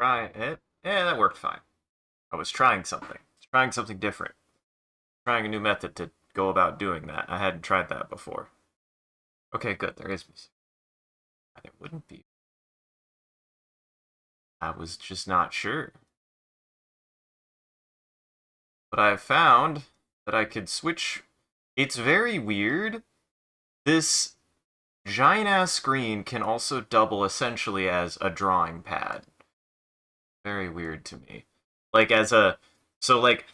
Try it. Yeah, that worked fine. I was trying something. Trying something different. Trying a new method to go about doing that. I hadn't tried that before. Okay, good. There is music. There wouldn't be. I was just not sure. But I found that I could switch. It's very weird. This giant ass screen can also double essentially as a drawing pad. Very weird to me. Like as a like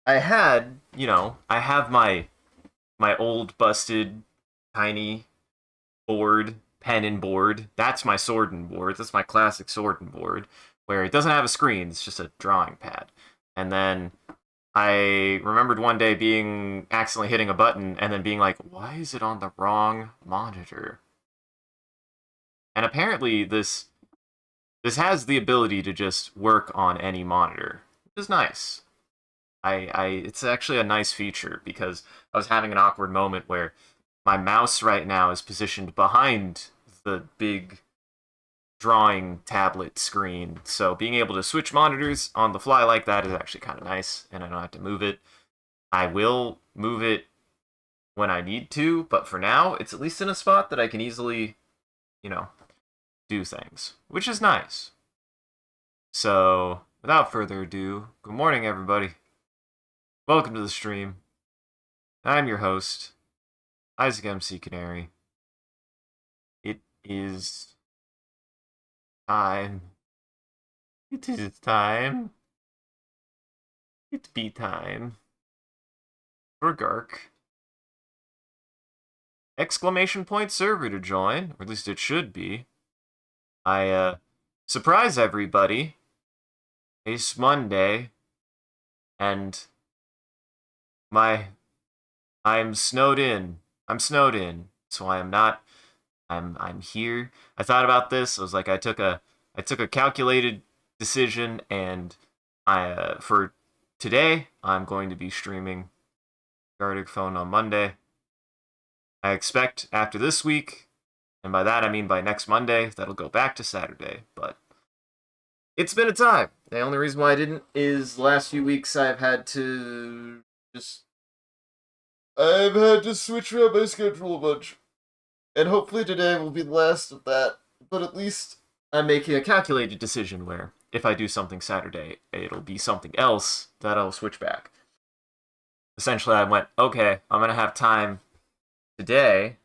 I had, I have my old busted tiny board, pen and board. That's my sword and board. That's my classic sword and board where it doesn't have a screen, it's just a drawing pad. And then I remembered one day being accidentally hitting a button and then being like, why is it on the wrong monitor? And apparently this has the ability to just work on any monitor, which is nice. It's actually a nice feature because I was having an awkward moment where my mouse right now is positioned behind the big drawing tablet screen. So being able to switch monitors on the fly like that is actually kind of nice, and I don't have to move it. I will move it when I need to, but for now, it's at least in a spot that I can easily, you know, do things, which is nice. So, without further ado, good morning, everybody. Welcome to the stream. I'm your host, Isaac MCCanary. It is time. It is time. It be time for Garc. Exclamation point server to join, or at least it should be. I surprise everybody. It's Monday, and I'm snowed in. I'm snowed in, so I am not. I'm here. I thought about this. I was like, I took a calculated decision, and for today I'm going to be streaming Gartic phone on Monday. I expect after this week, and by that I mean by next Monday, that'll go back to Saturday. But it's been a time. The only reason why I didn't is the last few weeks I've had to switch around my schedule a bunch. And hopefully today will be the last of that. But at least I'm making a calculated decision where if I do something Saturday, it'll be something else that I'll switch back. Essentially, I went, okay, I'm going to have time today.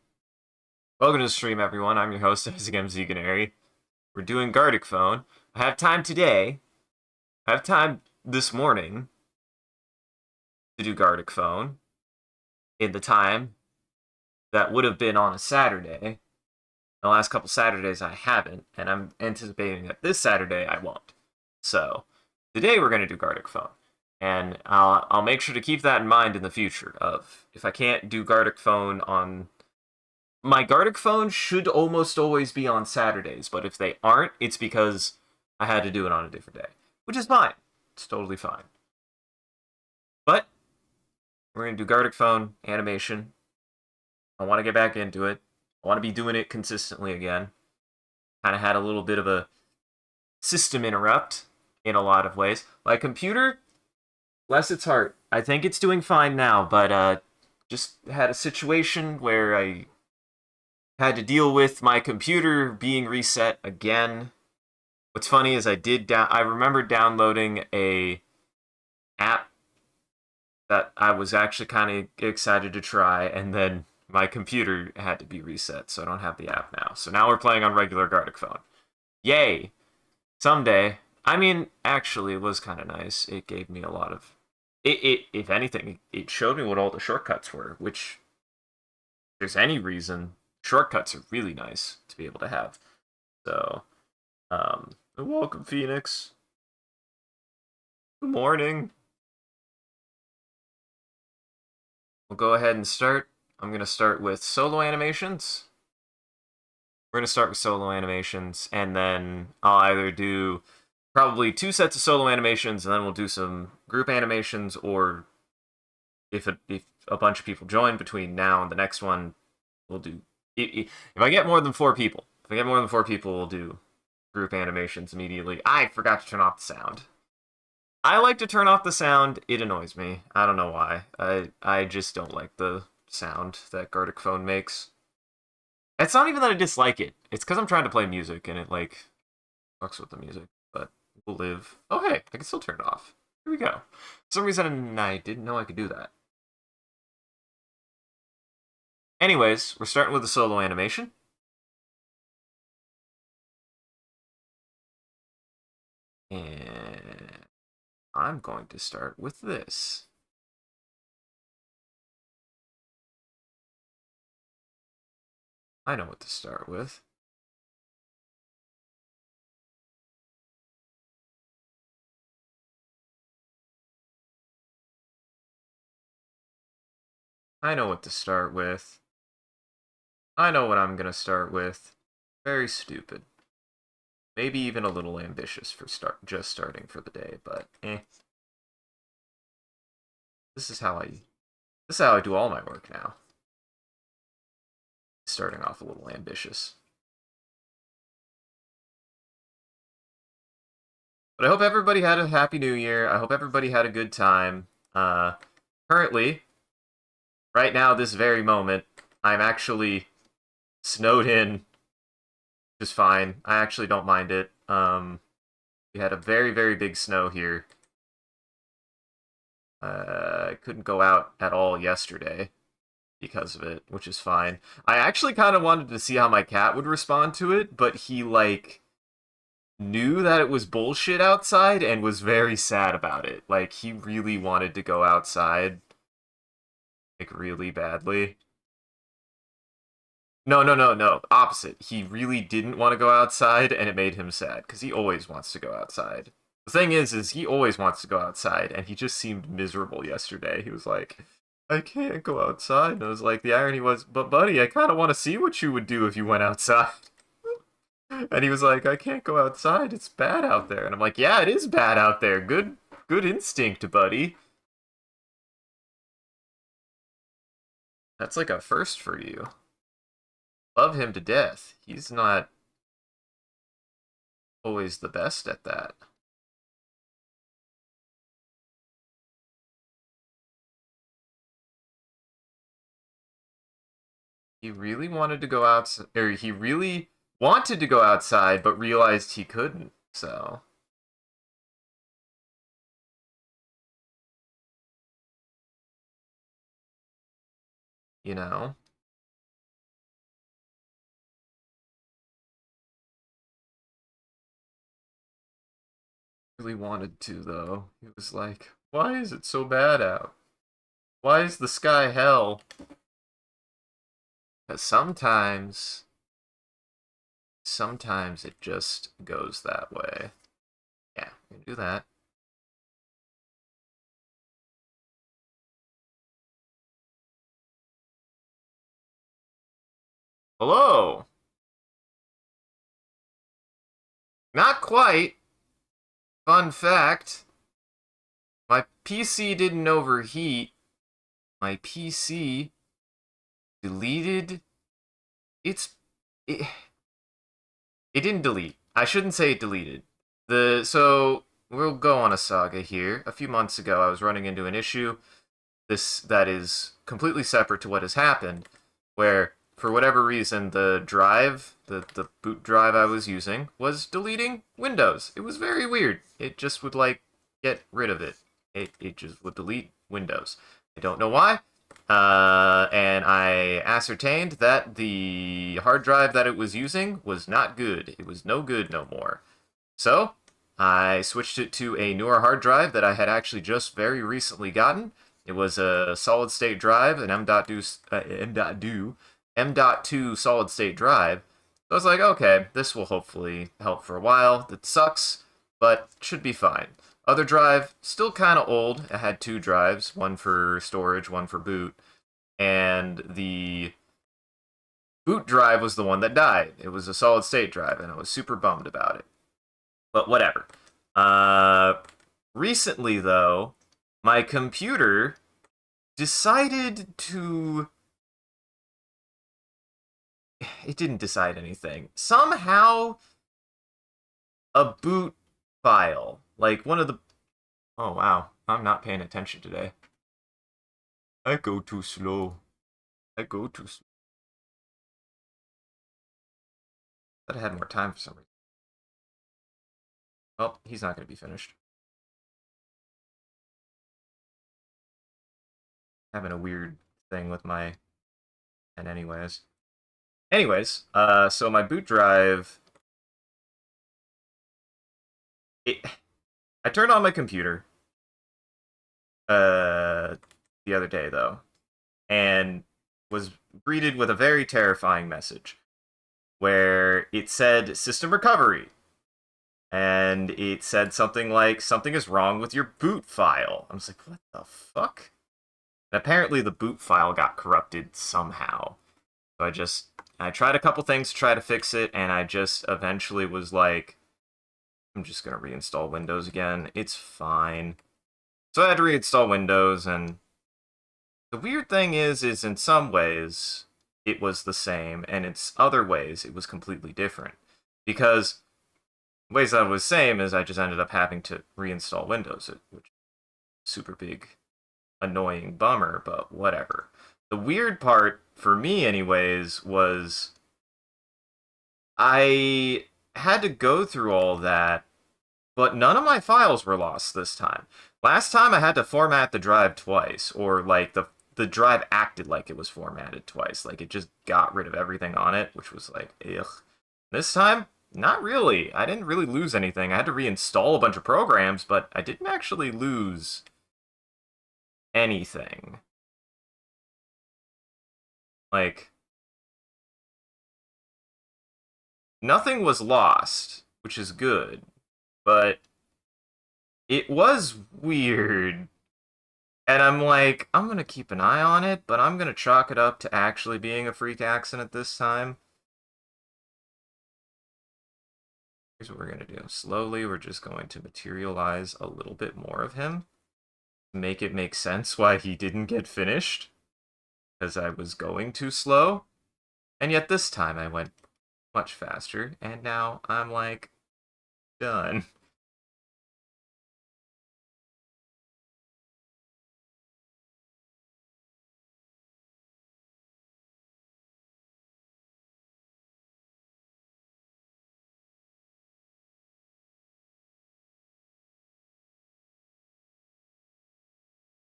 Welcome to the stream, everyone. I'm your host, Isaac MCCanary. We're doing Gartic phone. I have time today. I have time this morning to do Gartic phone in the time that would have been on a Saturday. The last couple Saturdays I haven't, and I'm anticipating that this Saturday I won't. So today we're going to do Gartic phone, and I'll make sure to keep that in mind in the future. Of if I can't do Gartic phone on my Gartic phone should almost always be on Saturdays, but if they aren't, it's because I had to do it on a different day, which is fine. It's totally fine. But we're going to do Gartic phone animation. I want to get back into it. I want to be doing it consistently again. Kind of had a little bit of a system interrupt in a lot of ways. My computer, bless its heart, I think it's doing fine now, but just had a situation where I had to deal with my computer being reset again. What's funny is I remember downloading a app that I was actually kind of excited to try, and then my computer had to be reset, so I don't have the app now. So now we're playing on regular Gartic phone. Yay! Someday. I mean, actually, it was kind of nice. It gave me a lot of... if anything, it showed me what all the shortcuts were, which, if there's any reason, shortcuts are really nice to be able to have. So, welcome, Phoenix. Good morning. We'll go ahead and start. I'm going to start with solo animations. We're going to start with solo animations, and then I'll either do probably 2 sets of solo animations, and then we'll do some group animations, or if a bunch of people join between now and the next one, we'll do... If I get more than 4 people, we'll do group animations immediately. I forgot to turn off the sound. I like to turn off the sound. It annoys me. I don't know why. I just don't like the sound that Gartic phone makes. It's not even that I dislike it. It's because I'm trying to play music and it like fucks with the music. But we'll live. Oh hey, I can still turn it off. Here we go. For some reason I didn't know I could do that. Anyways, we're starting with the solo animation. And I'm going to start with this. I know what to start with. I know what to start with. I know what I'm going to start with. Very stupid. Maybe even a little ambitious for just starting for the day, but eh. This is how I do all my work now. Starting off a little ambitious. But I hope everybody had a happy new year. I hope everybody had a good time. Currently, right now, this very moment, I'm actually snowed in just fine. I actually don't mind it. We had a very, very big snow here. I couldn't go out at all yesterday because of it, which is fine. I actually kind of wanted to see how my cat would respond to it, but he, like, knew that it was bullshit outside and was very sad about it. Like, he really wanted to go outside, like, really badly. No, no, no, no. Opposite. He really didn't want to go outside, and it made him sad, because he always wants to go outside. The thing is he always wants to go outside, and he just seemed miserable yesterday. He was like, I can't go outside. And I was like, the irony was, but buddy, I kind of want to see what you would do if you went outside. And he was like, I can't go outside. It's bad out there. And I'm like, yeah, it is bad out there. Good instinct, buddy. That's like a first for you. Love him to death. He's not always the best at that. He really wanted to go out, or he really wanted to go outside, but realized he couldn't. So, you know, really wanted to though. He was like, "Why is it so bad out? Why is the sky hell?" Because sometimes it just goes that way. Yeah, we can do that. Hello. Not quite. Fun fact: my PC didn't overheat. My PC deleted its. It, it didn't delete. I shouldn't say it deleted. So we'll go on a saga here. A few months ago, I was running into an issue. That is completely separate to what has happened, where for whatever reason the boot drive I was using was deleting Windows. It was very weird. It just would like get rid of it. It just would delete Windows. I don't know why. And I ascertained that the hard drive that it was using was not good. It was no good no more. So I switched it to a newer hard drive that I had actually just very recently gotten. It was a solid state drive, an M.2 solid state drive. So I was like, okay, this will hopefully help for a while. It sucks, but should be fine. Other drive, still kind of old. It had two drives, one for storage, one for boot. And the boot drive was the one that died. It was a solid state drive, and I was super bummed about it. But whatever. Recently, though, my computer decided to. It didn't decide anything. Somehow, a boot file. Like one of the. Oh, wow. I'm not paying attention today. I go too slow. I go too slow. Thought I had more time for some reason. Oh, he's not going to be finished. Having a weird thing with my. And so my boot drive. It, I turned on my computer uh, the other day, though, and was greeted with a very terrifying message where it said system recovery. And it said something like, something is wrong with your boot file. I was like, what the fuck? And apparently the boot file got corrupted somehow. So I tried a couple things to try to fix it, and I just eventually was like, I'm just going to reinstall Windows again. It's fine. So I had to reinstall Windows, and the weird thing is in some ways, it was the same, and in other ways, it was completely different. Because ways that was the same is I just ended up having to reinstall Windows, which is super big, annoying bummer, but whatever. The weird part, for me anyways, was I had to go through all that, but none of my files were lost this time. Last time I had to format the drive twice, or like the drive acted like it was formatted twice. Like it just got rid of everything on it, which was like, ugh. This time, not really. I didn't really lose anything. I had to reinstall a bunch of programs, but I didn't actually lose anything. Like, nothing was lost, which is good, but it was weird. And I'm like, I'm gonna keep an eye on it, but I'm gonna chalk it up to actually being a freak accident this time. Here's what we're gonna do. Slowly, we're just going to materialize a little bit more of him. Make it make sense why he didn't get finished. Because I was going too slow. And yet this time I went much faster, and now I'm like, done.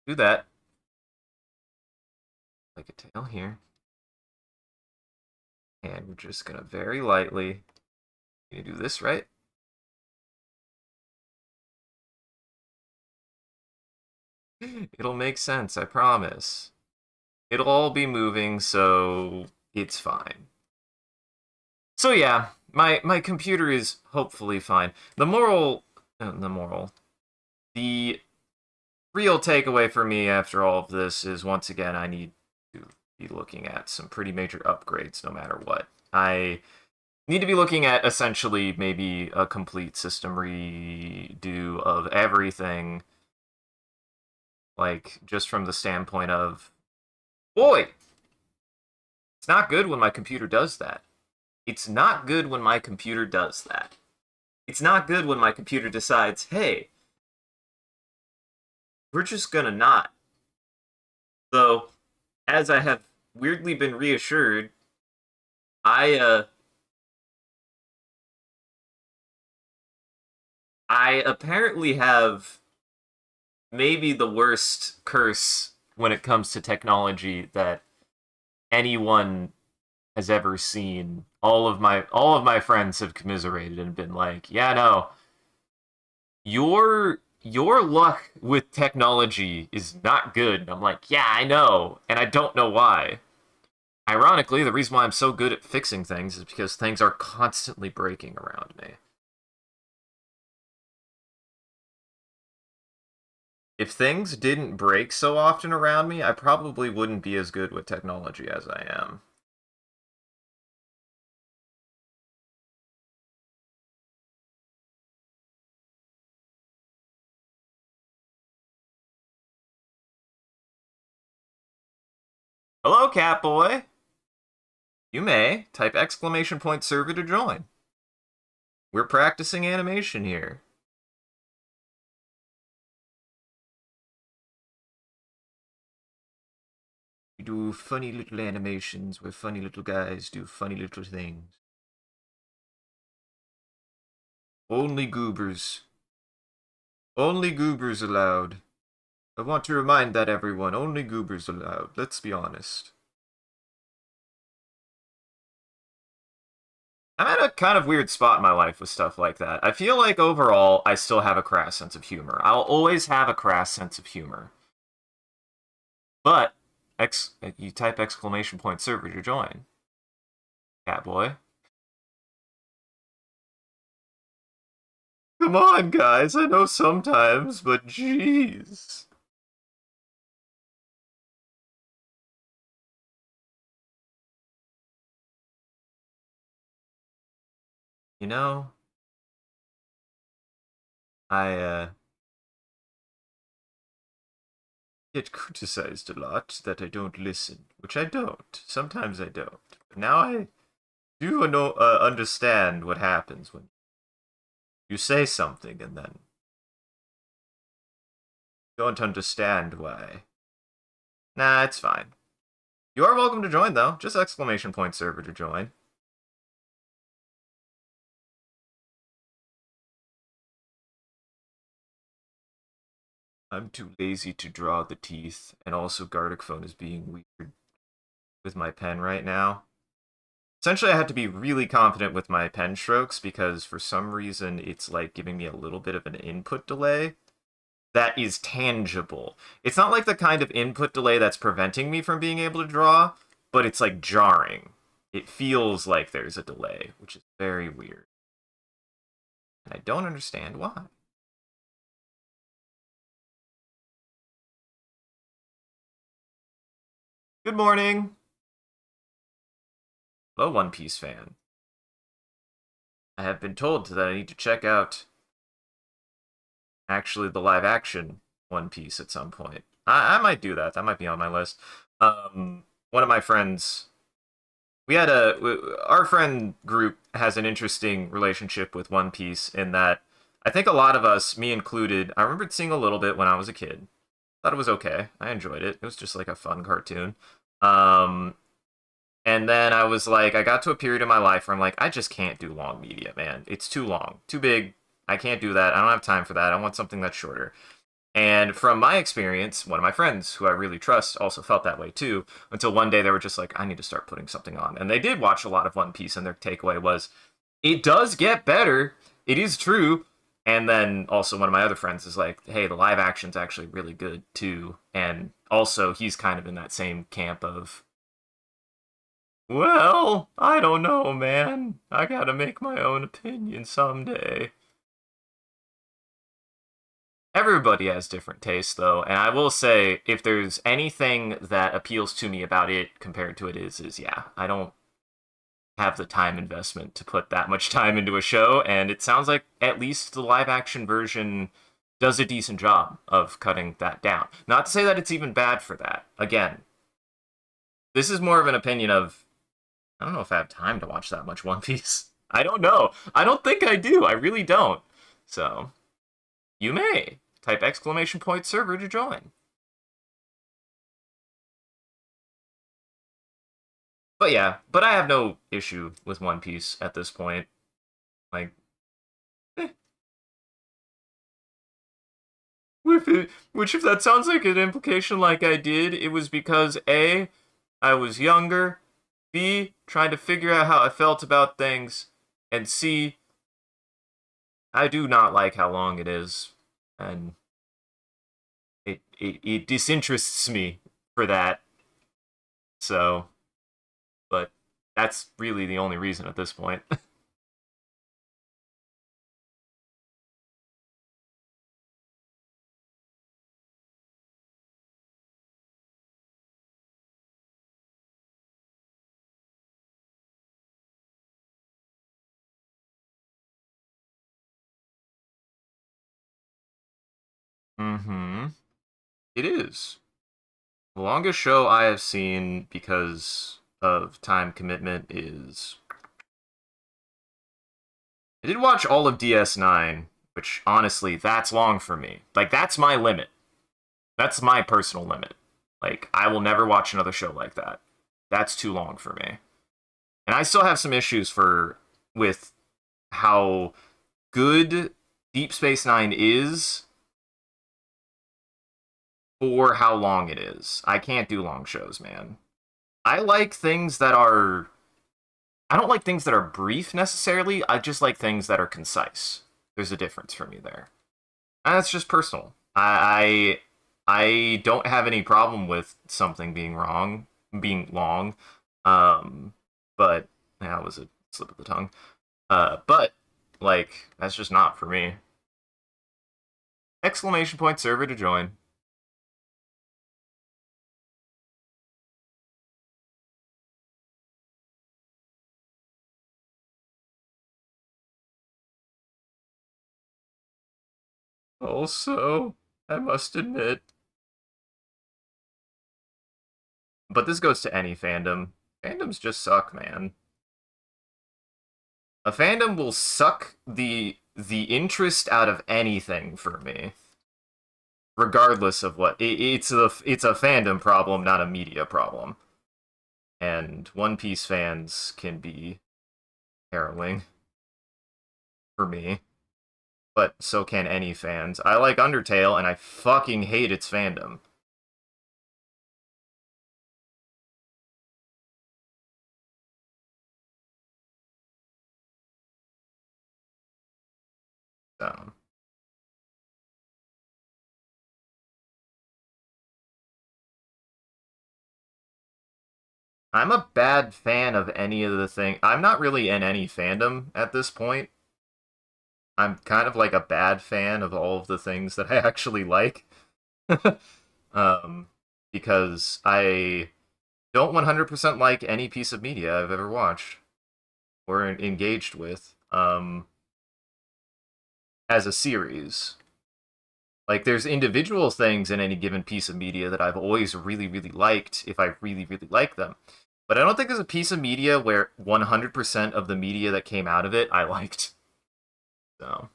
Do that. Like a tail here. And we're just gonna very lightly. You do this right. It'll make sense, I promise. It'll all be moving, so it's fine. So yeah, my computer is hopefully fine. The real takeaway for me after all of this is once again I need to be looking at some pretty major upgrades no matter what. I need to be looking at essentially maybe a complete system redo of everything, like just from the standpoint of, boy, it's not good when my computer does that. It's not good when my computer does that. It's not good when my computer decides, hey, we're just gonna not. So, as I have weirdly been reassured, I I apparently have maybe the worst curse when it comes to technology that anyone has ever seen. All of my friends have commiserated and been like, "Yeah, no, your luck with technology is not good." And I'm like, "Yeah, I know, and I don't know why." Ironically, the reason why I'm so good at fixing things is because things are constantly breaking around me. If things didn't break so often around me, I probably wouldn't be as good with technology as I am. Hello, Catboy! You may type exclamation point server to join. We're practicing animation here. We do funny little animations where funny little guys do funny little things. Only goobers. Only goobers allowed. I want to remind that everyone, only goobers allowed. Let's be honest. I'm at a kind of weird spot in my life with stuff like that. I feel like overall, I still have a crass sense of humor. I'll always have a crass sense of humor. But, you type exclamation point server to join. Catboy. Come on, guys. I know sometimes, but jeez. You know, I get criticized a lot that I don't listen, which I don't. Sometimes I don't. But now I do understand what happens when you say something and then don't understand why. Nah, it's fine. You are welcome to join, though. Just exclamation point server to join. I'm too lazy to draw the teeth, and also Gartic phone is being weird with my pen right now. Essentially, I had to be really confident with my pen strokes because for some reason it's like giving me a little bit of an input delay that is tangible. It's not like the kind of input delay that's preventing me from being able to draw, but it's like jarring. It feels like there's a delay, which is very weird. And I don't understand why. Good morning. Hello, One Piece fan. I have been told that I need to check out actually the live action One Piece at some point. I might do that. That might be on my list. One of my friends, our friend group has an interesting relationship with One Piece in that I think a lot of us, me included, I remembered seeing a little bit when I was a kid. Thought it was okay. I enjoyed it. It was just like a fun cartoon. Um, and then I was like, I got to a period in my life where I'm like, I just can't do long media, man. It's too long, too big. I can't do that. I don't have time for that. I want something that's shorter. And from my experience, one of my friends, who I really trust, also felt that way too, until one day they were just like, I need to start putting something on. And they did watch a lot of One Piece, and their takeaway was, it does get better. It is true. And then also one of my other friends is like, hey, the live action's actually really good too. And also he's kind of in that same camp of, well, I don't know, man. I gotta make my own opinion someday. Everybody has different tastes, though, and I will say, if there's anything that appeals to me about it compared to it is yeah, I don't have the time investment to put that much time into a show, and it sounds like at least the live action version does a decent job of cutting that down. Not to say that it's even bad for that. Again, this is more of an opinion of, I don't know if I have time to watch that much One Piece. I don't know. I don't think I do. I really don't. So, you may type exclamation point server to join. But yeah, but I have no issue with One Piece at this point. Like, eh, which if that sounds like an implication like I did, it was because A, I was younger, B, trying to figure out how I felt about things, and C, I do not like how long it is, and it disinterests me for that. So, but that's really the only reason at this point. Mm-hmm. It is. The longest show I have seen because of time commitment is I did watch all of DS9, which honestly, that's long for me. Like, that's my limit. That's my personal limit. Like, I will never watch another show like that. That's too long for me. And I still have some issues with how good Deep Space Nine is for how long it is. I can't do long shows, man. I like things that are I don't like things that are brief necessarily. I just like things that are concise. There's a difference for me there. And that's just personal. I don't have any problem with something being long. Um, but that was a slip of the tongue. But like that's just not for me. Exclamation point server to join. Also, I must admit, but this goes to any fandom. Fandoms just suck, man. A fandom will suck the interest out of anything for me, regardless of what. It's a fandom problem, not a media problem. And One Piece fans can be harrowing for me, but so can any fans. I like Undertale, and I fucking hate its fandom. So I'm a bad fan of any of the thing. I'm not really in any fandom at this point. I'm kind of like a bad fan of all of the things that I actually like. um, because I don't 100% like any piece of media I've ever watched or engaged with as a series. Like, there's individual things in any given piece of media that I've always really, really liked if I really, really like them. But I don't think there's a piece of media where 100% of the media that came out of it I liked. So,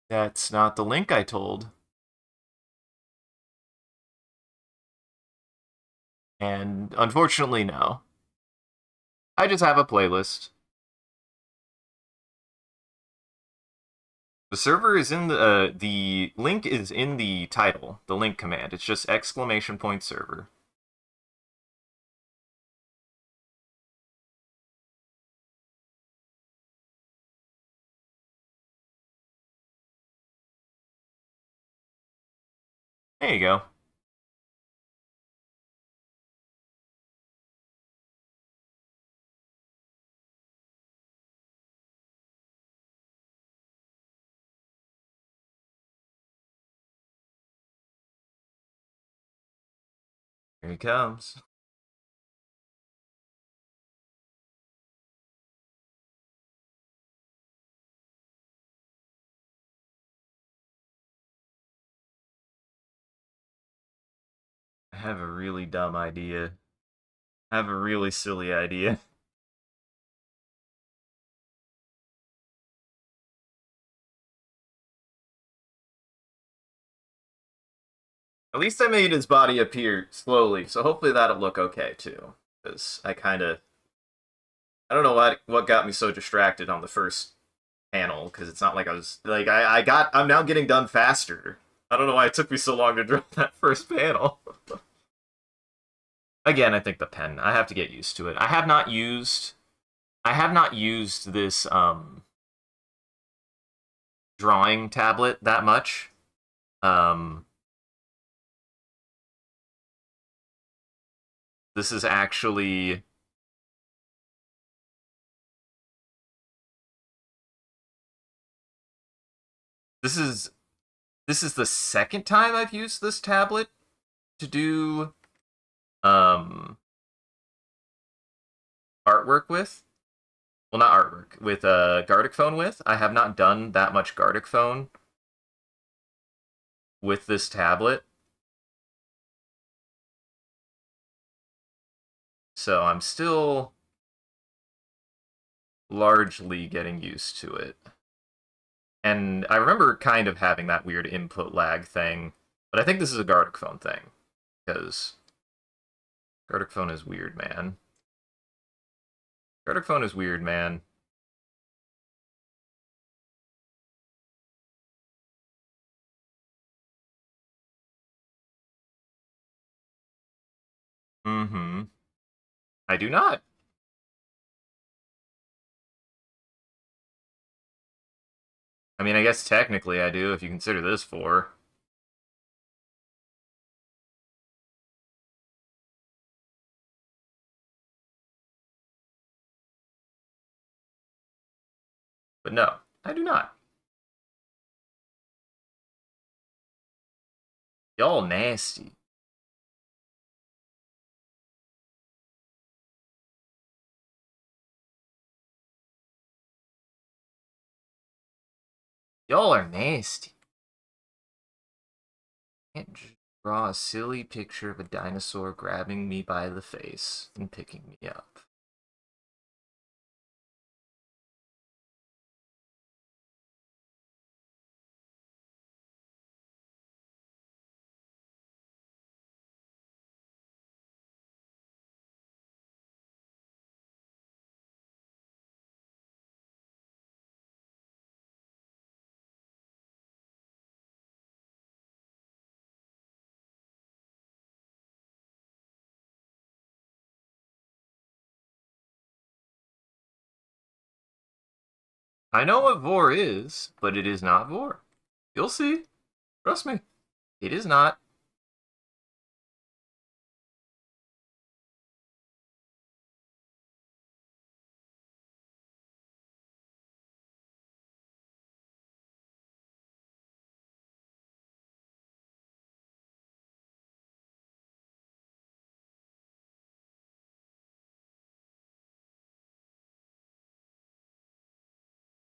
that's not the link I told. And unfortunately, no. I just have a playlist. The server is in the link is in the title, the link command. It's just exclamation point server. There you go. Here he comes. I have a really dumb idea. I have a really silly idea. At least I made his body appear slowly, so hopefully that'll look okay too. Because I don't know what got me so distracted on the first panel. Because it's not like I was like I'm now getting done faster. I don't know why it took me so long to draw that first panel. Again, I think the pen. I have to get used to it. I have not used this drawing tablet that much. Um, this is actually this is this is the second time I've used this tablet to do um artwork with. Well, not artwork with Gartic phone with. I have not done that much Gartic phone with this tablet. So I'm still largely getting used to it. And I remember kind of having that weird input lag thing, but I think this is a Gartic phone thing, because Gartic phone is weird, man. Gartic phone is weird, man. Mm-hmm. I do not. I mean, I guess technically I do if you consider this 4. But no, I do not. Y'all nasty. Y'all are nasty. Can't draw a silly picture of a dinosaur grabbing me by the face and picking me up. I know what vor is, but it is not vor. You'll see. Trust me. It is not.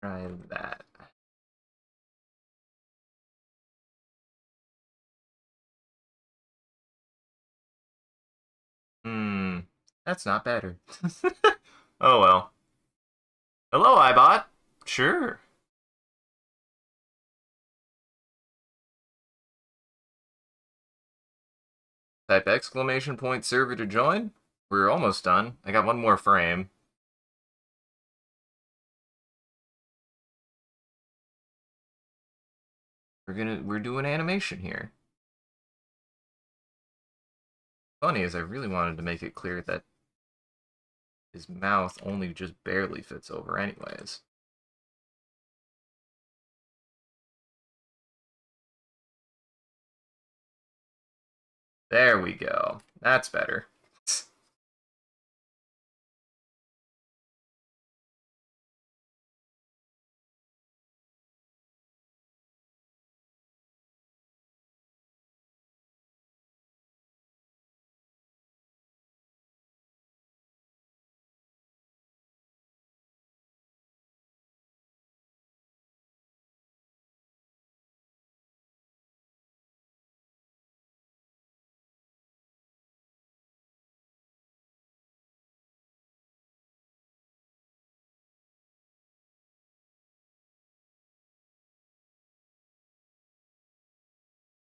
Try that. Hmm. That's not better. Oh well. Hello, iBot. Sure. Type exclamation point server to join. We're almost done. I got one more frame. We're doing animation here. Funny is I really wanted to make it clear that his mouth only just barely fits over anyways. There we go. That's better.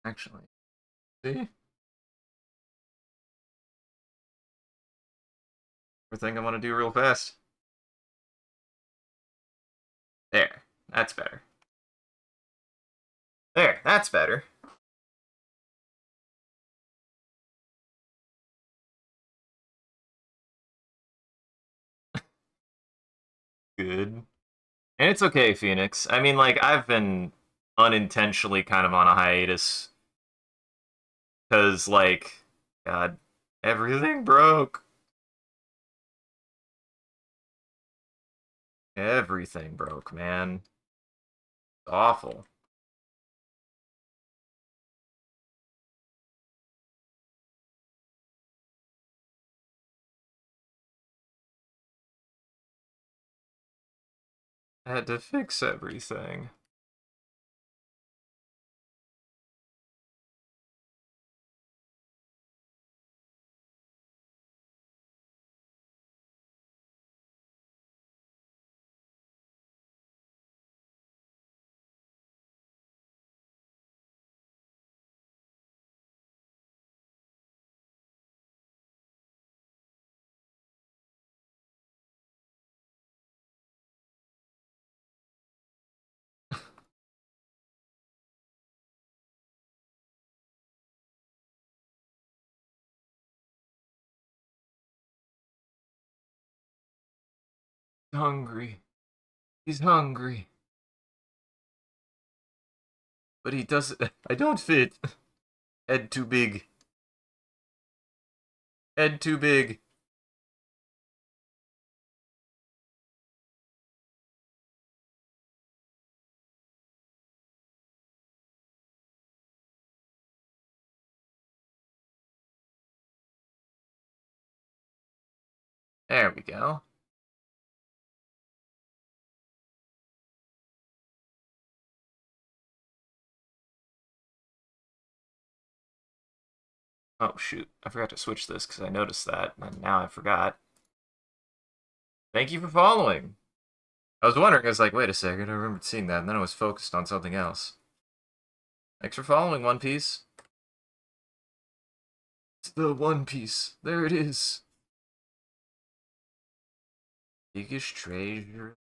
Actually, see? Everything I want to do real fast. There. That's better. There. That's better. Good. And it's okay, Phoenix. I mean, like, I've been unintentionally kind of on a hiatus because, like, God, everything broke. Everything broke, man. It's awful. I had to fix everything. hungry. He's hungry. But he doesn't... I don't fit. Head too big. Head too big. There we go. Oh, shoot. I forgot to switch this because I noticed that, and now I forgot. Thank you for following. I was wondering, I was like, wait a second, I remembered seeing that, and then I was focused on something else. Thanks for following, One Piece. It's the One Piece. There it is. Biggest treasure.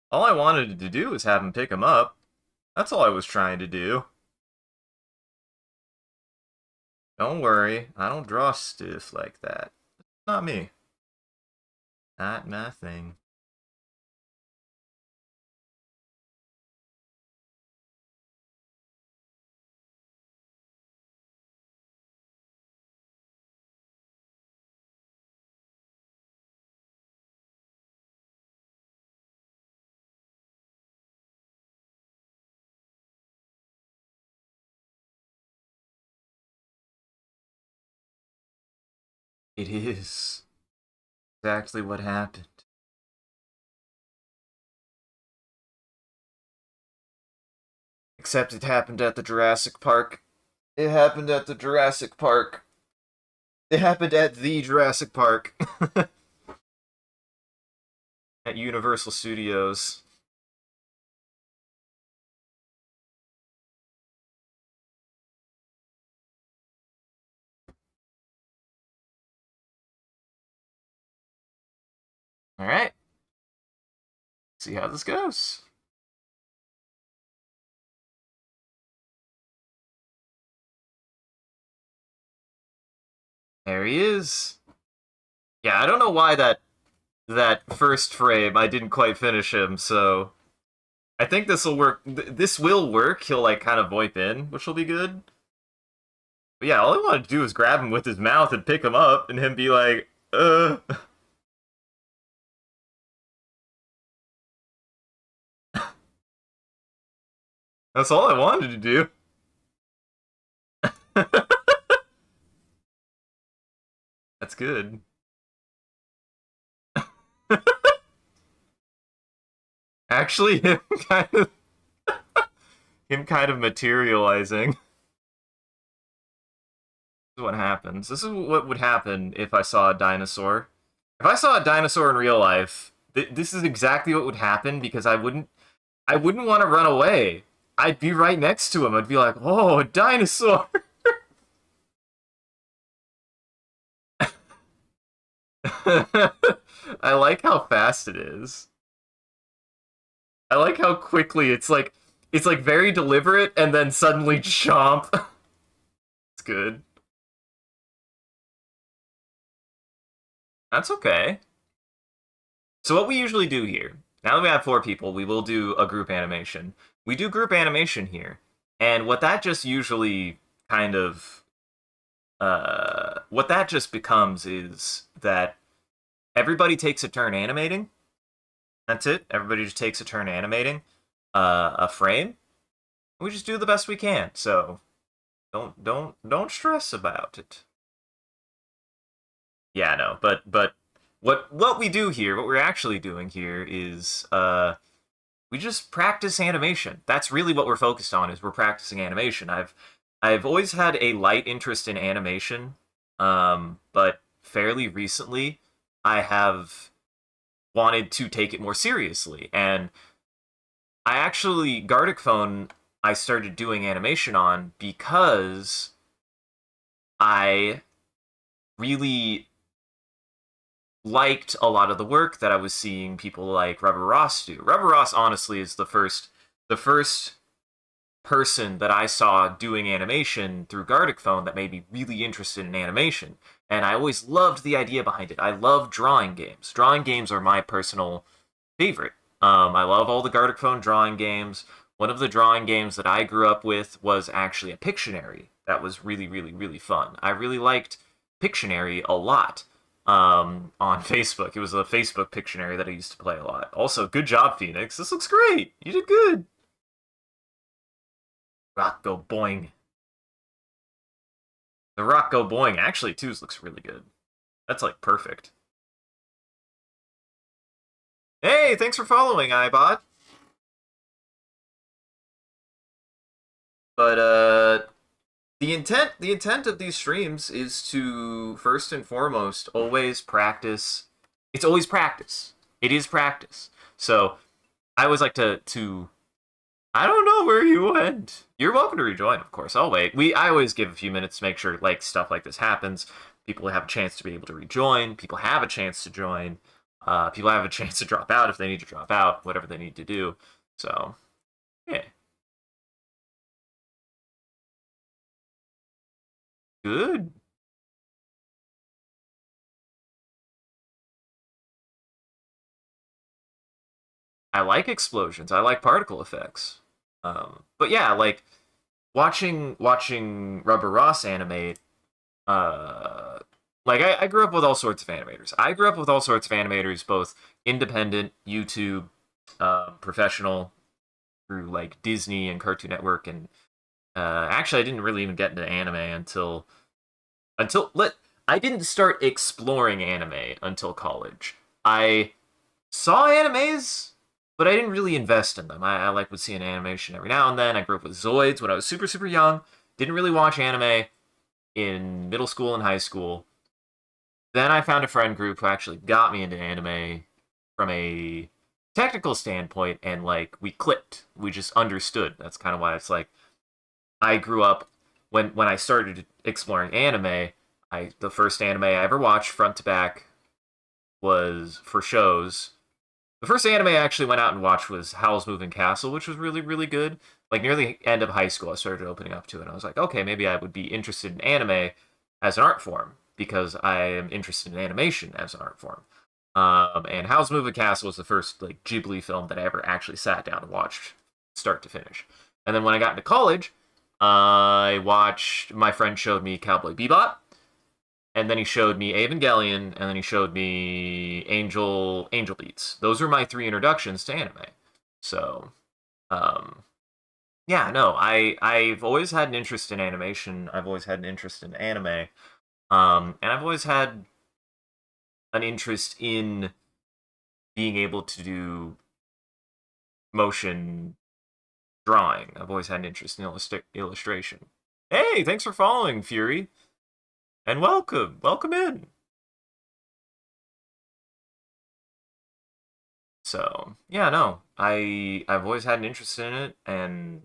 All I wanted to do was have him pick him up. That's all I was trying to do. Don't worry, I don't draw stiff like that. Not me. Not my thing. It is exactly what happened. Except it happened at the Jurassic Park. It happened at the Jurassic Park. It happened at the Jurassic Park. At Universal Studios. Alright. See how this goes. There he is. Yeah, I don't know why that first frame I didn't quite finish him, so I think this will work. This will work. He'll like kind of VoIP in, which will be good. But yeah, all I wanted to do was grab him with his mouth and pick him up, and him be like, That's all I wanted to do. That's good. Actually, him kind of materializing. This is what happens. This is what would happen if I saw a dinosaur. If I saw a dinosaur in real life, this is exactly what would happen because I wouldn't want to run away. I'd be right next to him. I'd be like, "Oh, a dinosaur!" I like how fast it is. I like how quickly it's like very deliberate and then suddenly chomp. It's good. That's okay. So what we usually do here, now that we have 4 people, we will do a group animation. We do group animation here, and what that just usually kind of what that just becomes is that everybody takes a turn animating. That's it. Everybody just takes a turn animating a frame. We just do the best we can. So don't stress about it. Yeah, no, but what we do here, what we're actually doing here is we just practice animation. That's really what we're focused on is we're practicing animation. I've always had a light interest in animation, but fairly recently I have wanted to take it more seriously. And I actually Gartic phone I started doing animation on because I really liked a lot of the work that I was seeing people like Rubber Ross do. Rubber Ross honestly is the first person that I saw doing animation through Gartic Phone that made me really interested in animation. And I always loved the idea behind it. I love drawing games. Drawing games are my personal favorite. I love all the Gartic Phone drawing games. One of the drawing games that I grew up with was actually a Pictionary. That was really, really, really fun. I really liked Pictionary a lot on Facebook. It was a Facebook Pictionary that I used to play a lot. Also, good job, Phoenix. This looks great. You did good. Rock go boing. The rock go boing actually too looks really good. That's like perfect. Hey, thanks for following, iBot. But the intent of these streams is to first and foremost always practice. It's always practice. It is practice. So I always like to I don't know where you went. You're welcome to rejoin, of course. I'll wait. I always give a few minutes to make sure like stuff like this happens. People have a chance to be able to rejoin. People have a chance to join. People have a chance to drop out if they need to drop out, whatever they need to do. So yeah, good. I like explosions. I like particle effects. But yeah, like watching Rubber Ross animate. Uh, like I grew up with all sorts of animators. I grew up with all sorts of animators, both independent, YouTube, professional, through like Disney and Cartoon Network, and actually I didn't really even get into anime until let I didn't start exploring anime until college. I saw animes, but I didn't really invest in them. I like would see an animation every now and then. I grew up with Zoids when I was super super young. Didn't really watch anime in middle school and high school. Then I found a friend group who actually got me into anime from a technical standpoint, and like we clicked. We just understood. That's kind of why it's like I grew up when I started exploring anime. The first anime I ever watched front to back was for shows. The first anime I actually went out and watched was Howl's Moving Castle, which was really, really good. Like near the end of high school, I started opening up to it. And I was like, okay, maybe I would be interested in anime as an art form because I am interested in animation as an art form. And Howl's Moving Castle was the first like Ghibli film that I ever actually sat down and watched start to finish. And then when I got into college, I watched. My friend showed me Cowboy Bebop, and then he showed me Evangelion, and then he showed me Angel Beats. Those were my three introductions to anime. So, um, yeah, no, I've always had an interest in animation. I've always had an interest in anime, and I've always had an interest in being able to do motion drawing. I've always had an interest in illustration. Hey, thanks for following, Fury, and welcome in. So yeah, no, I've always had an interest in it, and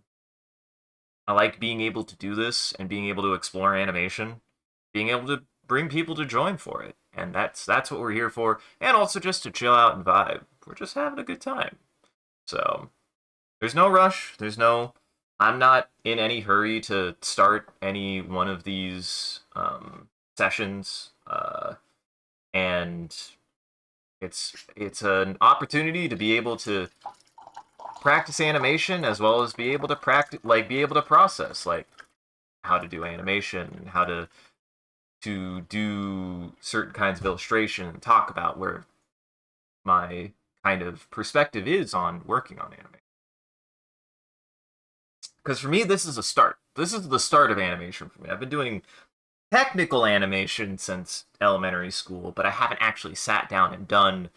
I like being able to do this and being able to explore animation, being able to bring people to join for it, and that's what we're here for, and also just to chill out and vibe. We're just having a good time. So there's no rush. There's no. I'm not in any hurry to start any one of these sessions, and it's an opportunity to be able to practice animation as well as be able to practice be able to process like how to do animation, how to do certain kinds of illustration, and talk about where my kind of perspective is on working on anime. Because for me, this is a start. This is the start of animation for me. I've been doing technical animation since elementary school, but I haven't actually sat down and done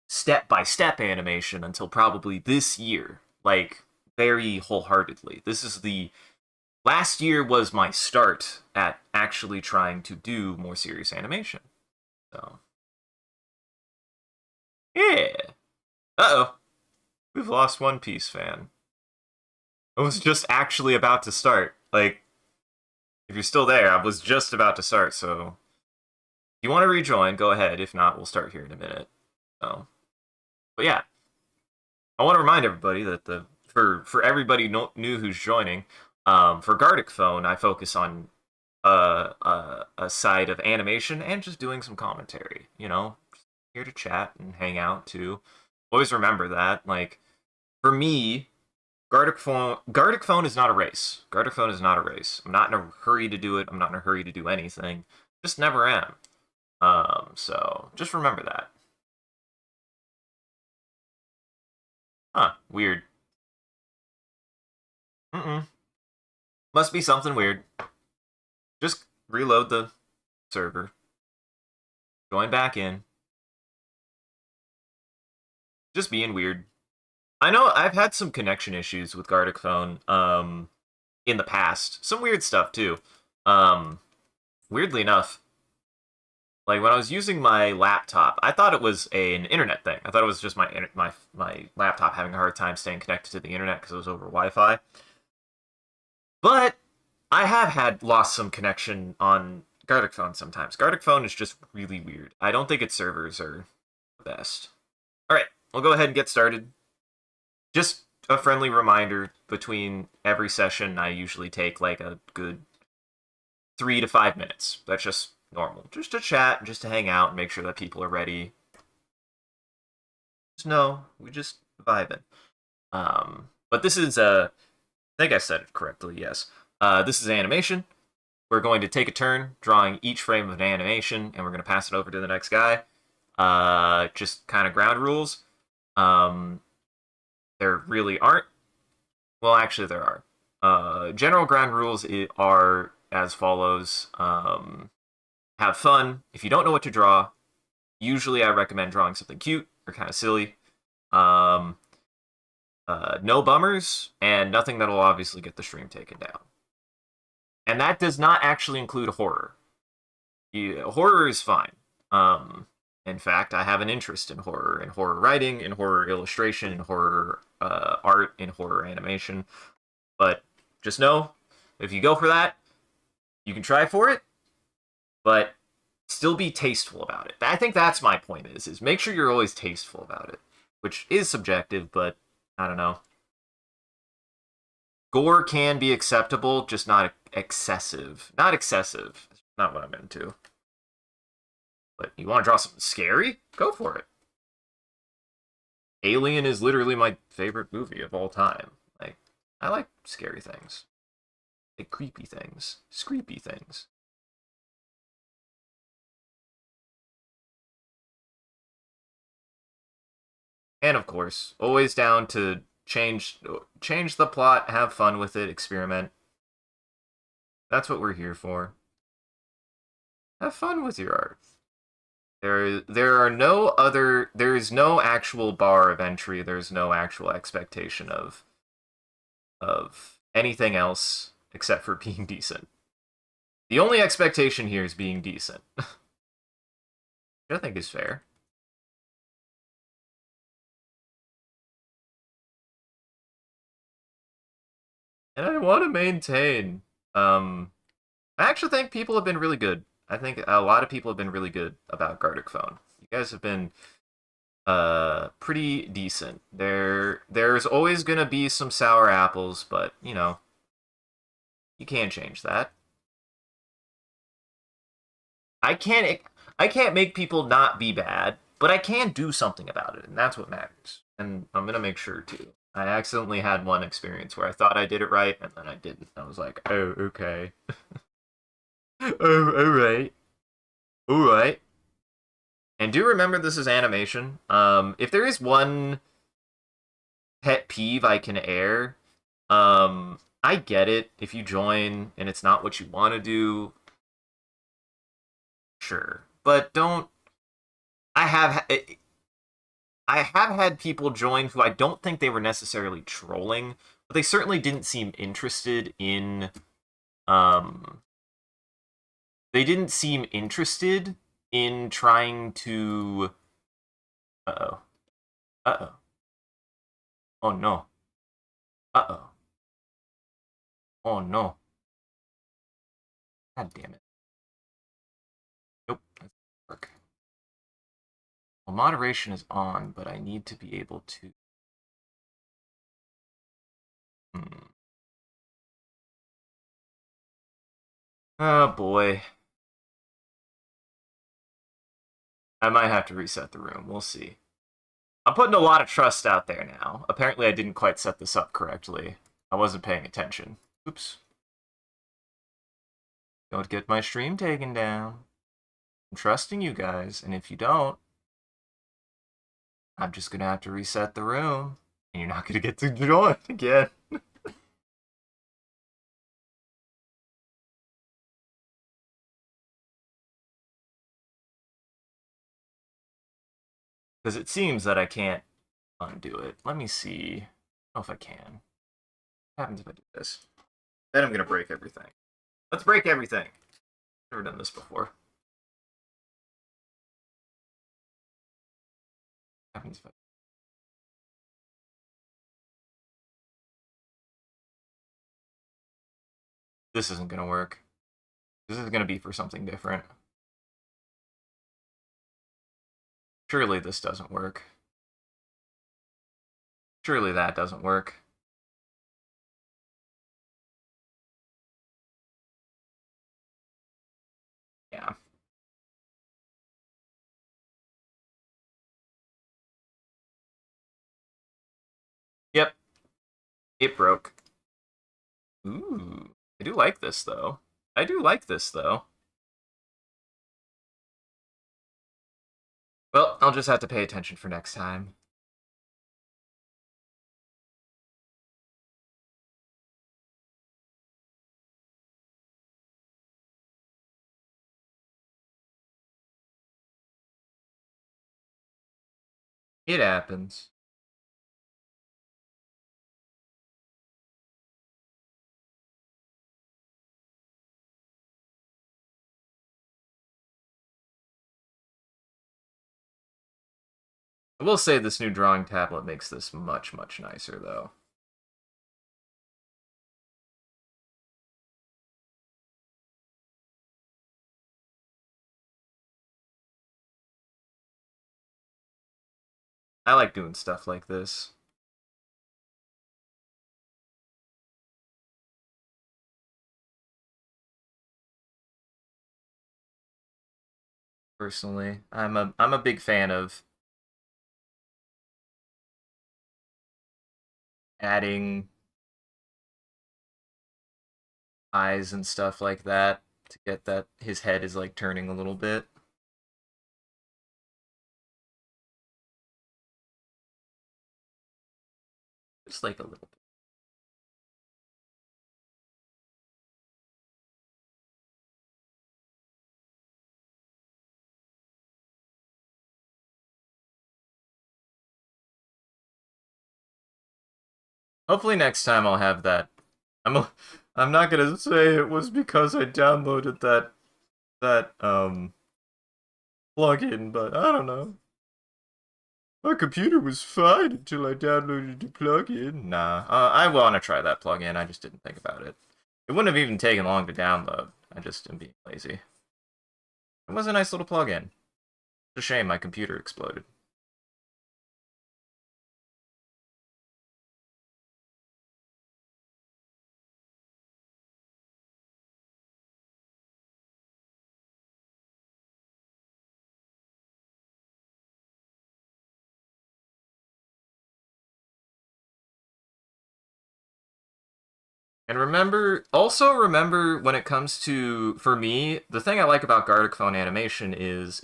step by step animation until probably this year, like very wholeheartedly. This is the last year was my start at actually trying to do more serious animation. So, yeah. Uh oh. We've lost One Piece fan. I was just actually about to start. Like, if you're still there, I was just about to start, so you want to rejoin, go ahead. If not, we'll start here in a minute. So, but yeah, I want to remind everybody that the for everybody new who's joining, for Gartic Phone, I focus on a side of animation and just doing some commentary. You know, here to chat and hang out too. Always remember that. Like for me, Gartic Phone is not a race. Gartic Phone is not a race. I'm not in a hurry to do it. I'm not in a hurry to do anything. Just never am. So just remember that. Huh? Weird. Mm-mm. Must be something weird. Just reload the server. Join back in. Just being weird. I know I've had some connection issues with Gartic Phone in the past. Some weird stuff too. Um Weirdly enough, like when I was using my laptop, I thought it was an internet thing. I thought it was just my laptop having a hard time staying connected to the internet because it was over Wi-Fi. But I have had lost some connection on Gartic Phone sometimes. Gartic Phone is just really weird. I don't think its servers are the best. All right, we'll go ahead and get started. Just a friendly reminder, between every session, I usually take like a good 3 to 5 minutes. That's just normal. Just to chat, just to hang out and make sure that people are ready. Just know, we just vibing. But this is, I think I said it correctly, yes. This is animation. We're going to take a turn drawing each frame of an animation, and we're going to pass it over to the next guy. Just kind of ground rules. There really aren't. Well, actually, there are. General ground rules are as follows. Have fun. If you don't know what to draw, usually I recommend drawing something cute or kind of silly. No bummers, and nothing that'll obviously get the stream taken down. And that does not actually include horror. Horror is fine. In fact, I have an interest in horror writing, in horror illustration, in horror art, in horror animation. But just know, if you go for that, you can try for it, but still be tasteful about it. I think that's my point is make sure you're always tasteful about it, which is subjective, but I don't know. Gore can be acceptable, just not excessive. Not excessive. Not what I'm into. But you want to draw something scary? Go for it. Alien is literally my favorite movie of all time. Like, I like scary things. Like creepy things. Screepy things. And of course, always down to change the plot, have fun with it, experiment. That's what we're here for. Have fun with your art. There is no actual bar of entry. There's no actual expectation of anything else except for being decent. The only expectation here is being decent. Which I think is fair. And I want to maintain. I actually think people have been really good. I think a lot of people have been really good about Gartic Phone. You guys have been pretty decent. There's always gonna be some sour apples, but you know, you can't change that. I can't I can't make people not be bad, but I can do something about it, and that's what matters. And I'm gonna make sure to. I accidentally had one experience where I thought I did it right, and then I didn't. I was like, oh, okay. Oh, alright. Alright. And do remember this is animation. If there is one pet peeve I can air, I get it. If you join and it's not what you want to do, sure. But don't. I have I have had people join who I don't think they were necessarily trolling, but they certainly didn't seem interested in. Um, they didn't seem interested in trying to. Uh oh. Uh oh. Oh no. Uh oh. Oh no. God damn it. Nope. Well, moderation is on, but I need to be able to... Hmm. Oh, boy. I might have to reset the room. We'll see. I'm putting a lot of trust out there now. Apparently, I didn't quite set this up correctly. I wasn't paying attention. Oops. Don't get my stream taken down. I'm trusting you guys, and if you don't, I'm just gonna have to reset the room, and you're not gonna get to join again. Because it seems that I can't undo it. Let me see. I don't know if I can. What happens if I do this? Then I'm gonna break everything. Let's break everything. Never done this before. What happens if I... This isn't gonna work. This is gonna be for something different. Surely this doesn't work. Surely that doesn't work. Yeah. Yep. It broke. Ooh. I do like this, though. I do like this, though. Well, I'll just have to pay attention for next time. It happens. I will say this new drawing tablet makes this much, much nicer, though. I like doing stuff like this. Personally, I'm a big fan of adding eyes and stuff like that to get that his head is like turning a little bit. Just like a little bit. Hopefully next time I'll have that. I'm a, I'm not gonna say it was because I downloaded that plugin, but I don't know. My computer was fine until I downloaded the plugin. Nah, I want to try that plugin. I just didn't think about it. It wouldn't have even taken long to download. I just am being lazy. It was a nice little plugin. It's a shame my computer exploded. And also remember when it comes to, for me, the thing I like about Gartic phone animation is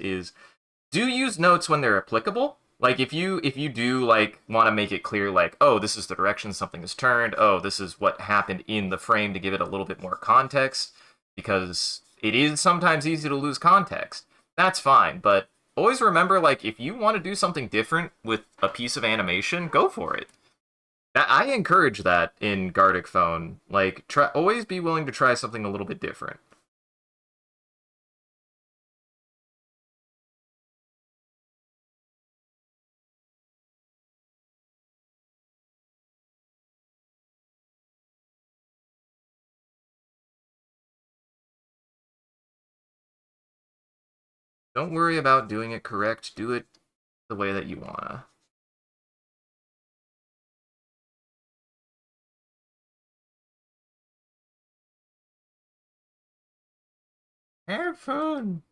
do use notes when they're applicable. Like if you do like want to make it clear like, oh, this is the direction something is turned, oh, this is what happened in the frame to give it a little bit more context, because it is sometimes easy to lose context. That's fine, but always remember like if you want to do something different with a piece of animation, go for it. I encourage that in Gartic phone. Like try always be willing to try something a little bit different. Don't worry about doing it correct. Do it the way that you wanna. Have fun.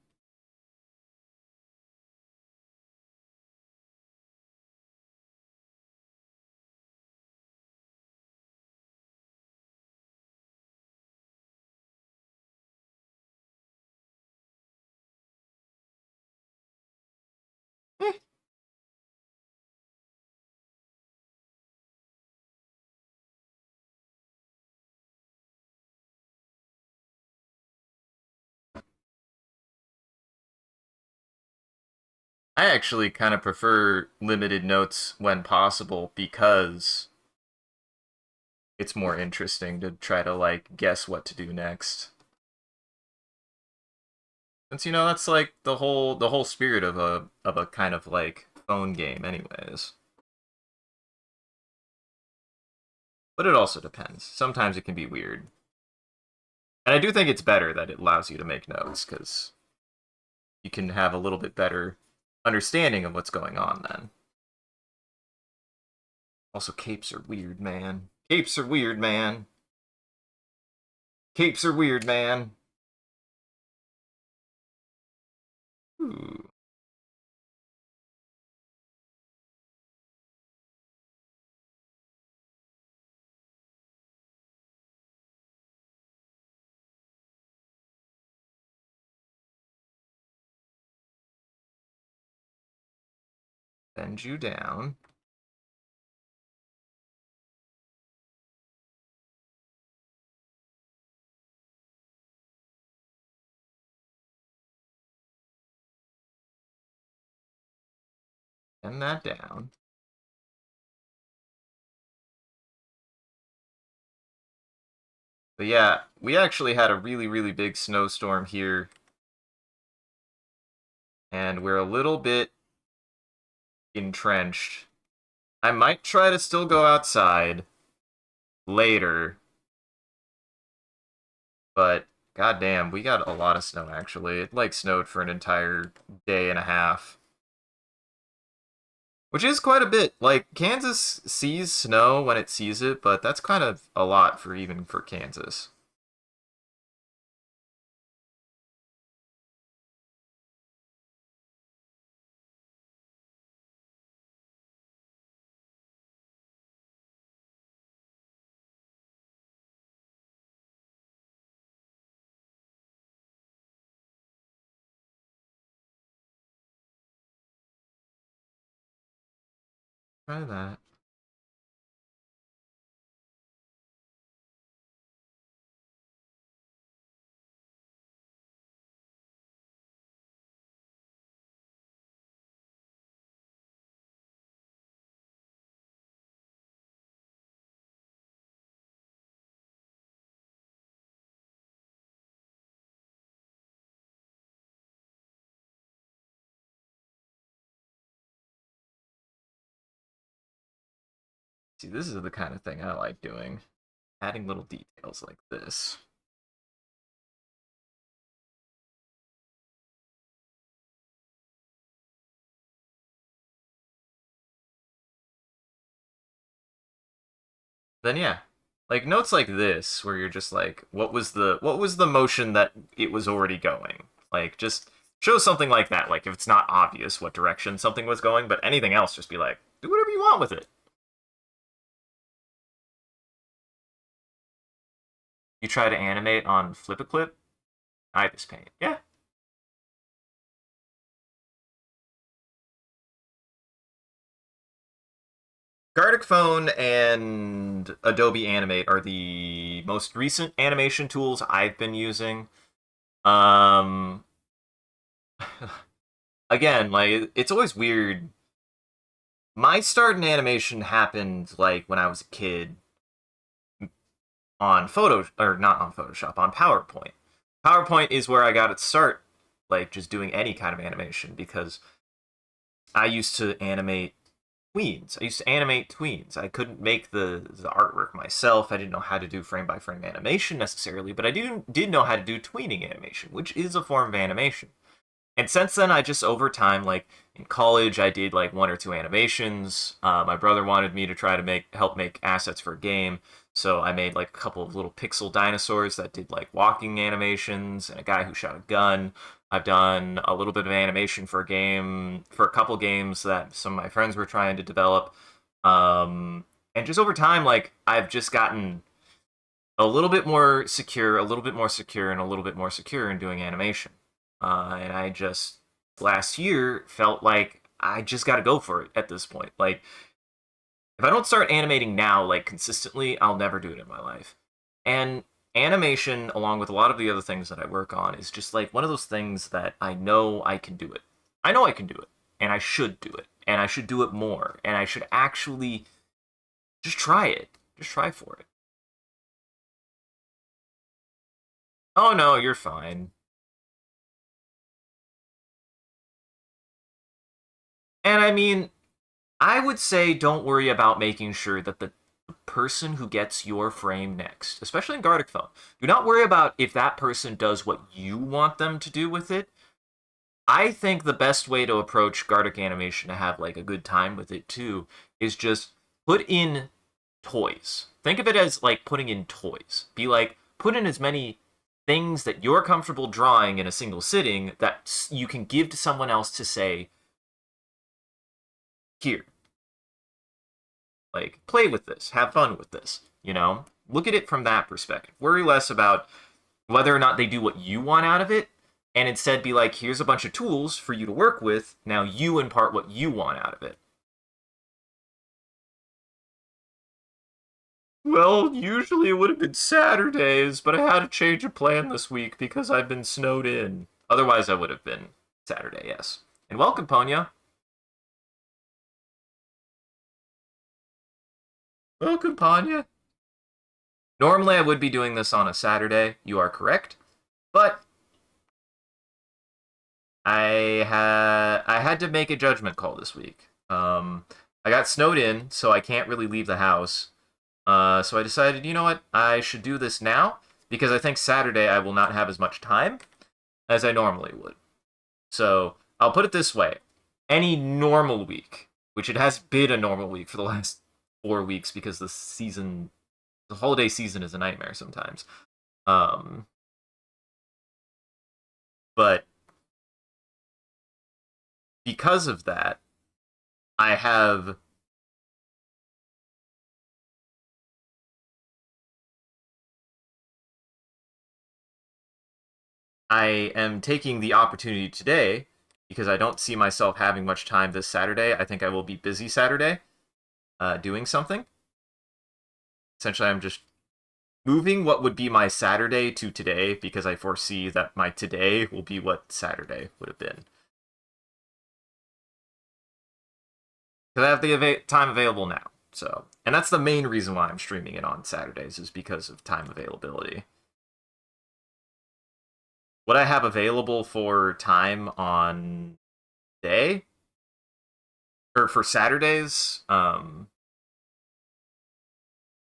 I actually kind of prefer limited notes when possible because it's more interesting to try to like guess what to do next. Since that's like the whole spirit of a kind of like phone game anyways. But it also depends. Sometimes it can be weird. And I do think it's better that it allows you to make notes cuz you can have a little bit better understanding of what's going on then. Also capes are weird, man. Capes are weird, man. Capes are weird, man. Ooh. Bend you down. Bend that down. But yeah, we actually had a really, really big snowstorm here. And we're a little bit entrenched. I might try to still go outside later. But goddamn, we got a lot of snow actually. It like snowed for an entire day and a half. Which is quite a bit. Like, Kansas sees snow when it sees it, but that's kind of a lot for even for Kansas. Try that. See, this is the kind of thing I like doing. Adding little details like this. Then yeah. Like notes like this where you're just like what was the motion that it was already going? Like just show something like that. Like if it's not obvious what direction something was going, but anything else just be like do whatever you want with it. You try to animate on Flip a Clip, Ibis Paint. Yeah. Gartic Phone and Adobe Animate are the most recent animation tools I've been using. Um, again, like it's always weird. My start in animation happened like when I was a kid on photo or not on Photoshop, on PowerPoint. PowerPoint is where I got its start, like just doing any kind of animation because I used to animate tweens. I used to animate tweens. I couldn't make the artwork myself. I didn't know how to do frame by frame animation necessarily, but I did know how to do tweening animation, which is a form of animation. And since then, I just over time, like in college, I did like one or two animations. My brother wanted me to try to help make assets for a game, so I made like a couple of little pixel dinosaurs that did like walking animations and a guy who shot a gun. I've done a little bit of animation for a game, for a couple games that some of my friends were trying to develop. And just over time, like I've just gotten a little bit more secure, a little bit more secure, and a little bit more secure in doing animation. And I just last year felt like I just got to go for it at this point. Like if I don't start animating now, like consistently, I'll never do it in my life. And animation, along with a lot of the other things that I work on, is just like one of those things that I know I can do it. I know I can do it, and I should do it, and I should do it more, and I should actually just try it. Just try for it. Oh no, you're fine. And I mean, I would say don't worry about making sure that the person who gets your frame next, especially in Gartic phone, do not worry about if that person does what you want them to do with it. I think the best way to approach Gartic animation to have like a good time with it too is just put in toys. Think of it as like putting in toys. Be like, put in as many things that you're comfortable drawing in a single sitting that you can give to someone else to say, here, like, play with this, have fun with this, you know? Look at it from that perspective. Worry less about whether or not they do what you want out of it, and instead be like, here's a bunch of tools for you to work with. Now you impart what you want out of it. Well, usually it would have been Saturdays, but I had to change a plan this week because I've been snowed in. Otherwise, I would have been Saturday, yes. And welcome, Ponya. Welcome, Ponya. Normally, I would be doing this on a Saturday. You are correct. But I had to make a judgment call this week. I got snowed in, so I can't really leave the house. So I decided, you know what, I should do this now because I think Saturday I will not have as much time as I normally would. So I'll put it this way: any normal week, which it has been a normal week for the last 4 weeks because the holiday season is a nightmare sometimes. Um, but because of that, I have I am taking the opportunity today because I don't see myself having much time this Saturday. I think I will be busy Saturday doing something. Essentially, I'm just moving what would be my Saturday to today because I foresee that my today will be what Saturday would have been. Because I have the time available now. So, and that's the main reason why I'm streaming it on Saturdays is because of time availability. What I have available for time on day or for Saturdays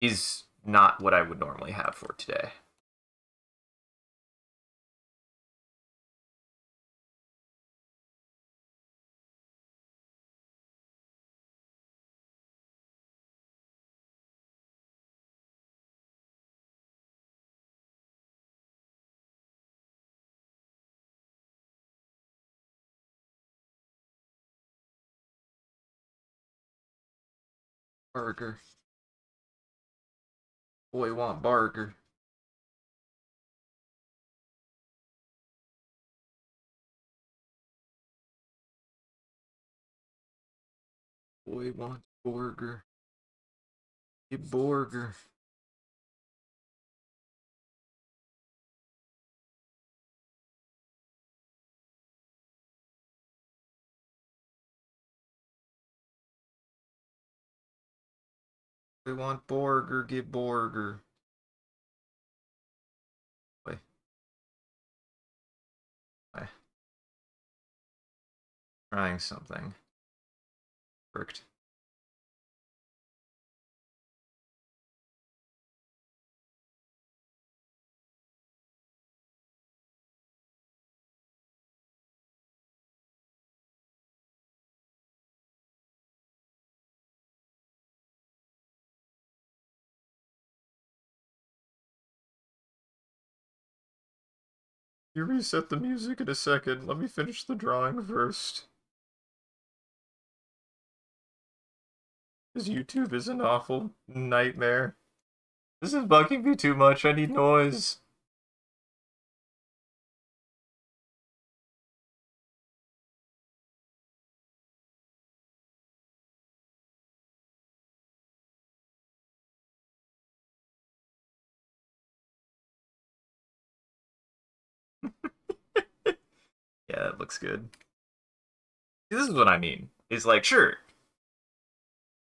is not what I would normally have for today. Burger. Boy, want burger. Boy, want burger. Get burger. Boy, want burger. Get burger. Boy, I trying something. Worked. You reset the music in a second. Let me finish the drawing first. Because YouTube is an awful nightmare. This is bugging me too much. I need noise. Yeah, it looks good. This is what I mean. It's like, sure,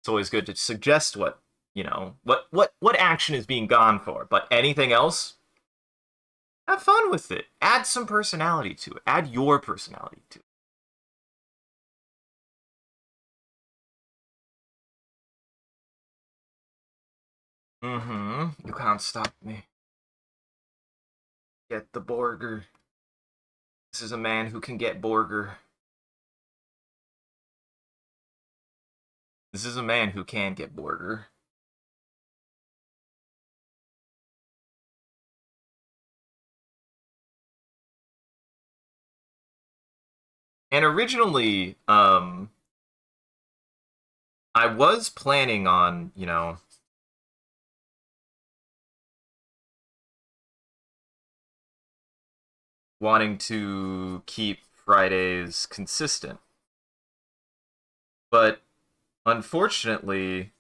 it's always good to suggest what, what action is being gone for, but anything else, have fun with it. Add some personality to it. Add your personality to it. Mm-hmm. You can't stop me. Get the burger. This is a man who can get burger. This is a man who can get burger. And originally, I was planning on, wanting to keep Fridays consistent. But unfortunately,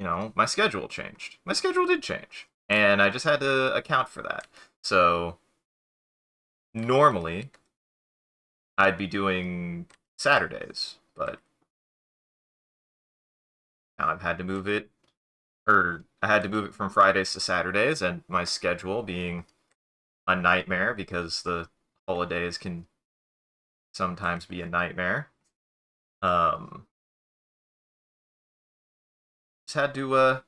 my schedule changed. My schedule did change. And I just had to account for that. So normally I'd be doing Saturdays, but now I've had to move it, or I had to move it from Fridays to Saturdays, and my schedule being a nightmare because the holidays can sometimes be a nightmare. Um, just had to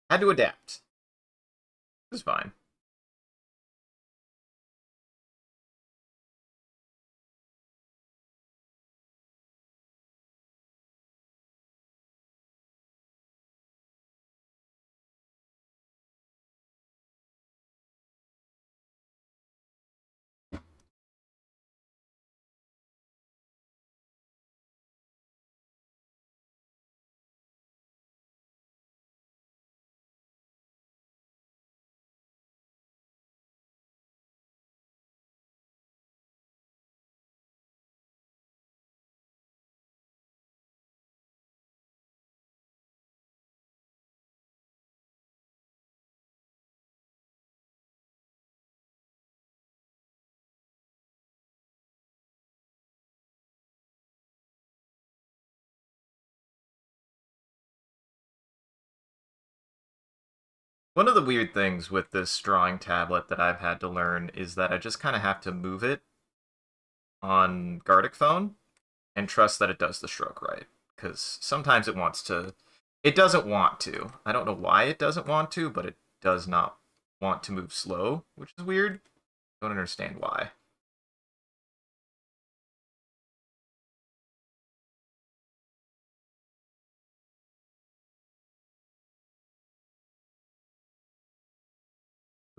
adapt. It was fine. One of the weird things with this drawing tablet that I've had to learn is that I just kind of have to move it on Gartic phone and trust that it does the stroke right. Because sometimes it doesn't want to. I don't know why it doesn't want to, but it does not want to move slow, which is weird. Don't understand why.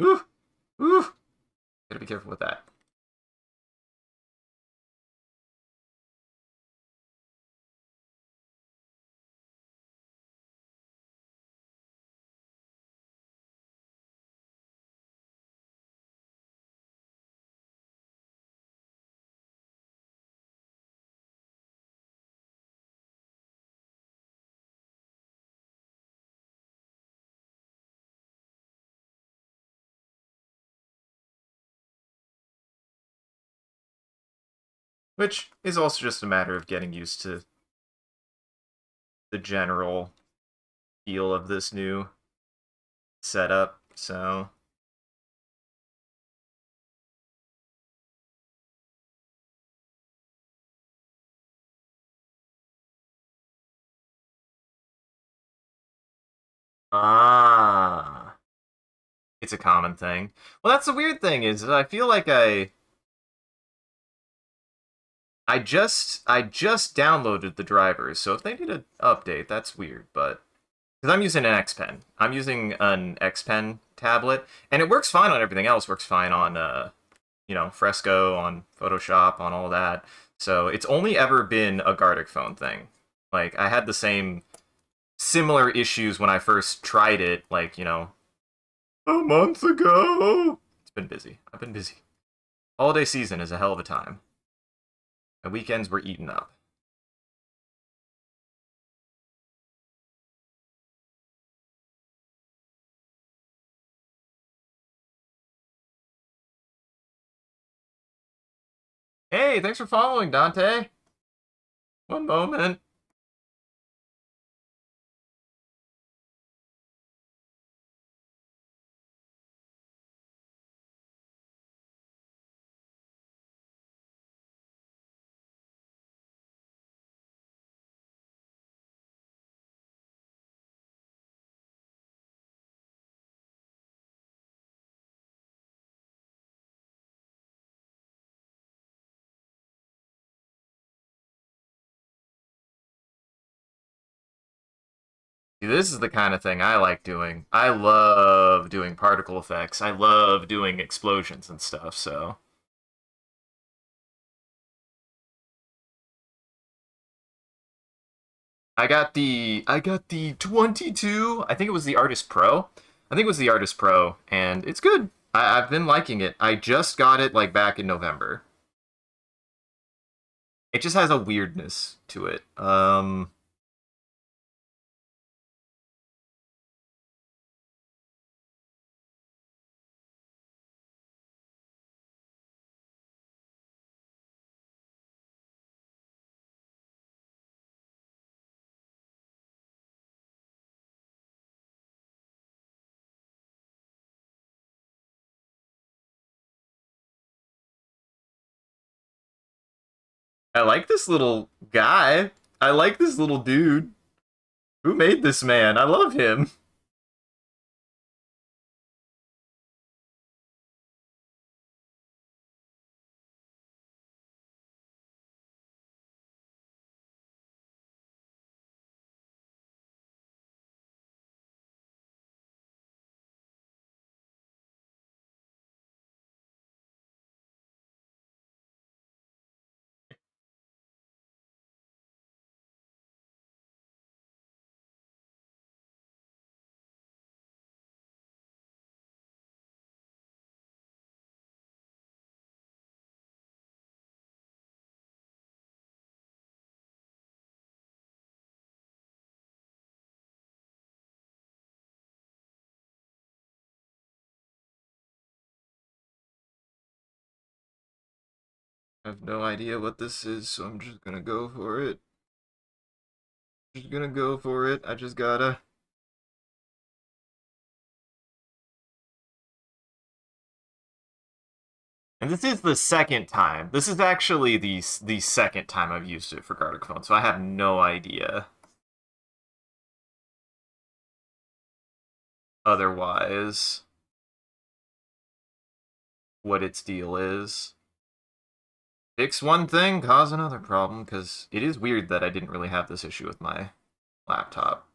Ooh, ooh. Gotta be careful with that. Which is also just a matter of getting used to the general feel of this new setup. So, ah, it's a common thing. Well, that's the weird thing is I feel like I just downloaded the drivers, so if they need an update, that's weird. But because I'm using an X Pen tablet, and it works fine on everything else. Works fine on Fresco, on Photoshop, on all that. So it's only ever been a Gartic phone thing. Like I had the same similar issues when I first tried it, like, a month ago. It's been busy. I've been busy. Holiday season is a hell of a time. My weekends were eaten up. Hey, thanks for following, Dante. One moment. See, this is the kind of thing I like doing. I love doing particle effects. I love doing explosions and stuff, so. I got the 22. I think it was the Artist Pro. I think it was the Artist Pro, and it's good. I've been liking it. I just got it like back in November. It just has a weirdness to it. I like this little guy. I like this little dude. Who made this man? I love him. I have no idea what this is, so I'm just gonna go for it. Just gonna go for it. I just gotta. And this is the second time. This is actually the second time I've used it for Gartic Phone, so I have no idea otherwise what its deal is. Fix one thing, cause another problem, because it is weird that I didn't really have this issue with my laptop.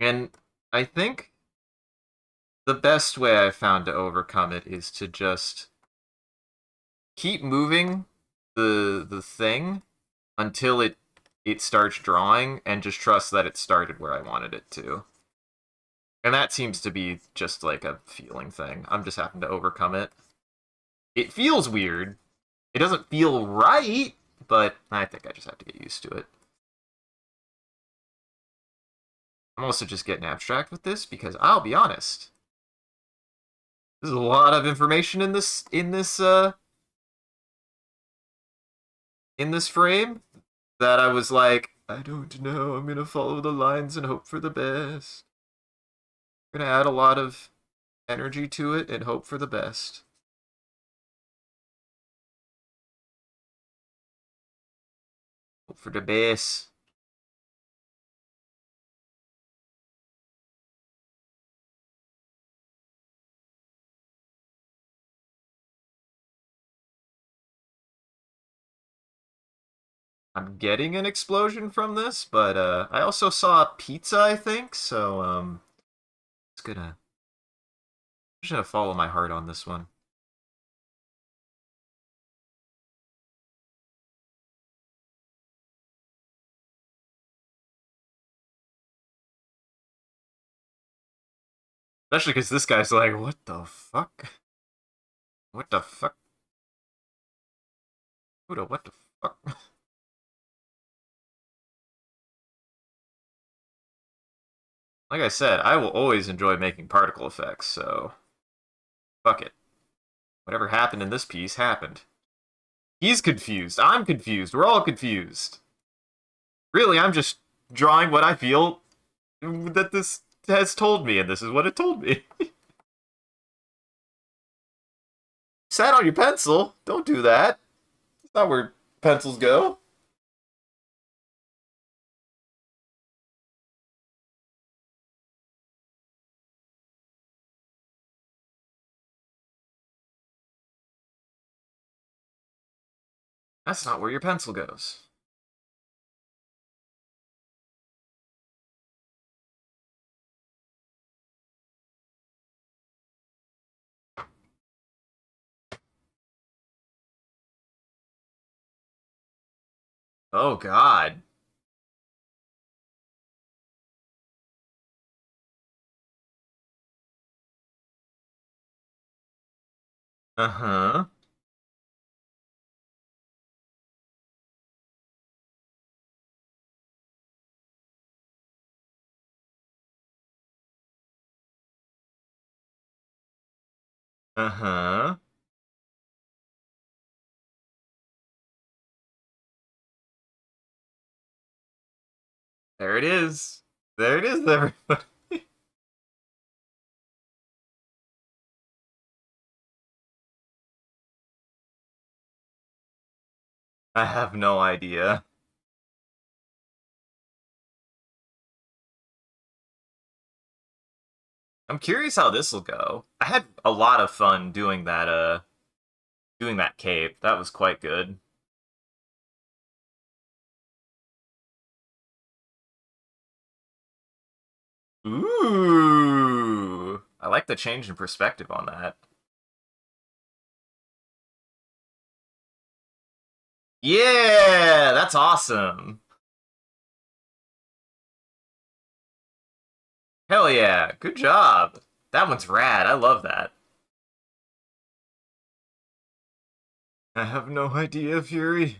And I think the best way I've found to overcome it is to just keep moving the thing until it starts drawing and just trust that it started where I wanted it to. And that seems to be just like a feeling thing. I'm just having to overcome it. It feels weird. It doesn't feel right, but I think I just have to get used to it. I'm also just getting abstract with this because I'll be honest. There's a lot of information in this frame that I was like, I don't know. I'm gonna follow the lines and hope for the best. I'm gonna add a lot of energy to it and hope for the best. Hope for the best. I'm getting an explosion from this, but I also saw pizza, I think, so it's just gonna follow my heart on this one. Especially because this guy's like, what the fuck? What the fuck? What the fuck? Like I said, I will always enjoy making particle effects, so fuck it. Whatever happened in this piece happened. He's confused. I'm confused. We're all confused. Really, I'm just drawing what I feel that this has told me, and this is what it told me. Sat on your pencil. Don't do that. That's not where pencils go. That's not where your pencil goes. Oh, God. Uh-huh. Uh-huh. There it is. There it is, everybody. I have no idea. I'm curious how this will go. I had a lot of fun doing that cape. That was quite good. Ooh. I like the change in perspective on that. Yeah, that's awesome. Hell yeah. Good job. That one's rad. I love that. I have no idea, Fury.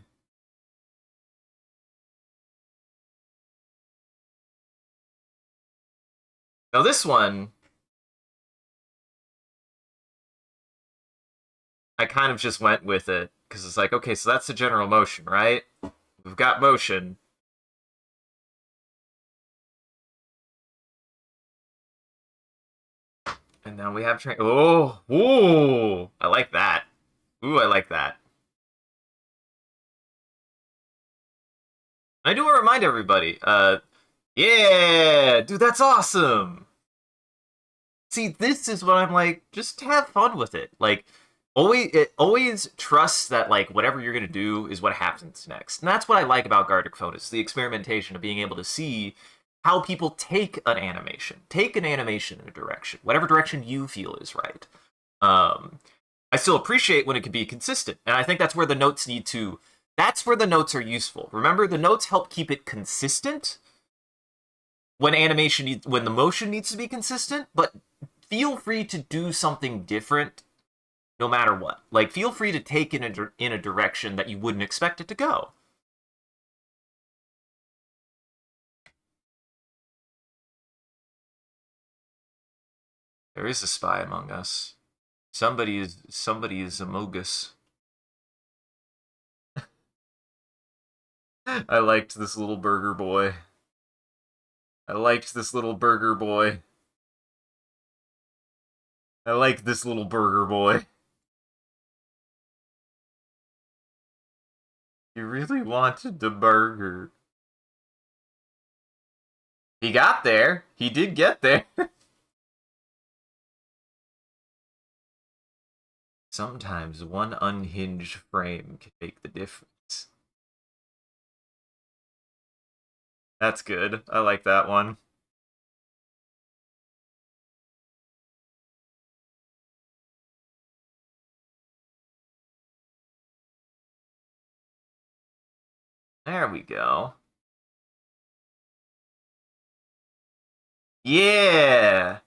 Now this one, I kind of just went with it because it's like, okay, so that's the general motion, right? We've got motion. And now we have train. Oh, ooh, I like that. Ooh, I like that. I do want to remind everybody, yeah, dude, that's awesome. See, this is what I'm like, just have fun with it. Like, always trust that, like, whatever you're gonna do is what happens next. And that's what I like about Gartic Photos, the experimentation of being able to see how people take an animation in a direction, whatever direction you feel is right. I still appreciate when it can be consistent, and I think that's where the notes need to. That's where the notes are useful. Remember, the notes help keep it consistent when when the motion needs to be consistent, but feel free to do something different no matter what. Like, feel free to take it in a direction that you wouldn't expect it to go. There is a spy among us. Somebody is among us. I liked this little burger boy. I liked this little burger boy. I like this little burger boy. You really wanted the burger. He got there. He did get there. Sometimes one unhinged frame can make the difference. That's good. I like that one. There we go. Yeah.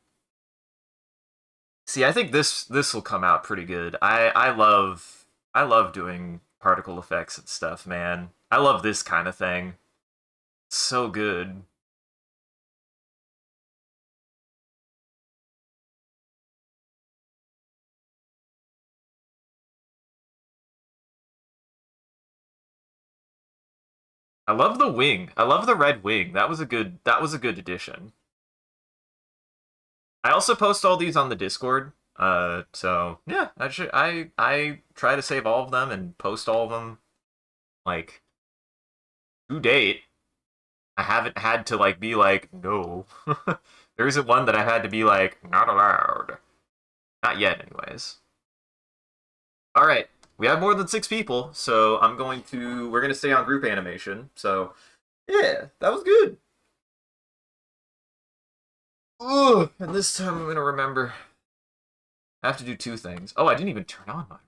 See, I think this will come out pretty good. I love doing particle effects and stuff, man. I love this kind of thing. So good. I love the wing. I love the red wing. That was a good addition. I also post all these on the Discord. So yeah, I try to save all of them and post all of them. Like to date, I haven't had to like be like no. There isn't one that I've had to be like not allowed. Not yet, anyways. All right, we have more than 6 people, so we're gonna stay on group animation. So yeah, that was good. Ugh, and this time I'm gonna remember. I have to do 2 things. Oh, I didn't even turn on mine.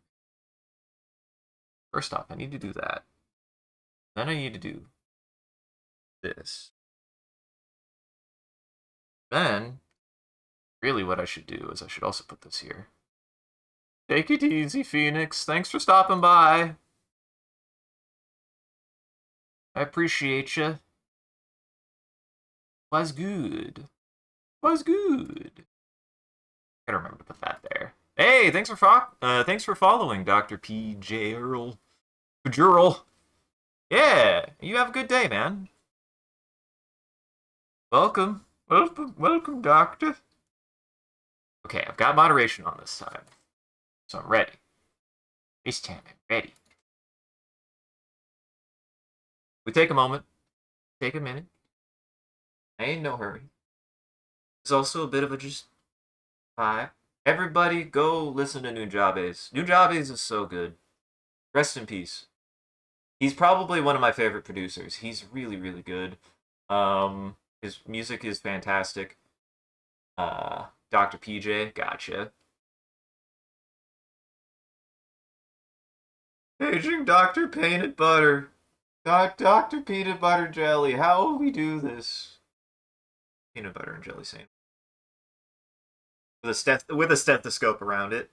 First off, I need to do that. Then I need to do this. Then, really what I should do is I should also put this here. Take it easy, Phoenix. Thanks for stopping by. I appreciate you. Was good. Was good. Gotta remember to put that there. Hey, thanks for following, Dr. P. J. Earl. Jurl. Yeah, you have a good day, man. Welcome. Welcome, Doctor. Okay, I've got moderation on this time. So I'm ready. This time I'm ready. We take a moment. Take a minute. I ain't no hurry. It's also a bit of a just vibe. Everybody go listen to Nujabes. Nujabes is so good. Rest in peace. He's probably one of my favorite producers. He's really, really good. His music is fantastic. Dr. PJ, gotcha. Paging Dr. Peanut Butter. Dr. Peanut Butter Jelly. How will we do this? Peanut butter and jelly sandwich. With a stethoscope around it.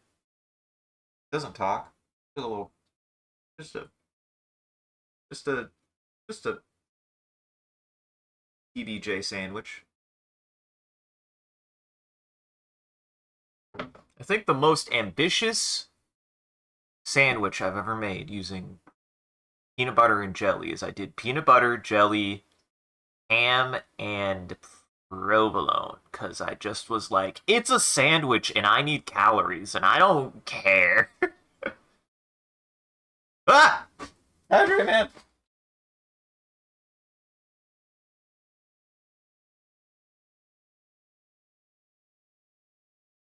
Doesn't talk. Just a little. Just a. Just a. Just a PBJ sandwich. I think the most ambitious sandwich I've ever made using peanut butter and jelly is I did peanut butter, jelly, ham, and provolone because I just was like, it's a sandwich and I need calories and I don't care. Ah! Hydrate, man.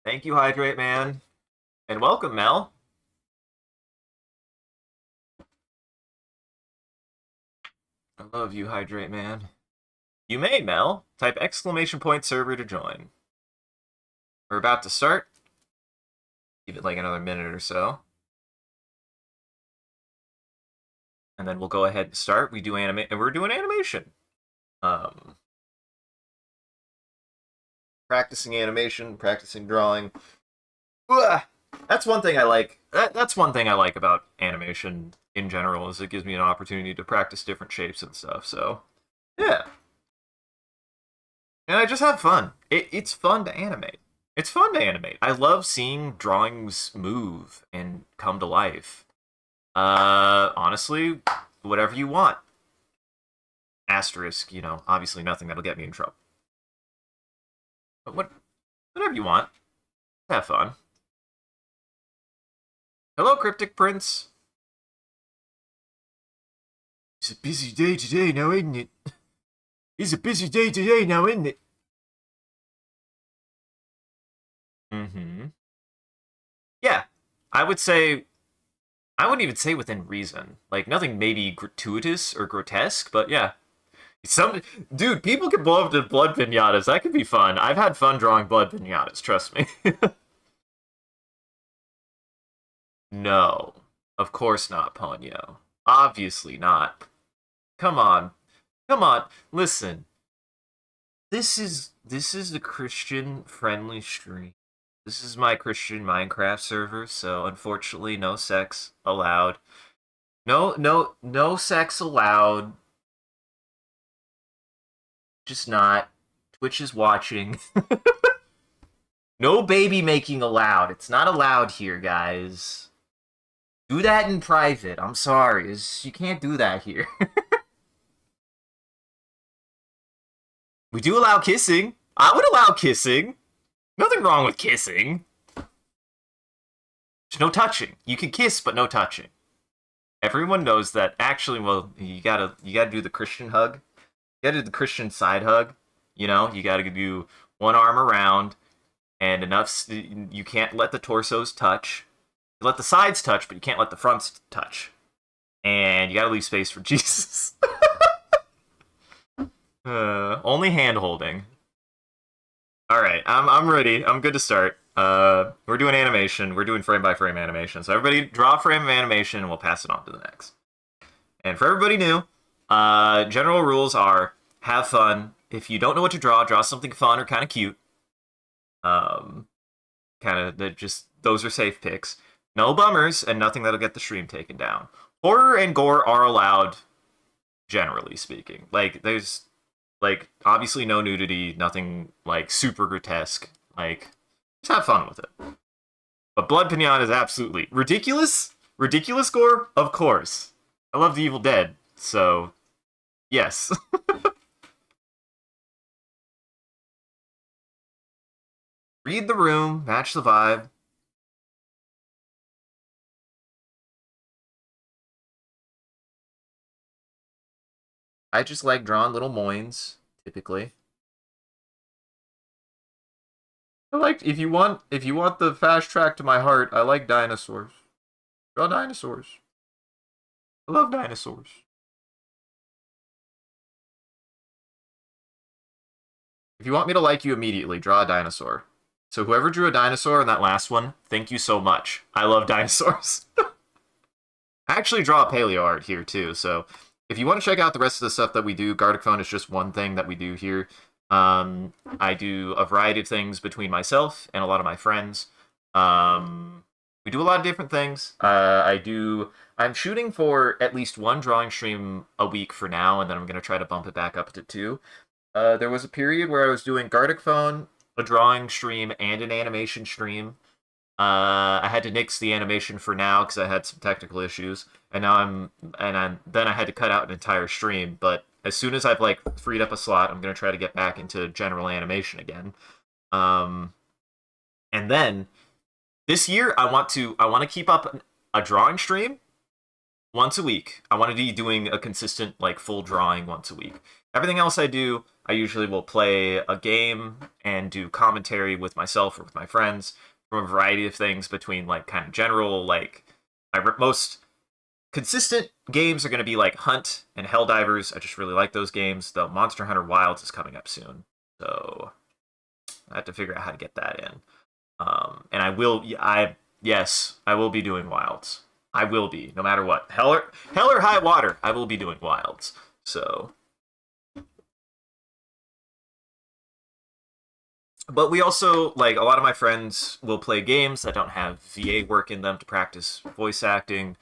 Thank you, Hydrate Man. And welcome, Mel. I love you, Hydrate Man. You may, Mel. Type exclamation point server to join. We're about to start. Give it like another minute or so. And then we'll go ahead and start. We're doing animation. Practicing animation, practicing drawing. Ugh. That's one thing I like. That's one thing I like about animation in general is it gives me an opportunity to practice different shapes and stuff. So, yeah. And I just have fun. It's fun to animate. It's fun to animate. I love seeing drawings move and come to life. Honestly, whatever you want. Asterisk, obviously nothing that'll get me in trouble. But whatever you want, have fun. Hello, Cryptic Prince. It's a busy day today now, isn't it? It's a busy day today now, isn't it? Mm-hmm. Yeah, I would say I wouldn't even say within reason. Like nothing maybe gratuitous or grotesque, but yeah. Some dude, people can blow up to blood pinatas. That could be fun. I've had fun drawing blood pinatas. Trust me. No, of course not, Ponyo. Obviously not. Come on, come on. Listen, this is a Christian friendly stream. This is my Christian Minecraft server, so unfortunately, no sex allowed. No sex allowed. Just not. Twitch is watching. No baby making allowed. It's not allowed here, guys. Do that in private. I'm sorry. You can't do that here. We do allow kissing. I would allow kissing. Nothing wrong with kissing. There's no touching. You can kiss, but no touching. Everyone knows that. Actually, well, you gotta do the Christian hug. You gotta do the Christian side hug. You know, you gotta do one arm around, and enough. You can't let the torsos touch. You let the sides touch, but you can't let the fronts touch. And you gotta leave space for Jesus. Only hand holding. All right, I'm ready. I'm good to start. We're doing animation. We're doing frame by frame animation. So everybody draw a frame of animation, and we'll pass it on to the next. And for everybody new, general rules are have fun. If you don't know what to draw something fun or kind of cute. Kind of just those are safe picks. No bummers and nothing that'll get the stream taken down. Horror and gore are allowed, generally speaking. Like there's obviously no nudity, nothing like super grotesque. Like just have fun with it. But Blood Pinata is absolutely ridiculous. Ridiculous gore, of course. I love The Evil Dead, so yes. Read the room, match the vibe. I just like drawing little moins, typically. I like if you want the fast track to my heart, I like dinosaurs. Draw dinosaurs. I love dinosaurs. If you want me to like you immediately, draw a dinosaur. So whoever drew a dinosaur in that last one, thank you so much. I love dinosaurs. I actually draw a paleo art here too, so if you want to check out the rest of the stuff that we do, Gartic phone is just one thing that we do here. I do a variety of things between myself and a lot of my friends. We do a lot of different things. I'm shooting for at least one drawing stream a week for now, and then I'm going to try to bump it back up to 2. There was a period where I was doing Gartic phone, a drawing stream, and an animation stream. I had to nix the animation for now because I had some technical issues, and now then I had to cut out an entire stream. But as soon as I've freed up a slot, I'm gonna try to get back into general animation again. And then this year I want to keep up a drawing stream once a week. I want to be doing a consistent full drawing once a week. Everything else I do, I usually will play a game and do commentary with myself or with my friends from a variety of things between kind of general my most consistent games are going to be Hunt and Helldivers. I just really like those games. The Monster Hunter Wilds is coming up soon, so I have to figure out how to get that in. And I will be doing Wilds. I will be, no matter what. Hell or high water, I will be doing Wilds. So, but we also, a lot of my friends will play games that don't have VA work in them to practice voice acting.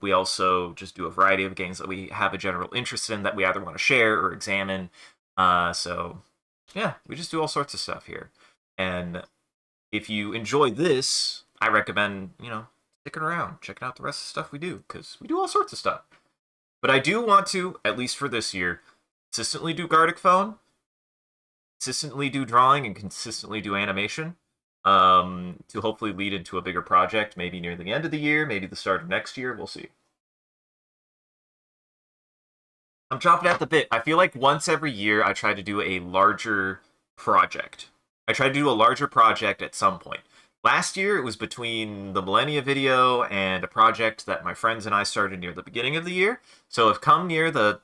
We also just do a variety of games that we have a general interest in that we either want to share or examine. So, yeah, we just do all sorts of stuff here. And if you enjoy this, I recommend, sticking around, checking out the rest of the stuff we do, because we do all sorts of stuff. But I do want to, at least for this year, consistently do Gartic phone, consistently do drawing, and consistently do animation, to hopefully lead into a bigger project, maybe near the end of the year, maybe the start of next year, we'll see. I'm chopping at the bit. I feel like once every year I try to do a larger project. I try to do a larger project at some point. Last year, it was between the Millennia video and a project that my friends and I started near the beginning of the year. So if come near the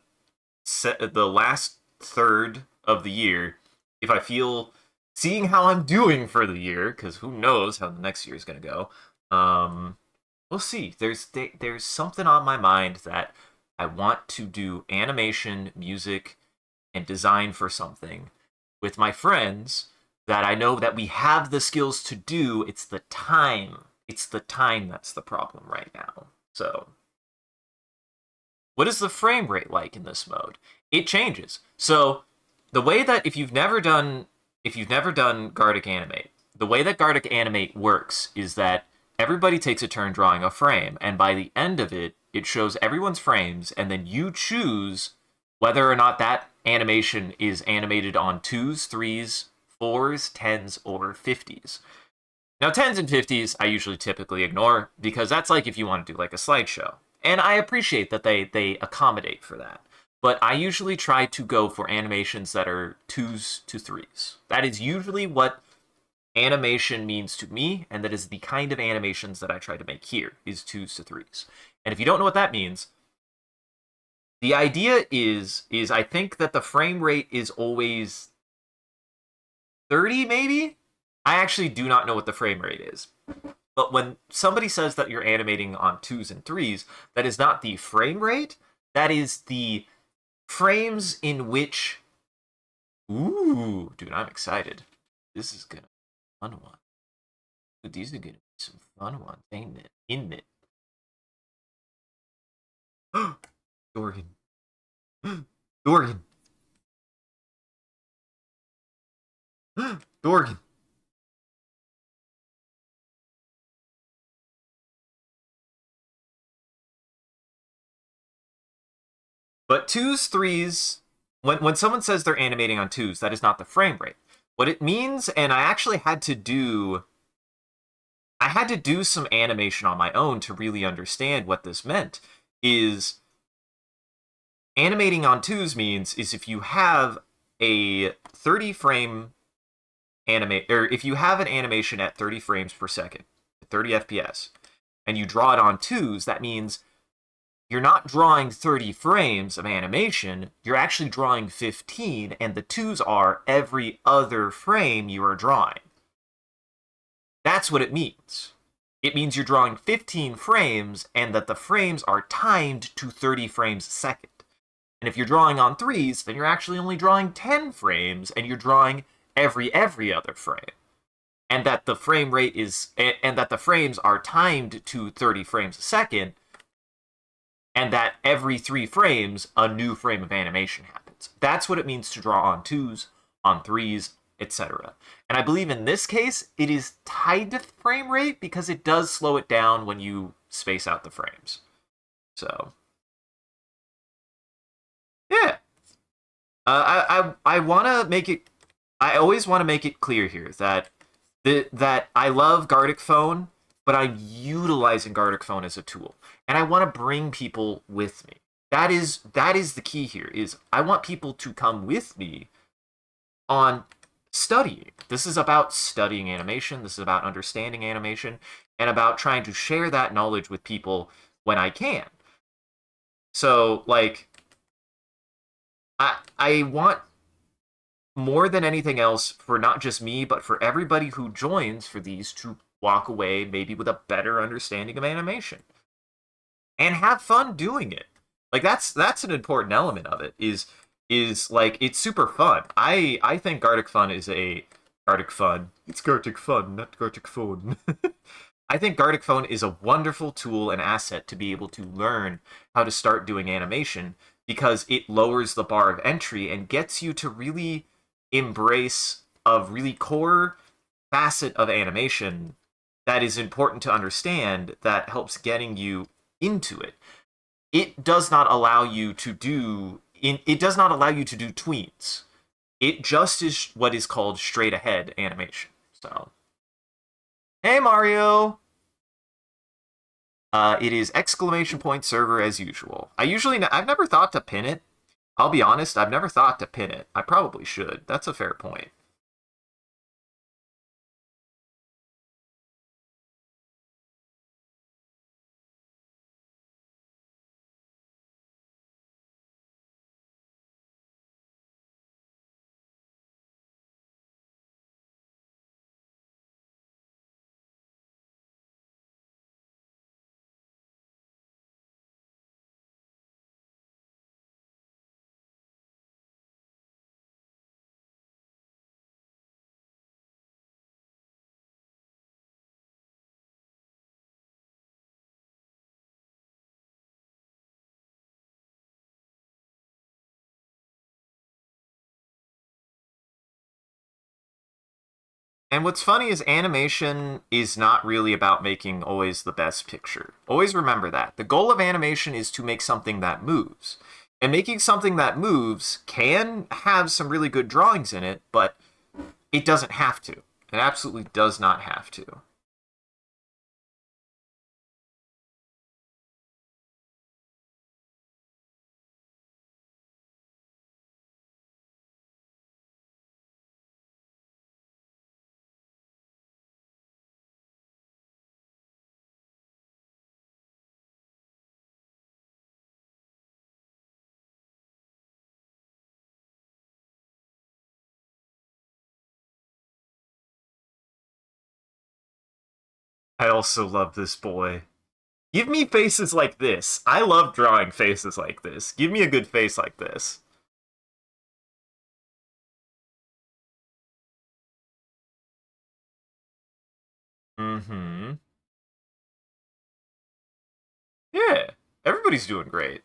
the last third of the year, if I feel seeing how I'm doing for the year, because who knows how the next year is gonna go. We'll see. There's something on my mind that I want to do animation, music, and design for something with my friends that I know that we have the skills to do. It's the time. It's the time that's the problem right now. So, what is the frame rate like in this mode? It changes. So, the way that if you've never done Gartic Animate, the way that Gartic Animate works is that everybody takes a turn drawing a frame, and by the end of it, it shows everyone's frames, and then you choose whether or not that animation is animated on 2s, 3s, 4s, 10s, or 50s. Now, 10s and 50s I usually typically ignore because that's like if you want to do like a slideshow. And I appreciate that they accommodate for that. But I usually try to go for animations that are 2s to 3s. That is usually what animation means to me, and that is the kind of animations that I try to make here, is 2s to 3s. And if you don't know what that means, the idea is I think that the frame rate is always 30, maybe? I actually do not know what the frame rate is. But when somebody says that you're animating on 2s and 3s, that is not the frame rate. That is the frames in which... Ooh, dude, I'm excited. This is gonna be a fun one. Dude, these are gonna be some fun ones, ain't it? Isn't it? Dorgan. Dorgan. Dorgan. But 2s, 3s, when someone says they're animating on 2s, that is not the frame rate. What it means, and I actually had to do some animation on my own to really understand what this meant, is animating on 2s means is if you have a 30 frame or if you have an animation at 30 frames per second, 30 FPS, and you draw it on 2s, that means you're not drawing 30 frames of animation, you're actually drawing 15, and the 2s are every other frame you are drawing. That's what it means. It means you're drawing 15 frames, and that the frames are timed to 30 frames a second. And if you're drawing on 3s, then you're actually only drawing 10 frames, and you're drawing every other frame. And that the frame rate is, and that the frames are timed to 30 frames a second, and that every 3 frames, a new frame of animation happens. That's what it means to draw on 2s, on 3s, etc. And I believe in this case, it is tied to frame rate because it does slow it down when you space out the frames. So, yeah. I want to make it. I always want to make it clear here that that I love Gartic Phone, but I'm utilizing Gartic Phone as a tool, and I want to bring people with me. That is the key here. Is I want people to come with me on studying. This is about studying animation. This is about understanding animation, and about trying to share that knowledge with people when I can. So, like, I want more than anything else for not just me, but for everybody who joins for these to walk away maybe with a better understanding of animation and have fun doing it. Like that's an important element of it is like it's super fun. I think Gartic Fun is a Gartic Fun. It's Gartic Fun, not Gartic Phone. I think Gartic Phone is a wonderful tool and asset to be able to learn how to start doing animation because it lowers the bar of entry and gets you to really embrace a really core facet of animation that is important to understand that helps getting you into it. It does not allow you to do it does not allow you to do tweens. It just is what is called straight ahead animation. So, hey Mario. It is exclamation point server as usual. I've never thought to pin it. I'll be honest, I've never thought to pin it. I probably should. That's a fair point. And what's funny is animation is not really about making always the best picture. Always remember that. The goal of animation is to make something that moves. And making something that moves can have some really good drawings in it, but it doesn't have to. It absolutely does not have to. I also love this boy. Give me faces like this. I love drawing faces like this. Give me a good face like this. Mm-hmm. Yeah. Everybody's doing great.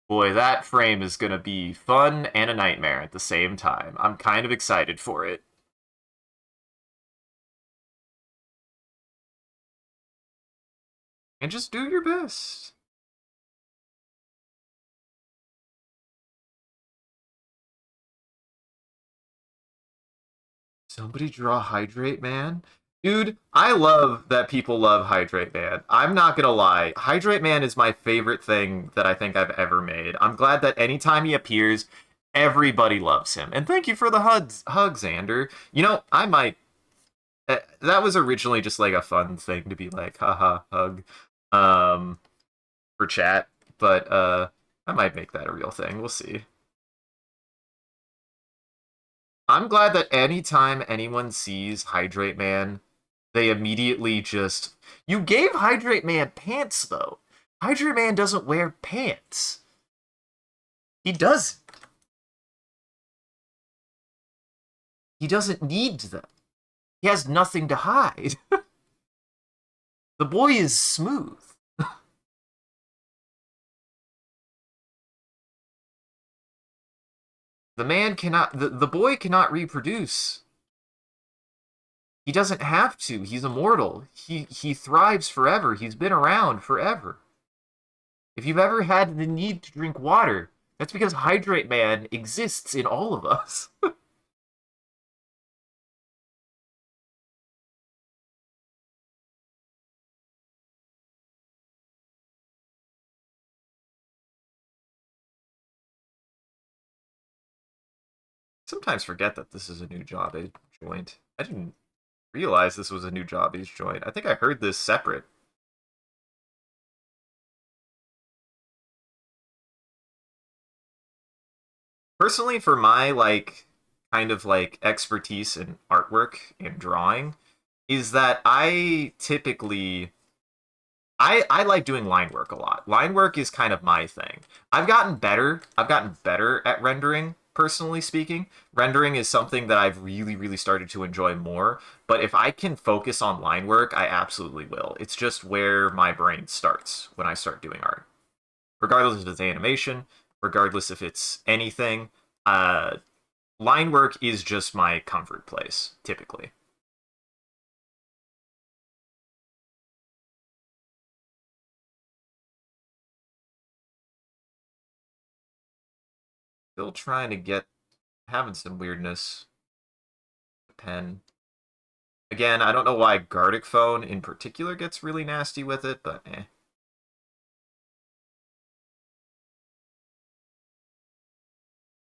Boy, that frame is gonna be fun and a nightmare at the same time. I'm kind of excited for it. And just do your best. Somebody draw Hydrate Man? Dude, I love that people love Hydrate Man. I'm not gonna lie. Hydrate Man is my favorite thing that I think I've ever made. I'm glad that anytime he appears, everybody loves him. And thank you for the hugs, Xander. You know, I might. That was originally just like a fun thing to be like, haha, hug, um, for chat. But I might make that a real thing. We'll see. I'm glad that anytime anyone sees Hydrate Man, they immediately just. You gave Hydrate Man pants, though. Hydrate Man doesn't wear pants. He does. He doesn't need them. He has nothing to hide. The boy is smooth. The man cannot. The boy cannot reproduce. He doesn't have to. He's immortal. He thrives forever. He's been around forever. If you've ever had the need to drink water, that's because Hydrate Man exists in all of us. Sometimes forget that this is a new job I joined. I didn't realize this was a new job he's joined. I think I heard this separate. Personally, for my like kind of like expertise in artwork and drawing, is that I like doing line work a lot. Line work is kind of my thing. I've gotten better. I've gotten better at rendering, personally speaking. Rendering is something that I've really started to enjoy more. But if I can focus on line work, I absolutely will. It's just where my brain starts when I start doing art. Regardless if it's animation, regardless if it's anything, uh, line work is just my comfort place, typically. Still trying to get having some weirdness. Pen. Again, I don't know why Gartic phone in particular gets really nasty with it, but eh.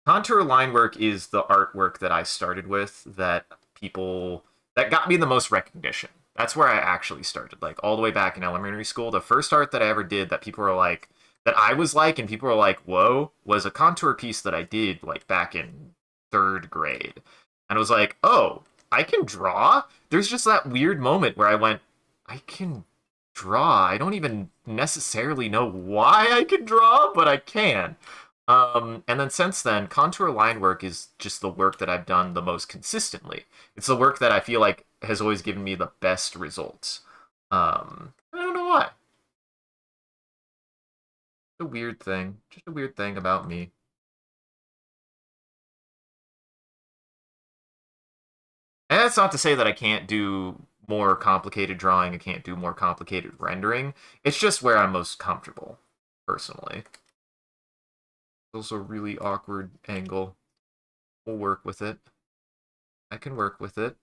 Contour line work is the artwork that I started with that got me the most recognition. That's where I actually started, like all the way back in elementary school. The first art that I ever did that people were like, that I was like, and people were like, whoa, was a contour piece that I did like back in third grade. And I was like, oh, I can draw? There's just that weird moment where I went, I can draw. I don't even necessarily know why I can draw, but I can. And then since then, contour line work is just the work that I've done the most consistently. It's the work that I feel like has always given me the best results. I don't know why. A weird thing. Just a weird thing about me. And that's not to say that I can't do more complicated drawing, I can't do more complicated rendering. It's just where I'm most comfortable, personally. It's also a really awkward angle. We'll work with it. I can work with it.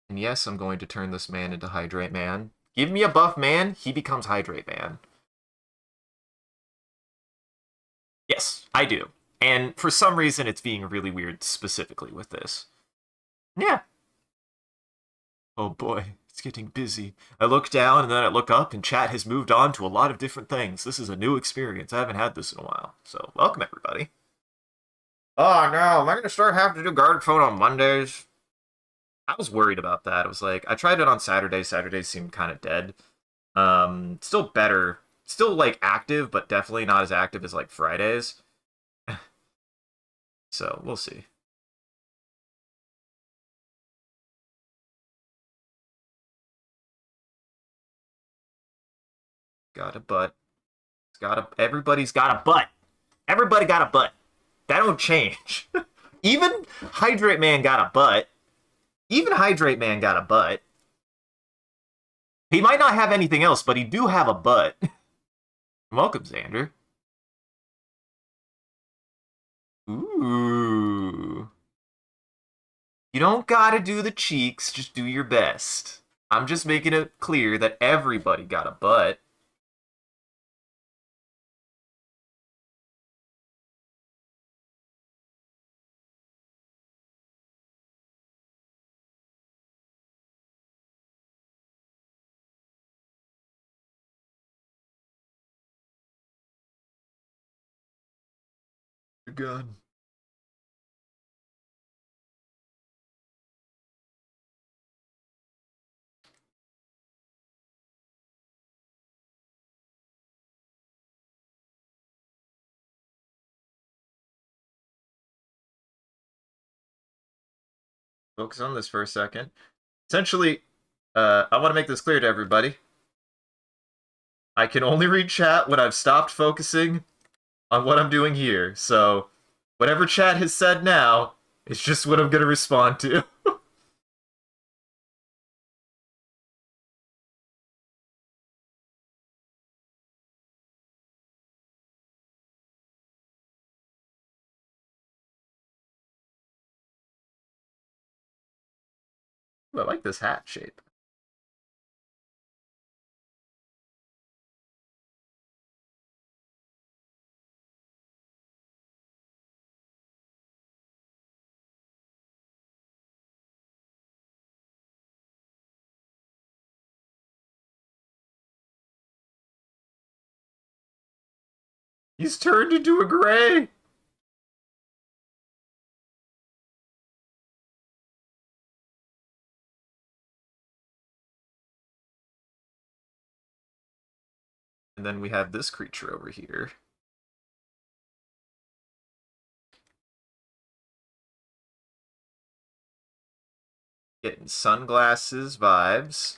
And yes, I'm going to turn this man into Hydrate Man. Give me a buff man, he becomes Hydrate Man. Yes, I do. And for some reason, it's being really weird specifically with this. Yeah. Oh boy, it's getting busy. I look down and then I look up, and chat has moved on to a lot of different things. This is a new experience. I haven't had this in a while. So, welcome everybody. Oh no, am I going to start having to do Gartic phone on Mondays? I was worried about that. I was like, I tried it on Saturday. Saturdays seemed kind of dead. Still better. Still, like, active, but definitely not as active as, like, Fridays. So, we'll see. Got a butt. Everybody's got a butt. Everybody got a butt. That don't change. Even Hydrate Man got a butt. Even Hydrate Man got a butt. He might not have anything else, but he do have a butt. Welcome, Xander. Ooh. You don't gotta do the cheeks, just do your best. I'm just making it clear that everybody got a butt. You're good. Focus on this for a second. Essentially, I want to make this clear to everybody. I can only read chat when I've stopped focusing on what I'm doing here. So, whatever chat has said now is just what I'm going to respond to. Ooh, I like this hat shape. He's turned into a gray. And then we have this creature over here. Getting sunglasses vibes.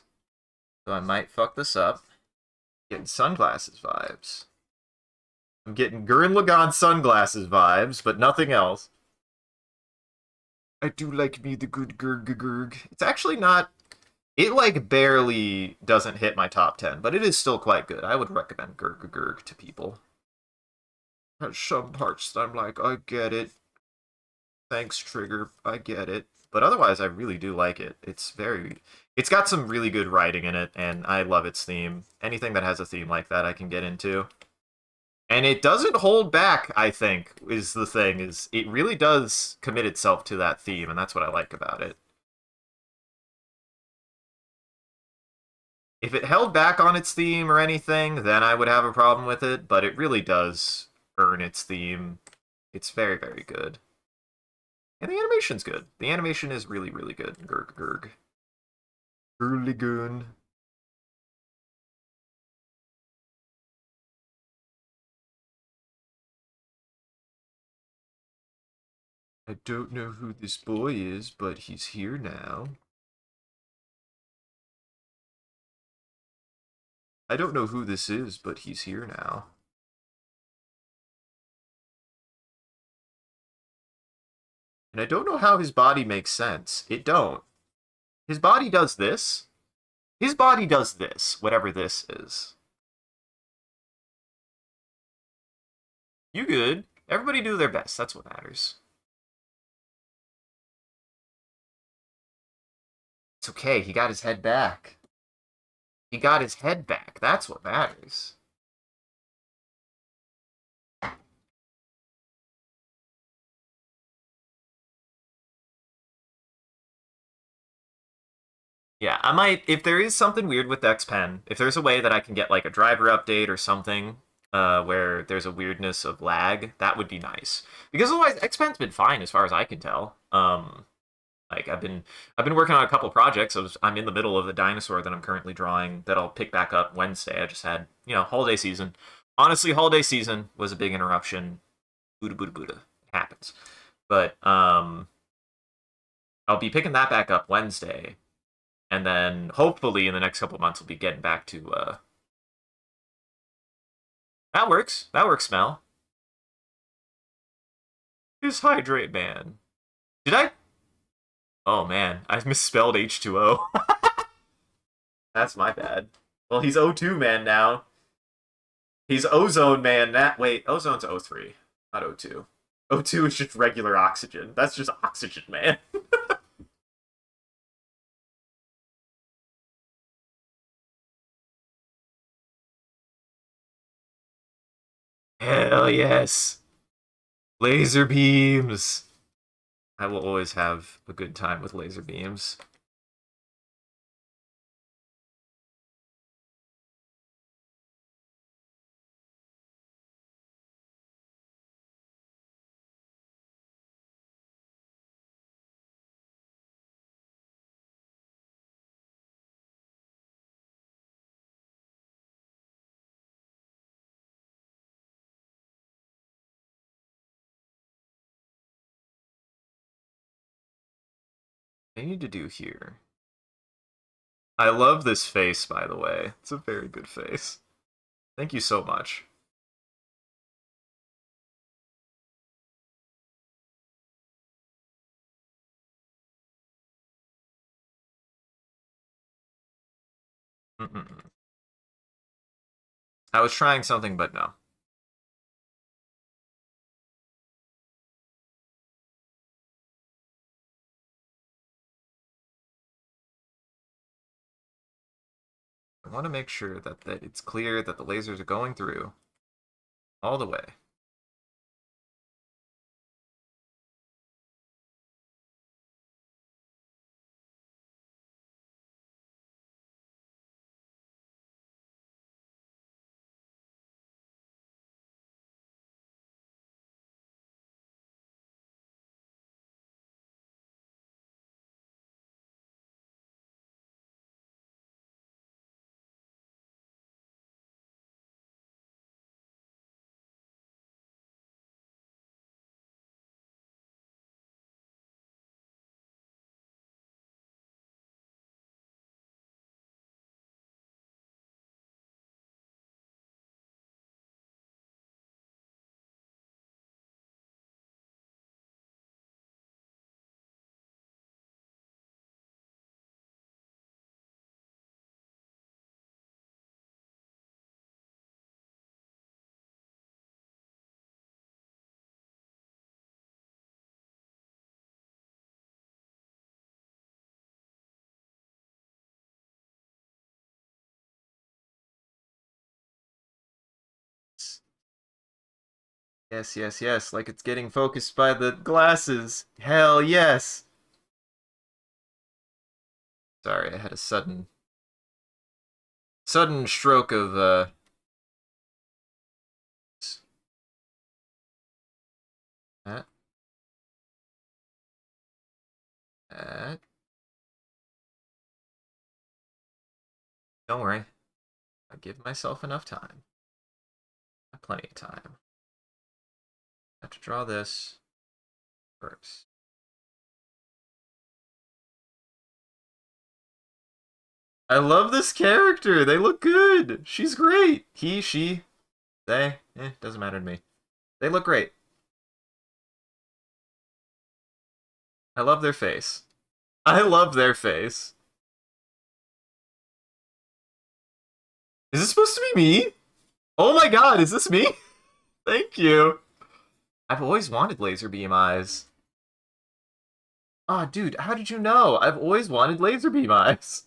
So I might fuck this up. Getting sunglasses vibes. I'm getting Gurren Lagann sunglasses vibes, but nothing else. I do like me the good Gurg. It's actually not. It like barely doesn't hit my top 10, but it is still quite good. I would recommend Gurg to people. At some parts, I'm like, I get it. Thanks, Trigger. I get it. But otherwise, I really do like it. It's got some really good writing in it, and I love its theme. Anything that has a theme like that, I can get into. And it doesn't hold back, I think, is the thing. Is it really does commit itself to that theme, and that's what I like about it. If it held back on its theme or anything, then I would have a problem with it, but it really does earn its theme. It's very, very good. And the animation's good. The animation is really, really good. Gurg. Gurligoon. I don't know who this boy is, but he's here now. I don't know who this is, but he's here now. And I don't know how his body makes sense. It don't. His body does this. His body does this, whatever this is. You good. Everybody do their best. That's what matters. It's okay. He got his head back. He got his head back. That's what matters. Yeah, I might, if there is something weird with X-Pen, if there's a way that I can get like a driver update or something where there's a weirdness of lag, that would be nice. Because otherwise, X-Pen's been fine as far as I can tell. Like I've been working on a couple projects. I'm in the middle of the dinosaur that I'm currently drawing that I'll pick back up Wednesday. I just had, holiday season. Honestly, holiday season was a big interruption. Buddha Buddha Buddha. It happens. But I'll be picking that back up Wednesday. And then hopefully in the next couple of months we'll be getting back to that works. That works, Mel. Is Hydrate Man. Did I? Oh man, I misspelled H2O. That's my bad. Well, he's O2 man now. He's Ozone man now. Wait, Ozone's O3, not O2. O2 is just regular oxygen. That's just oxygen, man. Hell yes. Laser beams. I will always have a good time with laser beams. I need to do here. I love this face, by the way. It's a very good face. Thank you so much. Mm-mm. I was trying something, but no. I want to make sure that it's clear that the lasers are going through all the way. Yes, yes, yes, like it's getting focused by the glasses. Hell yes. Sorry, I had a sudden stroke of that that. Don't worry. I give myself enough time. Plenty of time. I have to draw this first. I love this character. They look good. She's great. He, she, they, doesn't matter to me. They look great. I love their face. I love their face. Is this supposed to be me? Oh my god, is this me? Thank you. I've always wanted laser beam eyes. Ah, dude, how did you know? I've always wanted laser beam eyes.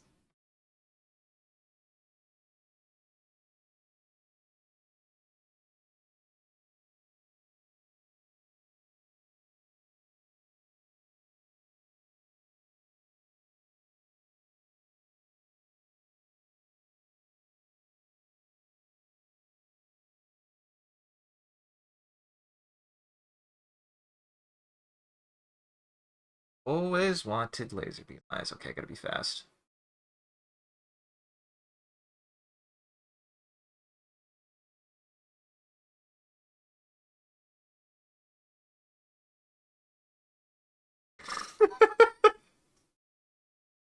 Always wanted laser beam eyes. Okay, gotta be fast.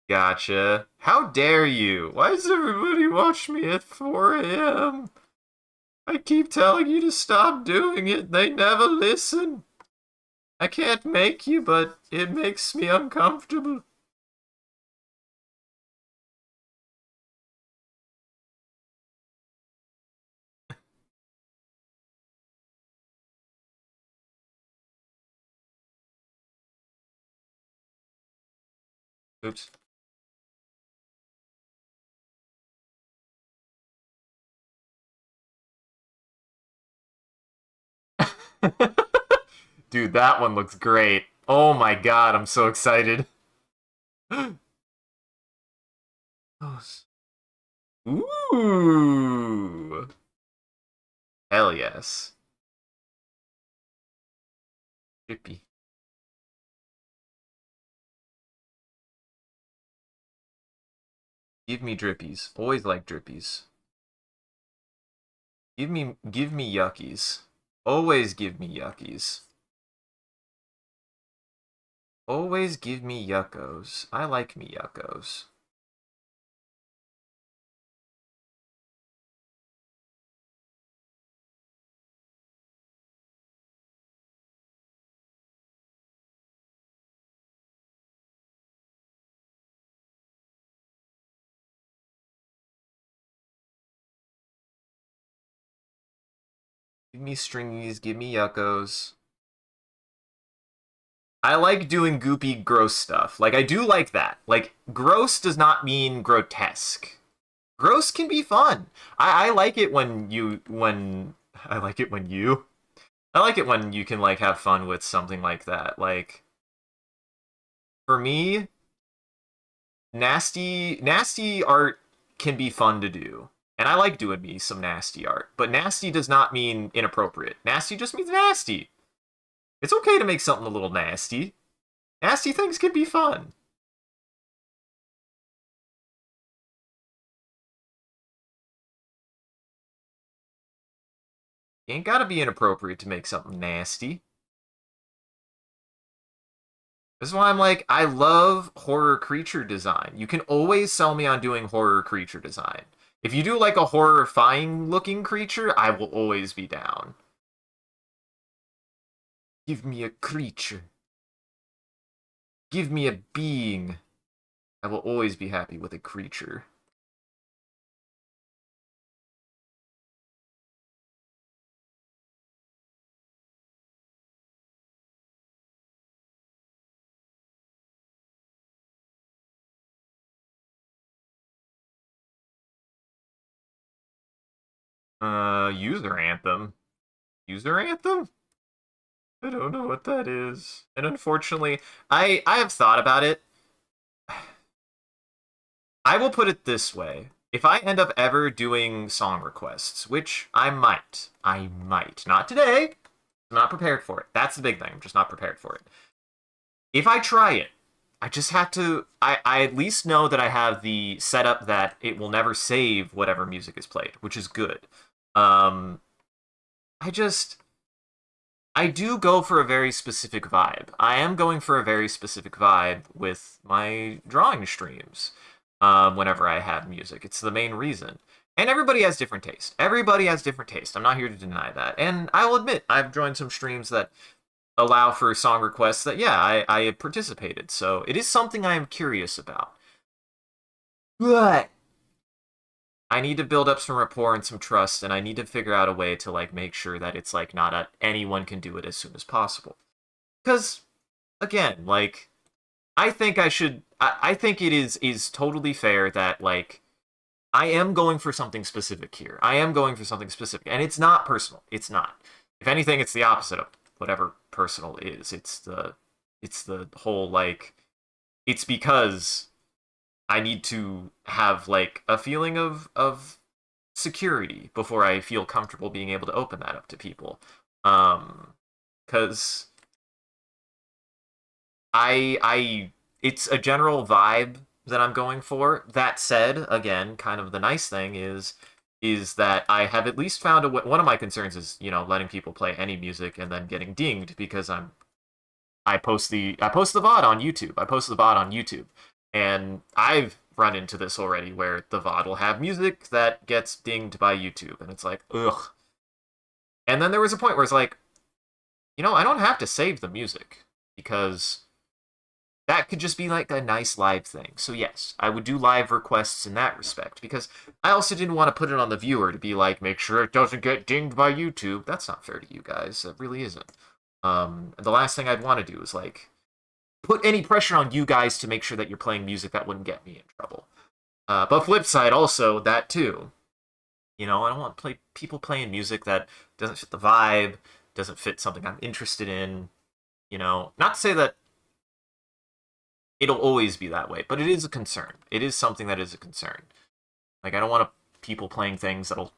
Gotcha. How dare you? Why does everybody watch me at 4 a.m.? I keep telling you to stop doing it. They never listen. I can't make you, but it makes me uncomfortable. Oops. Dude, that one looks great. Oh my god, I'm so excited. Ooh. Hell yes. Drippy. Give me drippies. Always like drippies. Give me yuckies. Always give me yuckies. Always give me yuckos. I like me yuckos. Give me stringies, give me yuckos. I like doing goopy, gross stuff. Like, I do like that. Like, gross does not mean grotesque. Gross can be fun. I like it when I like it when I like it when you can, like, have fun with something like that. Like, for me, nasty art can be fun to do. And I like doing me some nasty art. But nasty does not mean inappropriate. Nasty just means nasty. It's okay to make something a little nasty. Nasty things can be fun. You ain't gotta be inappropriate to make something nasty. This is why I'm like, I love horror creature design. You can always sell me on doing horror creature design. If you do like a horrifying looking creature, I will always be down. Give me a creature. Give me a being. I will always be happy with a creature. User anthem. User anthem? I don't know what that is. And unfortunately, I have thought about it. I will put it this way. If I end up ever doing song requests, which I might. Not today. I'm not prepared for it. That's the big thing. I'm just not prepared for it. If I try it, I just have to. I at least know that I have the setup that it will never save whatever music is played, which is good. Um, I just. I do go for a very specific vibe. I am going for a very specific vibe with my drawing streams whenever I have music. It's the main reason. And everybody has different taste. Everybody has different taste. I'm not here to deny that. And I will admit, I've joined some streams that allow for song requests that, yeah, I participated. So it is something I am curious about. But I need to build up some rapport and some trust, and I need to figure out a way to like make sure that it's like not anyone can do it as soon as possible. Because again, like I think I should. I think it is totally fair that like I am going for something specific here. I am going for something specific, and it's not personal. It's not. If anything, it's the opposite of whatever personal is. It's the whole like it's because I need to have like a feeling of security before I feel comfortable being able to open that up to people. Because I it's a general vibe that I'm going for. That said, again, kind of the nice thing is that I have at least found one of my concerns is, letting people play any music and then getting dinged because I post the VOD on YouTube. I post the VOD on YouTube. And I've run into this already where the VOD will have music that gets dinged by YouTube and it's like, ugh. And then there was a point where it's like, I don't have to save the music because that could just be like a nice live thing. So yes, I would do live requests in that respect because I also didn't want to put it on the viewer to be like, make sure it doesn't get dinged by YouTube. That's not fair to you guys. It really isn't. The last thing I'd want to do is like put any pressure on you guys to make sure that you're playing music that wouldn't get me in trouble. But flip side, also that too. I don't want people playing music that doesn't fit the vibe, doesn't fit something I'm interested in. Not to say that it'll always be that way, but it is a concern. It is something that is a concern. Like I don't want people playing things that'll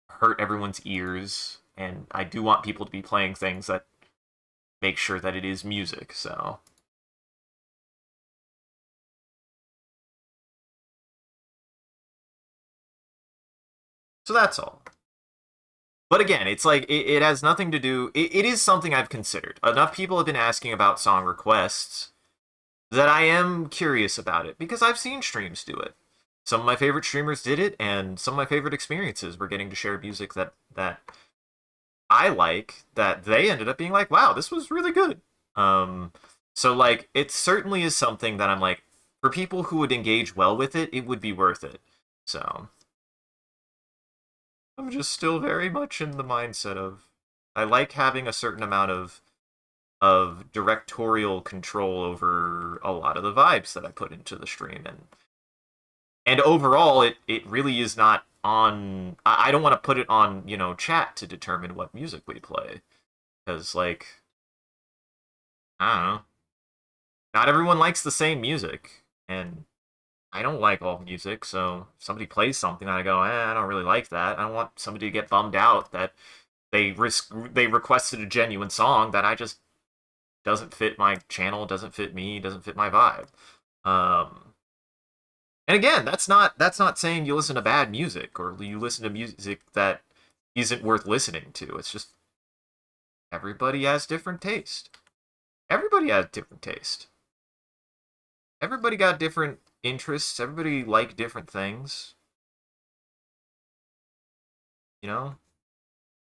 hurt everyone's ears, and I do want people to be playing things that make sure that it is music. So that's all. But again, it's like it has nothing to do. It is something I've considered. Enough people have been asking about song requests that I am curious about it because I've seen streams do it. Some of my favorite streamers did it, and some of my favorite experiences were getting to share music that I like. That they ended up being like, "Wow, this was really good." So like, it certainly is something that I'm like, for people who would engage well with it, it would be worth it. So I'm just still very much in the mindset of I like having a certain amount of directorial control over a lot of the vibes that I put into the stream and overall it really is not on I don't want to put it on, chat to determine what music we play because like I don't know. Not everyone likes the same music and I don't like all music, so if somebody plays something and I go, I don't really like that. I don't want somebody to get bummed out that they requested a genuine song that I just doesn't fit my channel, doesn't fit me, doesn't fit my vibe. Um, and again, that's not saying you listen to bad music or you listen to music that isn't worth listening to. It's just everybody has different taste. Everybody has different taste. Everybody got different interests. Everybody like different things. You know,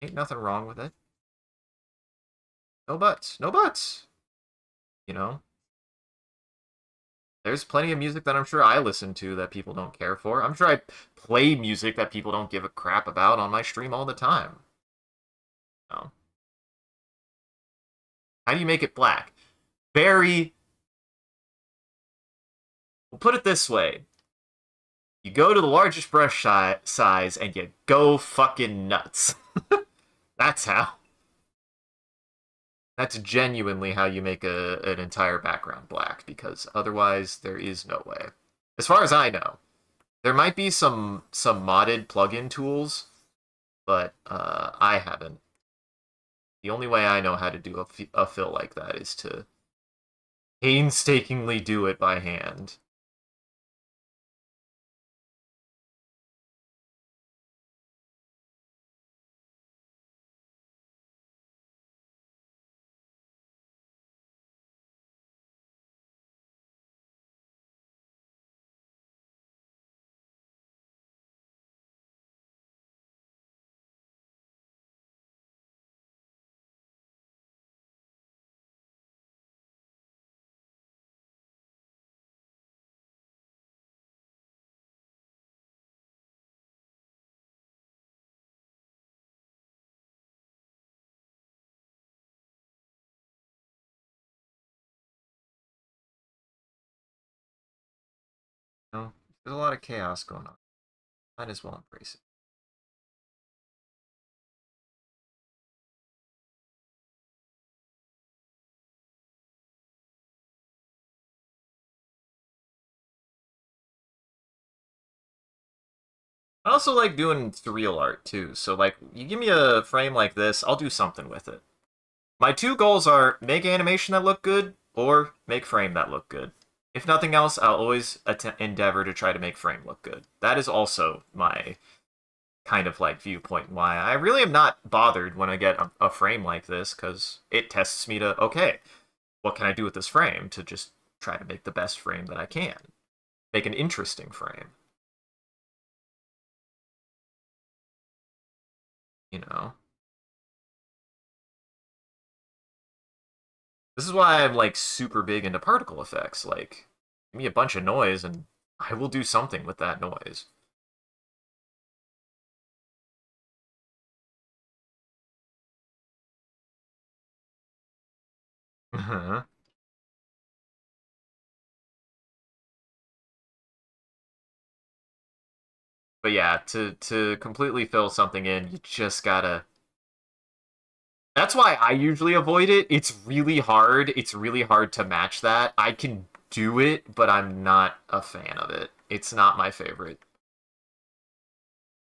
ain't nothing wrong with it. No buts. No buts. You know, there's plenty of music that I'm sure I listen to that people don't care for. I'm sure I play music that people don't give a crap about on my stream all the time. You know? How do you make it black? Very. We'll put it this way: you go to the largest brush size and you go fucking nuts. That's how. That's genuinely how you make an entire background black because otherwise there is no way. As far as I know, there might be some modded plugin tools, but I haven't. The only way I know how to do a fill like that is to painstakingly do it by hand. know, there's a lot of chaos going on. Might as well embrace it. I also like doing surreal art too. So like, you give me a frame like this, I'll do something with it. My two goals are make animation that look good or make frame that look good. If nothing else, I'll always endeavor to try to make frame look good. That is also my kind of like viewpoint and why I really am not bothered when I get a frame like this because it tests me to, okay, what can I do with this frame to just try to make the best frame that I can, make an interesting frame, you know. This is why I'm like super big into particle effects. Like, give me a bunch of noise and I will do something with that noise. But yeah, to completely fill something in, you just gotta. That's why I usually avoid it. It's really hard. It's really hard to match that. I can do it, but I'm not a fan of it. It's not my favorite.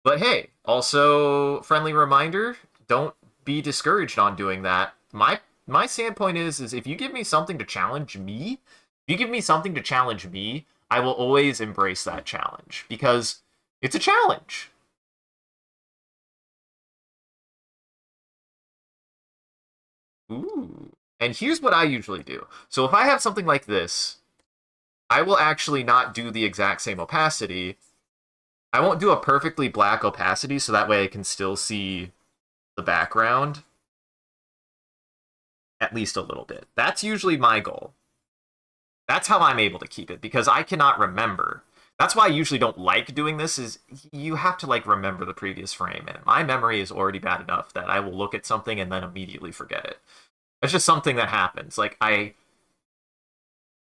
But hey, also friendly reminder, don't be discouraged on doing that. My standpoint is if you give me something to challenge me, if you give me something to challenge me, I will always embrace that challenge because it's a challenge. Ooh. And here's what I usually do. So if I have something like this, I will actually not do the exact same opacity. I won't do a perfectly black opacity so that way I can still see the background at least a little bit. That's usually my goal. That's how I'm able to keep it because I cannot remember. That's why I usually don't like doing this is you have to like remember the previous frame and my memory is already bad enough that I will look at something and then immediately forget it. It's just something that happens. Like I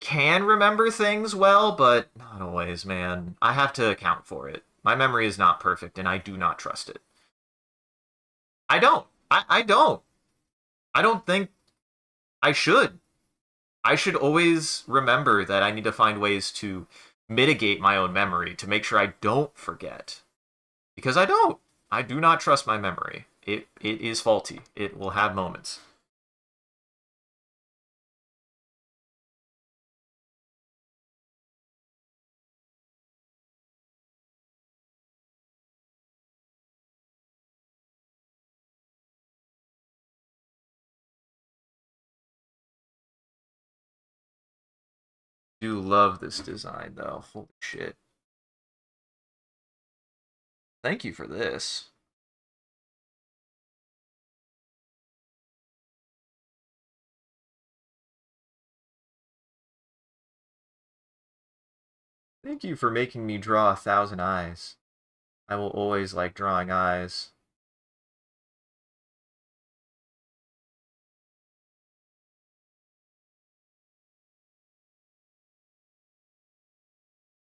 can remember things well, but not always, man. I have to account for it. My memory is not perfect and I do not trust it. I don't. I don't. I don't think I should. I should always remember that I need to find ways to mitigate my own memory to make sure I don't forget. Because I don't. I do not trust my memory. It is faulty. It will have moments. Do love this design though. Holy shit. Thank you for this. Thank you for making me draw 1,000 eyes. I will always like drawing eyes.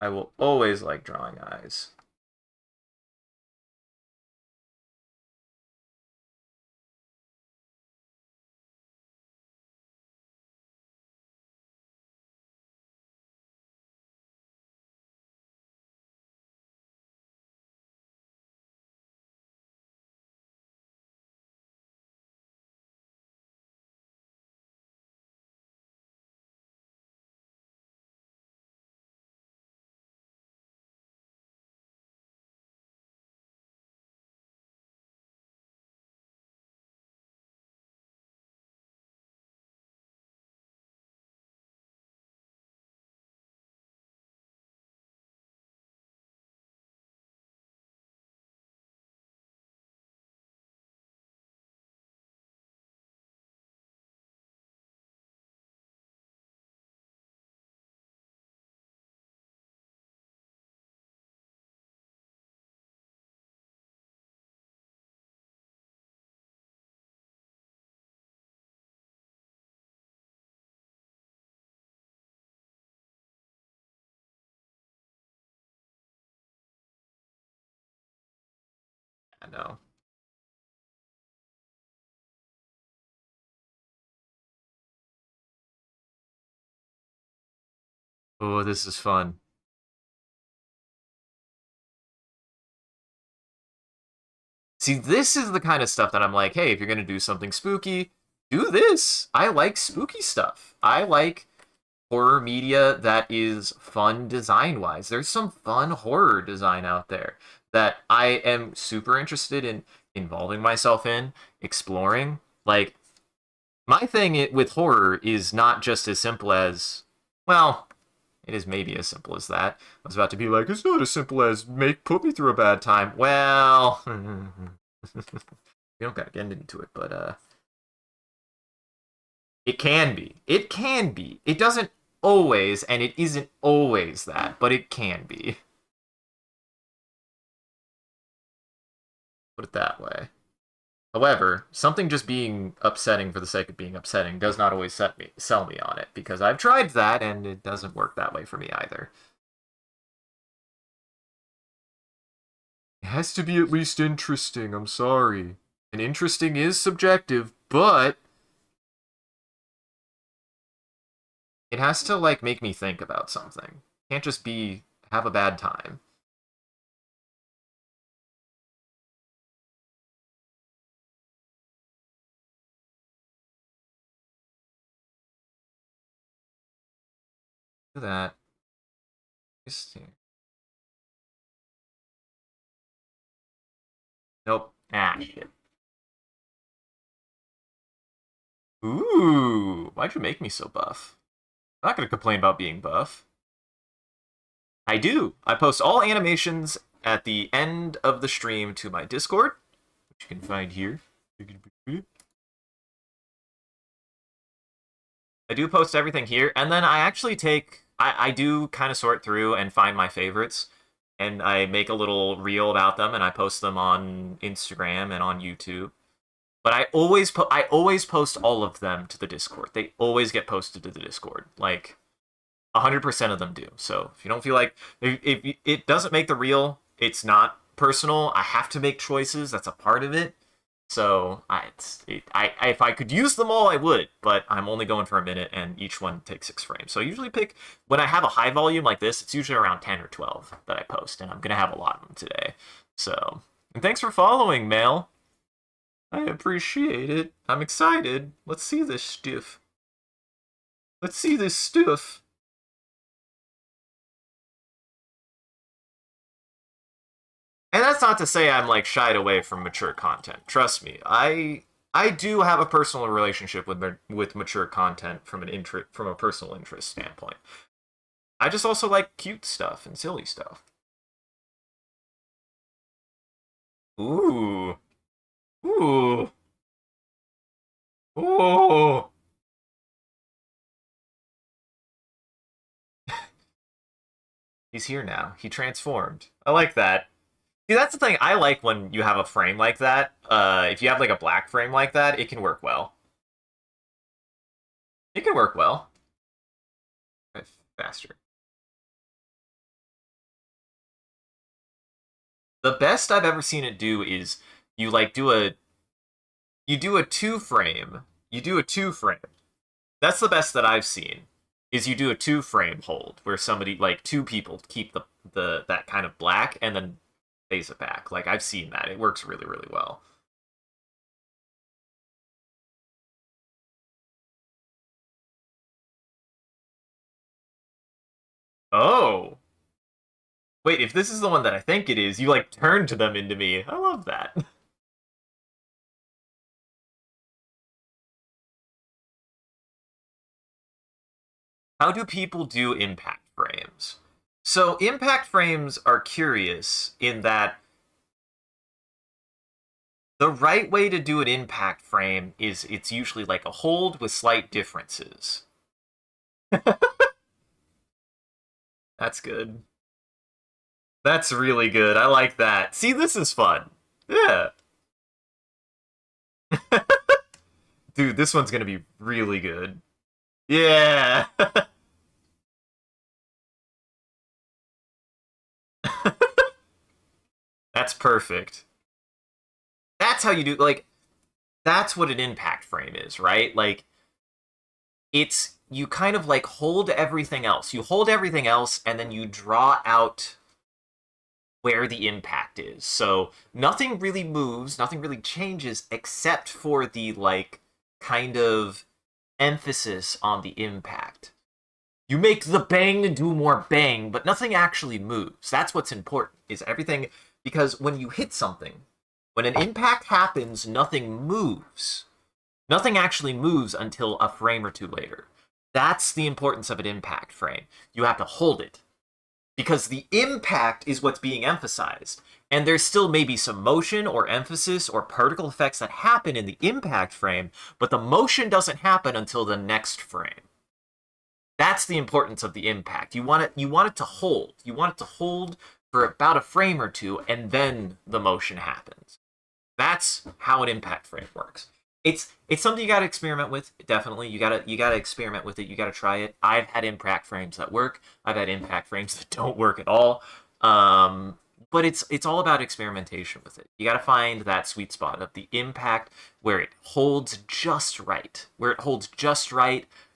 I will always like drawing eyes. no. Oh, this is fun. See, this is the kind of stuff that I'm like, hey, if you're gonna do something spooky, do this. I like spooky stuff. I like horror media that is fun design-wise. There's some fun horror design out there that I am super interested in involving myself in, exploring. Like, my thing with horror is not just as simple as, well, it is maybe as simple as that. I was about to be like, it's not as simple as put me through a bad time. Well, we don't gotta get into it, but it can be. It can be. It doesn't always, and it isn't always that, but it can be. Put it that way. However, something just being upsetting for the sake of being upsetting does not always sell me on it, because I've tried that and it doesn't work that way for me either. It has to be at least interesting, I'm sorry. And interesting is subjective, but it has to like make me think about something. It can't just be have a bad time. Do that. Just, nope. Ah, shit. Ooh, why'd you make me so buff? I'm not gonna complain about being buff. I do. I post all animations at the end of the stream to my Discord, which you can find here. I do post everything here, and then I actually I do kind of sort through and find my favorites, and I make a little reel about them, and I post them on Instagram and on YouTube. But I always post all of them to the Discord. They always get posted to the Discord. Like 100% of them do. So if you don't feel like if it doesn't make the reel, it's not personal. I have to make choices. That's a part of it. So I if I could use them all, I would. But I'm only going for a minute, and each one takes 6 frames. So I usually pick when I have a high volume like this. It's usually around 10 or 12 that I post, and I'm gonna have a lot of them today. So and thanks for following, Mail. I appreciate it. I'm excited. Let's see this stuff. Let's see this stuff. And that's not to say I'm like shied away from mature content. Trust me, I do have a personal relationship with mature content from from a personal interest standpoint. I just also like cute stuff and silly stuff. Ooh, ooh, ooh. He's here now. He transformed. I like that. See, that's the thing. I like when you have a frame like that. If you have like a black frame like that, it can work well. It can work well. Faster. The best I've ever seen it do is you like do a two frame. You do a two frame. That's the best that I've seen. Is you do a two frame hold where somebody like two people keep the that kind of black and then phase it back. Like I've seen that. It works really, really well. Oh. Wait, if this is the one that I think it is, you like turn to them into me. I love that. How do people do impact frames? So impact frames are curious in that the right way to do an impact frame is it's usually like a hold with slight differences. That's good. That's really good. I like that. See, this is fun. Yeah. Dude, this one's gonna be really good. Yeah. That's perfect. that's how you do, like, that's what an impact frame is, right? Like, it's, you kind of like hold everything else. You hold everything else and then you draw out where the impact is. So nothing really moves, nothing really changes except for the like kind of emphasis on the impact. You make the bang do more bang, but nothing actually moves. That's what's important, is everything, because when you hit something, when an impact happens, nothing moves. Nothing actually moves until a frame or two later. That's the importance of an impact frame. You have to hold it, because the impact is what's being emphasized. And there's still maybe some motion or emphasis or particle effects that happen in the impact frame, but the motion doesn't happen until the next frame. That's the importance of the impact. You want it to hold. You want it to hold for about a frame or two, and then the motion happens. That's how an impact frame works. It's something you gotta experiment with, definitely. You gotta experiment with it, you gotta try it. I've had impact frames that work, I've had impact frames that don't work at all. But it's all about experimentation with it. You gotta find that sweet spot of the impact where it holds just right.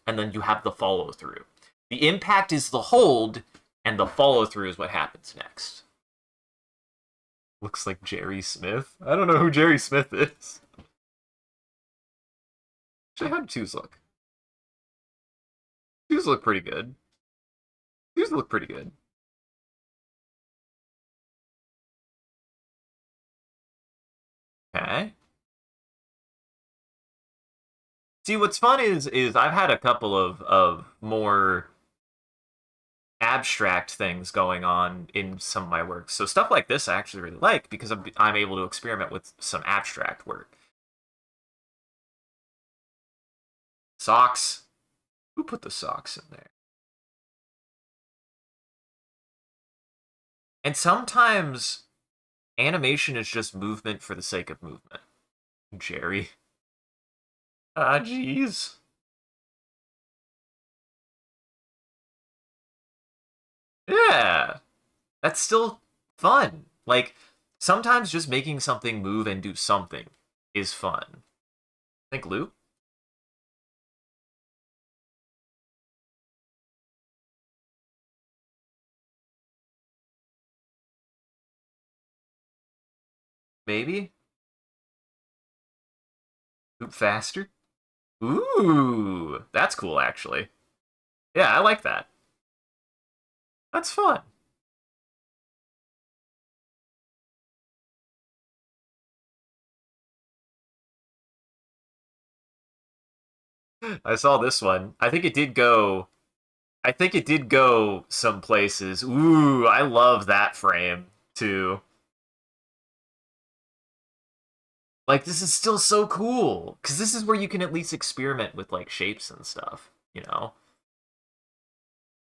And then you have the follow through. The impact is the hold, and the follow through is what happens next. Looks like Jerry Smith. I don't know who Jerry Smith is. Actually, how do twos look? Twos look pretty good. Twos look pretty good. Okay. See, what's fun is I've had a couple of more abstract things going on in some of my work. So stuff like this I actually really like, because I'm able to experiment with some abstract work. Socks. Who put the socks in there? And sometimes animation is just movement for the sake of movement. Jerry. Ah, jeez. Yeah. That's still fun. Like, sometimes just making something move and do something is fun. Think Lou? Maybe? Goop faster? Ooh, that's cool, actually. Yeah, I like that. That's fun. I saw this one. I think it did go some places. Ooh, I love that frame, too. Like, this is still so cool, because this is where you can at least experiment with, like, shapes and stuff, you know?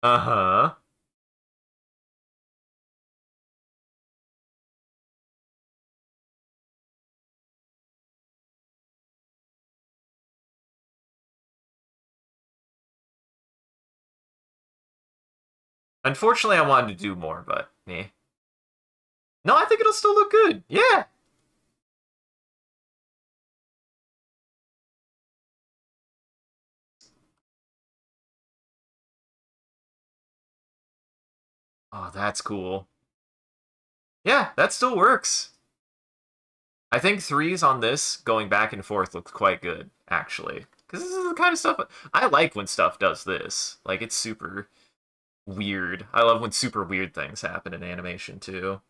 Uh-huh. Unfortunately, I wanted to do more, but me. No, I think it'll still look good. Yeah. Oh, that's cool. Yeah, that still works. I think threes on this going back and forth looks quite good, actually. Because this is the kind of stuff I like when stuff does this. Like, it's super weird. I love when super weird things happen in animation, too.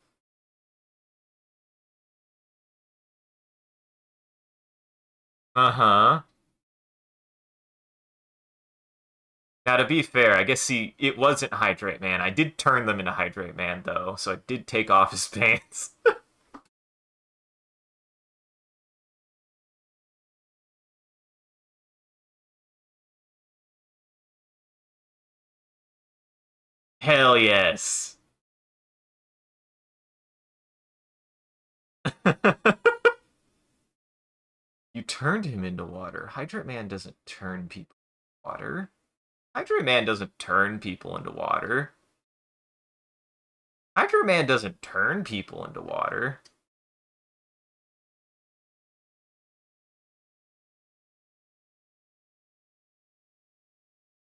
Uh-huh. Now, to be fair, I guess it wasn't Hydrate Man. I did turn them into Hydrate Man, though, so I did take off his pants. Hell yes. You turned him into water. Hydrate Man doesn't turn people into water. Hydrate Man doesn't turn people into water. Hydrate Man doesn't turn people into water.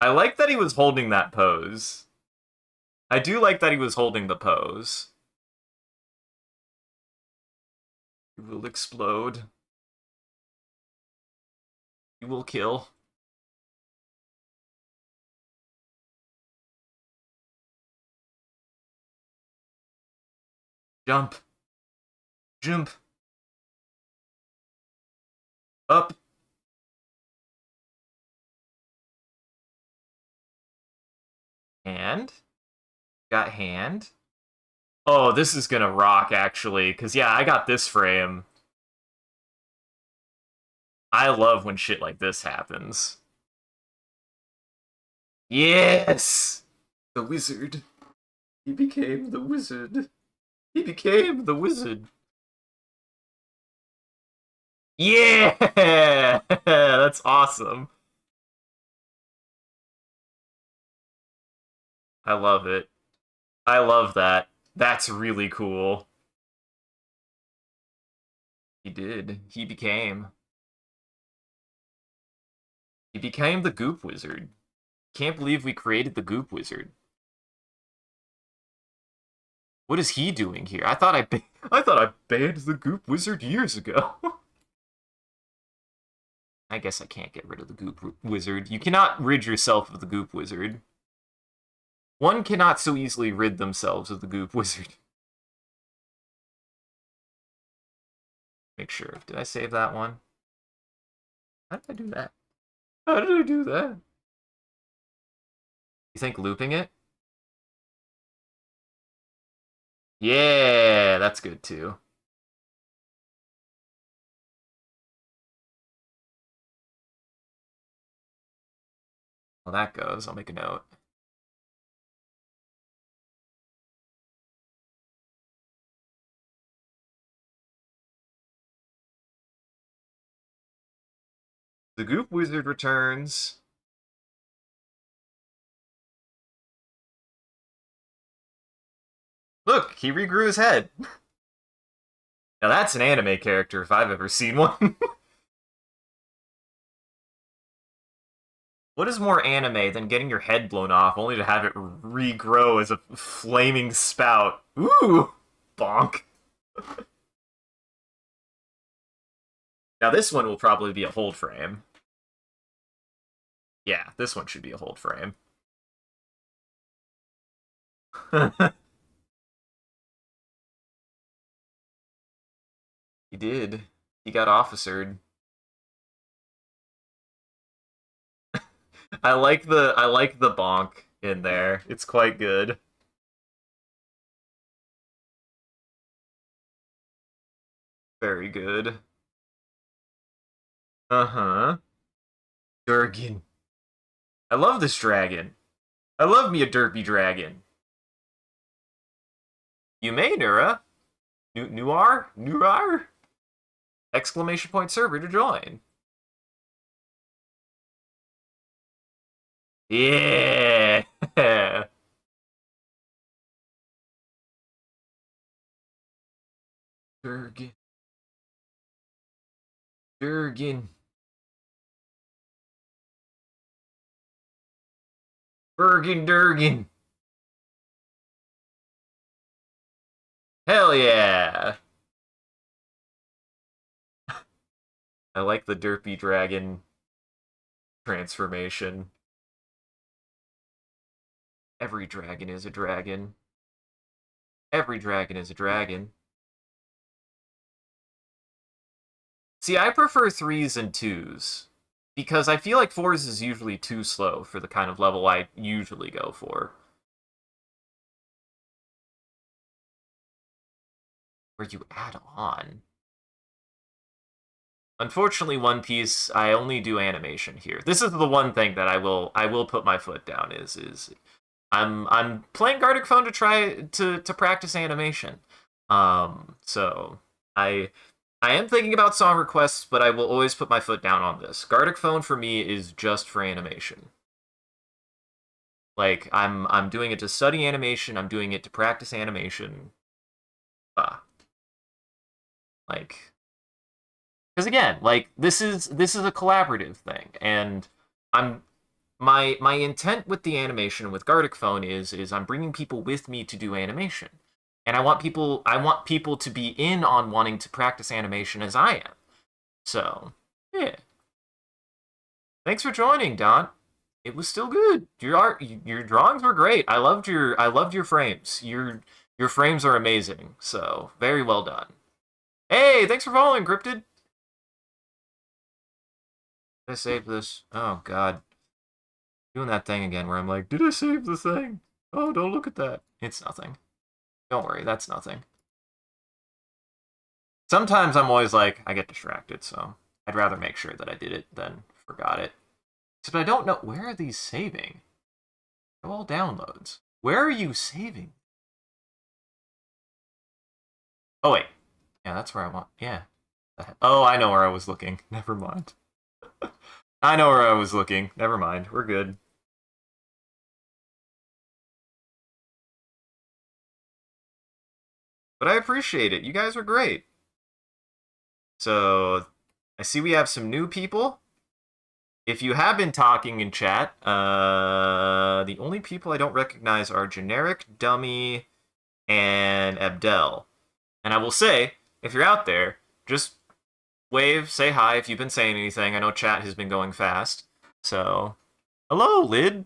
I like that he was holding that pose. I do like that he was holding the pose. You will explode. You will kill. Jump. Jump. Up. Hand. Got hand. Oh, this is gonna rock, actually. Because, yeah, I got this frame. I love when shit like this happens. Yes! The wizard. He became the wizard. He became the wizard. Yeah! That's awesome. I love it. I love that. That's really cool. He did. He became the Goop Wizard. Can't believe we created the Goop Wizard. What is he doing here? I thought I banned the Goop Wizard years ago. I guess I can't get rid of the Goop Wizard. You cannot rid yourself of the Goop Wizard. One cannot so easily rid themselves of the Goop Wizard. Make sure. Did I save that one? How did I do that? How did I do that? You think looping it? Yeah, that's good too. Well, that goes. I'll make a note. The Goop Wizard returns. Look, he regrew his head. Now that's an anime character if I've ever seen one. What is more anime than getting your head blown off only to have it regrow as a flaming spout? Ooh! Bonk. Now this one will probably be a hold frame. Yeah, this one should be a hold frame. He did. He got officered. I like the bonk in there. It's quite good. Very good. Uh-huh. Durgan. I love this dragon. I love me a derpy dragon. You may, Nura. Nuar? Nurar? Exclamation point server to join. Yeah. Durgan. Durgan. Bergen Durgan. Hell yeah. I like the derpy dragon transformation. Every dragon is a dragon. Every dragon is a dragon. See, I prefer 3s and 2s. Because I feel like 4s is usually too slow for the kind of level I usually go for. Where you add on. Unfortunately, One Piece, I only do animation here. This is the one thing that I will put my foot down is I'm playing Gartic Phone to try to practice animation. So I am thinking about song requests, but I will always put my foot down on this. Gartic Phone for me is just for animation. Like I'm doing it to study animation, I'm doing it to practice animation. Ah. Like because again, like this is a collaborative thing and I'm my intent with the animation with Gartic Phone is I'm bringing people with me to do animation, and I want people to be in on wanting to practice animation as I am. So yeah, thanks for joining, Don. It was still good. Your drawings were great. I loved your frames. Your frames are amazing. So very well done. Hey, thanks for following, Cryptid. Did I save this? Oh God, doing that thing again where I'm like, did I save the thing? Oh, don't look at that. It's nothing. Don't worry, that's nothing. Sometimes I'm always like, I get distracted, so I'd rather make sure that I did it than forgot it. Except I don't know, where are these saving? They're all downloads. Where are you saving? Oh wait, yeah, that's where I want. Yeah. Oh, I know where I was looking. Never mind. I know where I was looking. Never mind. We're good. But I appreciate it. You guys are great. So I see we have some new people. If you have been talking in chat, the only people I don't recognize are Generic, Dummy, and Abdel. And I will say, if you're out there, just wave, say hi if you've been saying anything. I know chat has been going fast. So, hello, Lid.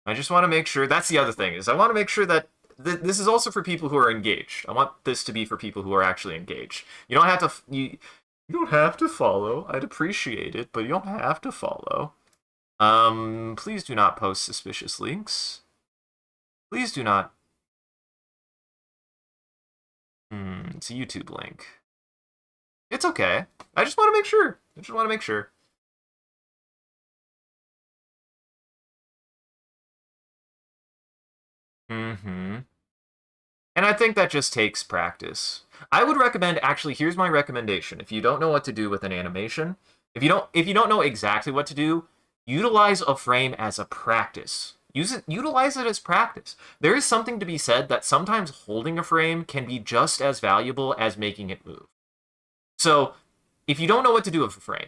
I just want to make sure, that's the other thing, is I want to make sure that this is also for people who are engaged. I want this to be for people who are actually engaged. You don't have to, you don't have to follow. I'd appreciate it, but you don't have to follow. Please do not post suspicious links. Please do not. It's a YouTube link. It's okay. I just want to make sure. I just want to make sure. Mm-hmm. And I think that just takes practice. I would recommend, actually, here's my recommendation. If you don't know what to do with an animation, if you don't know exactly what to do, utilize a frame as a practice. Utilize it as practice. There is something to be said that sometimes holding a frame can be just as valuable as making it move. So, if you don't know what to do with a frame,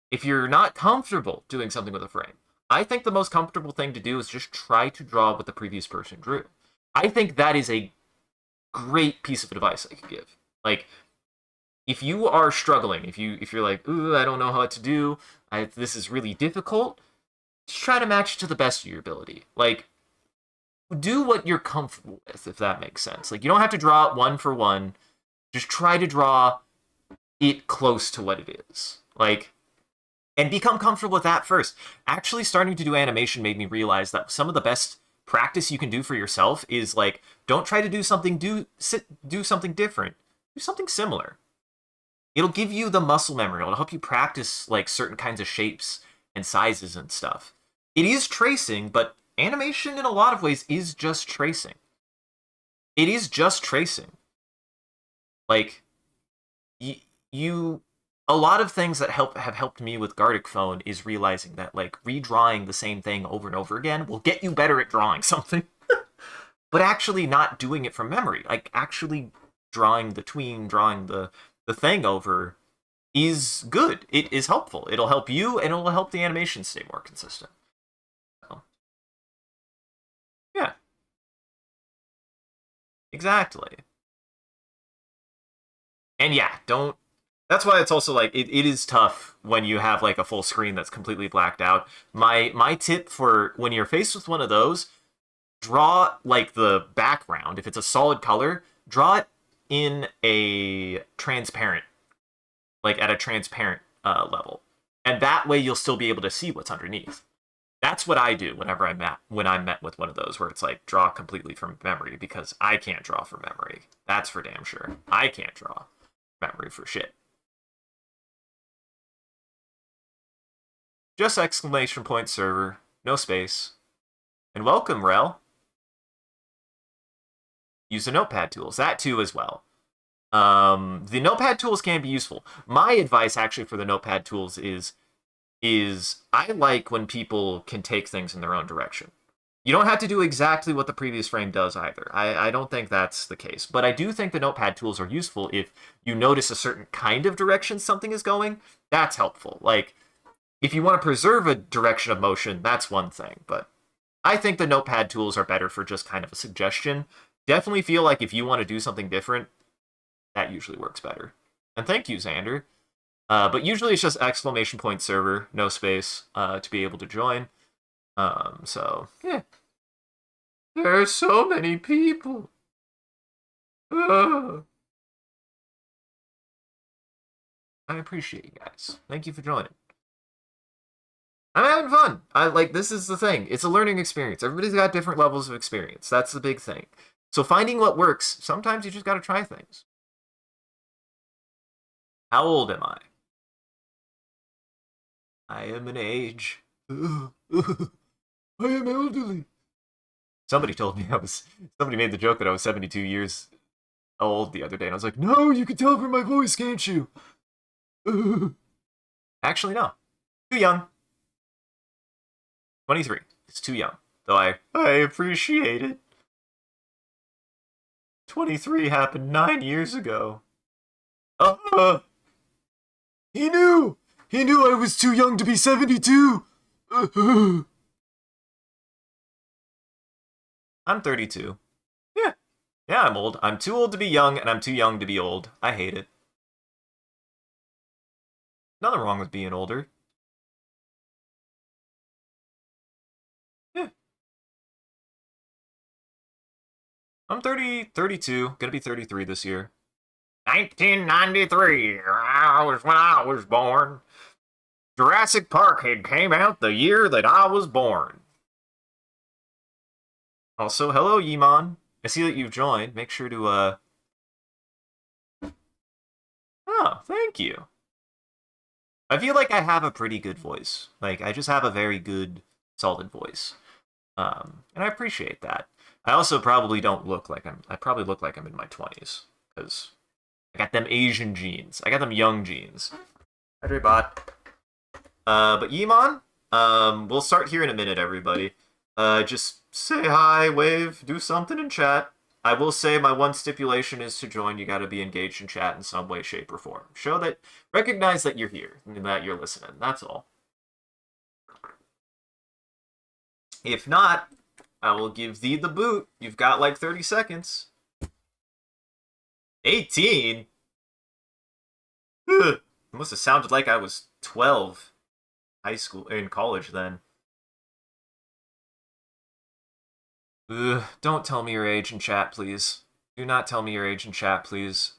if you're not comfortable doing something with a frame, I think the most comfortable thing to do is just try to draw what the previous person drew. I think that is a great piece of advice I could give. Like, if you are struggling, if you're like, ooh, I don't know how to do, this is really difficult, just try to match it to the best of your ability. Like, do what you're comfortable with, if that makes sense. Like, you don't have to draw it one for one. Just try to draw it close to what it is. Like, and become comfortable with that first. Actually, starting to do animation made me realize that some of the best practice you can do for yourself is like, don't try to do something something different. Do something similar. It'll give you the muscle memory. It'll help you practice like certain kinds of shapes and sizes and stuff. It is tracing, but animation in a lot of ways is just tracing. It is just tracing. Like, you a lot of things that have helped me with Gartic Phone is realizing that like redrawing the same thing over and over again will get you better at drawing something. But actually not doing it from memory, like actually drawing the tween, drawing the thing over is good. It is helpful. It'll help you and it'll help the animation stay more consistent. So, yeah, exactly. And yeah, don't that's why it's also like it is tough when you have like a full screen that's completely blacked out. My tip for when you're faced with one of those, draw like the background. If it's a solid color, draw it in a transparent, like at a transparent level, and that way you'll still be able to see what's underneath. That's what I do whenever I'm met with one of those where it's like draw completely from memory, because I can't draw from memory. That's for damn sure. I can't draw memory for shit. Just exclamation point server, no space. And welcome, Rel. Use the notepad tools. That too as well. The notepad tools can be useful. My advice actually for the notepad tools is I like when people can take things in their own direction. You don't have to do exactly what the previous frame does either. I don't think that's the case. But I do think the notepad tools are useful if you notice a certain kind of direction something is going. That's helpful. Like, if you want to preserve a direction of motion, that's one thing. But I think the notepad tools are better for just kind of a suggestion. Definitely feel like if you want to do something different, that usually works better. And thank you, Xander. But usually it's just exclamation point server, no space, to be able to join. So, yeah. There are so many people. I appreciate you guys. Thank you for joining. I'm having fun. This is the thing. It's a learning experience. Everybody's got different levels of experience. That's the big thing. So finding what works, sometimes you just gotta try things. How old am I? I am an age. I am elderly. Somebody told me somebody made the joke that I was 72 years old the other day, and I was like, no, you can tell from my voice, can't you? Actually, no. Too young. 23. It's too young. Though I appreciate it. 23 happened 9 years ago. He knew! He knew I was too young to be 72! I'm 32. Yeah. Yeah, I'm old. I'm too old to be young, and I'm too young to be old. I hate it. Nothing wrong with being older. Yeah. I'm 32. Gonna be 33 this year. 1993 was when I was born. Jurassic Park had came out the year that I was born. Also, hello, Yimon. I see that you've joined. Make sure to, Oh, thank you. I feel like I have a pretty good voice. Like, I just have a very good, solid voice. And I appreciate that. I also probably don't look like I probably look like I'm in my 20s. Because I got them Asian genes. I got them young genes. Hydrate bot. But Yimon, we'll start here in a minute, everybody. Just say hi, wave, do something in chat. I will say my one stipulation is to join, you gotta be engaged in chat in some way, shape, or form. Recognize that you're here, and that you're listening, that's all. If not, I will give thee the boot. You've got like 30 seconds. 18? Ugh. It must have sounded like I was 12. High school, in college then. Ugh, don't tell me your age in chat, please. Do not tell me your age in chat, please.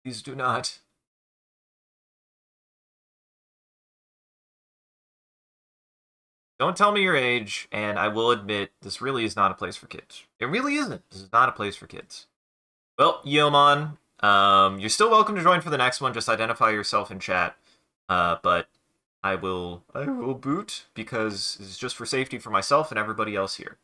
Please do not. Don't tell me your age, and I will admit, this really is not a place for kids. It really isn't. This is not a place for kids. Well, Yeomon, you're still welcome to join for the next one. Just identify yourself in chat. But I will boot because it's just for safety for myself and everybody else here.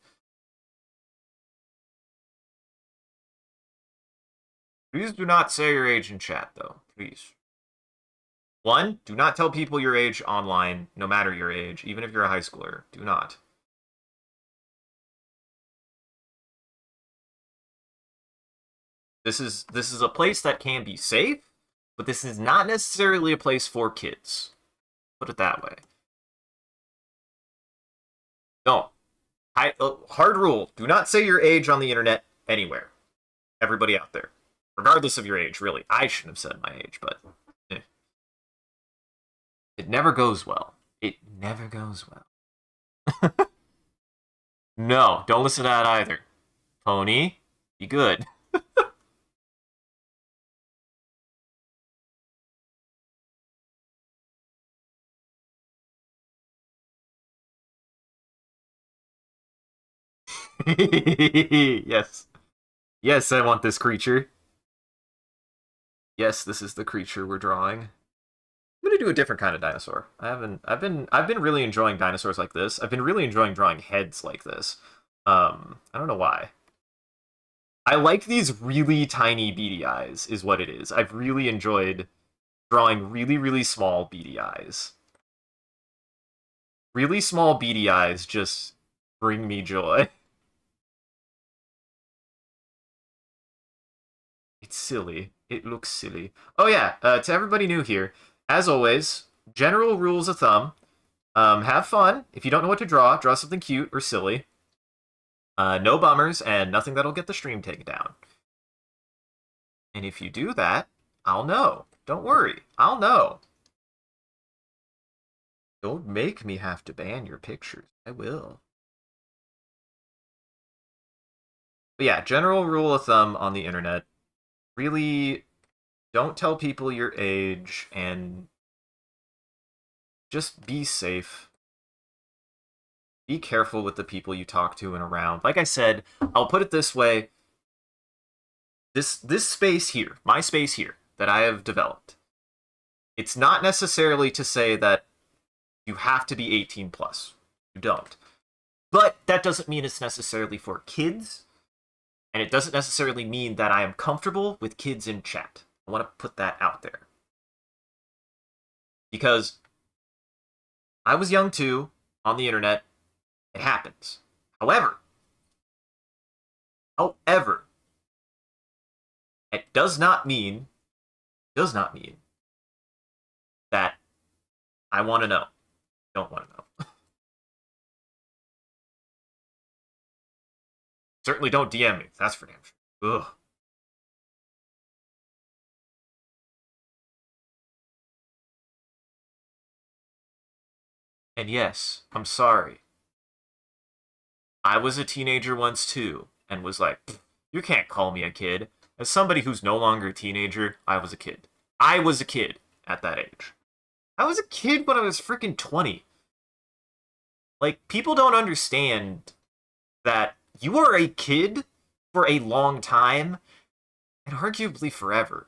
Please do not say your age in chat, though. Please. 1, do not tell people your age online, no matter your age, even if you're a high schooler. Do not. This is a place that can be safe, but this is not necessarily a place for kids. Put it that way. No. Hard rule. Do not say your age on the internet anywhere. Everybody out there. Regardless of your age, really. I shouldn't have said my age, but... It never goes well. It never goes well. No, don't listen to that either. Pony, be good. Yes. Yes, I want this creature. Yes, this is the creature we're drawing. I'm gonna do a different kind of dinosaur. I've been really enjoying dinosaurs like this. I've been really enjoying drawing heads like this. I don't know why. I like these really tiny beady eyes, is what it is. I've really enjoyed drawing really, really small beady eyes. Really small beady eyes just Bring me joy. It's silly. It looks silly. Oh yeah, to everybody new here, as always, general rules of thumb. Have fun. If you don't know what to draw, draw something cute or silly. No bummers and nothing that'll get the stream taken down. And if you do that, I'll know. Don't worry, I'll know. Don't make me have to ban your pictures. I will. But yeah, general rule of thumb on the internet. Really don't tell people your age and just be safe. Be careful with the people you talk to and around. Like I said, I'll put it this way. This space here, my space here, that I have developed, it's not necessarily to say that you have to be 18 plus. You don't. But that doesn't mean it's necessarily for kids, and it doesn't necessarily mean that I am comfortable with kids in chat. I want to put that out there. Because I was young too, on the internet. It happens. However, it does not mean that I want to know. Don't want to know. Certainly don't DM me. That's for damn sure. Ugh. And yes, I'm sorry. I was a teenager once too, and was like, you can't call me a kid. As somebody who's no longer a teenager, I was a kid. I was a kid at that age. I was a kid when I was freaking 20. Like, people don't understand that you are a kid for a long time, and arguably forever.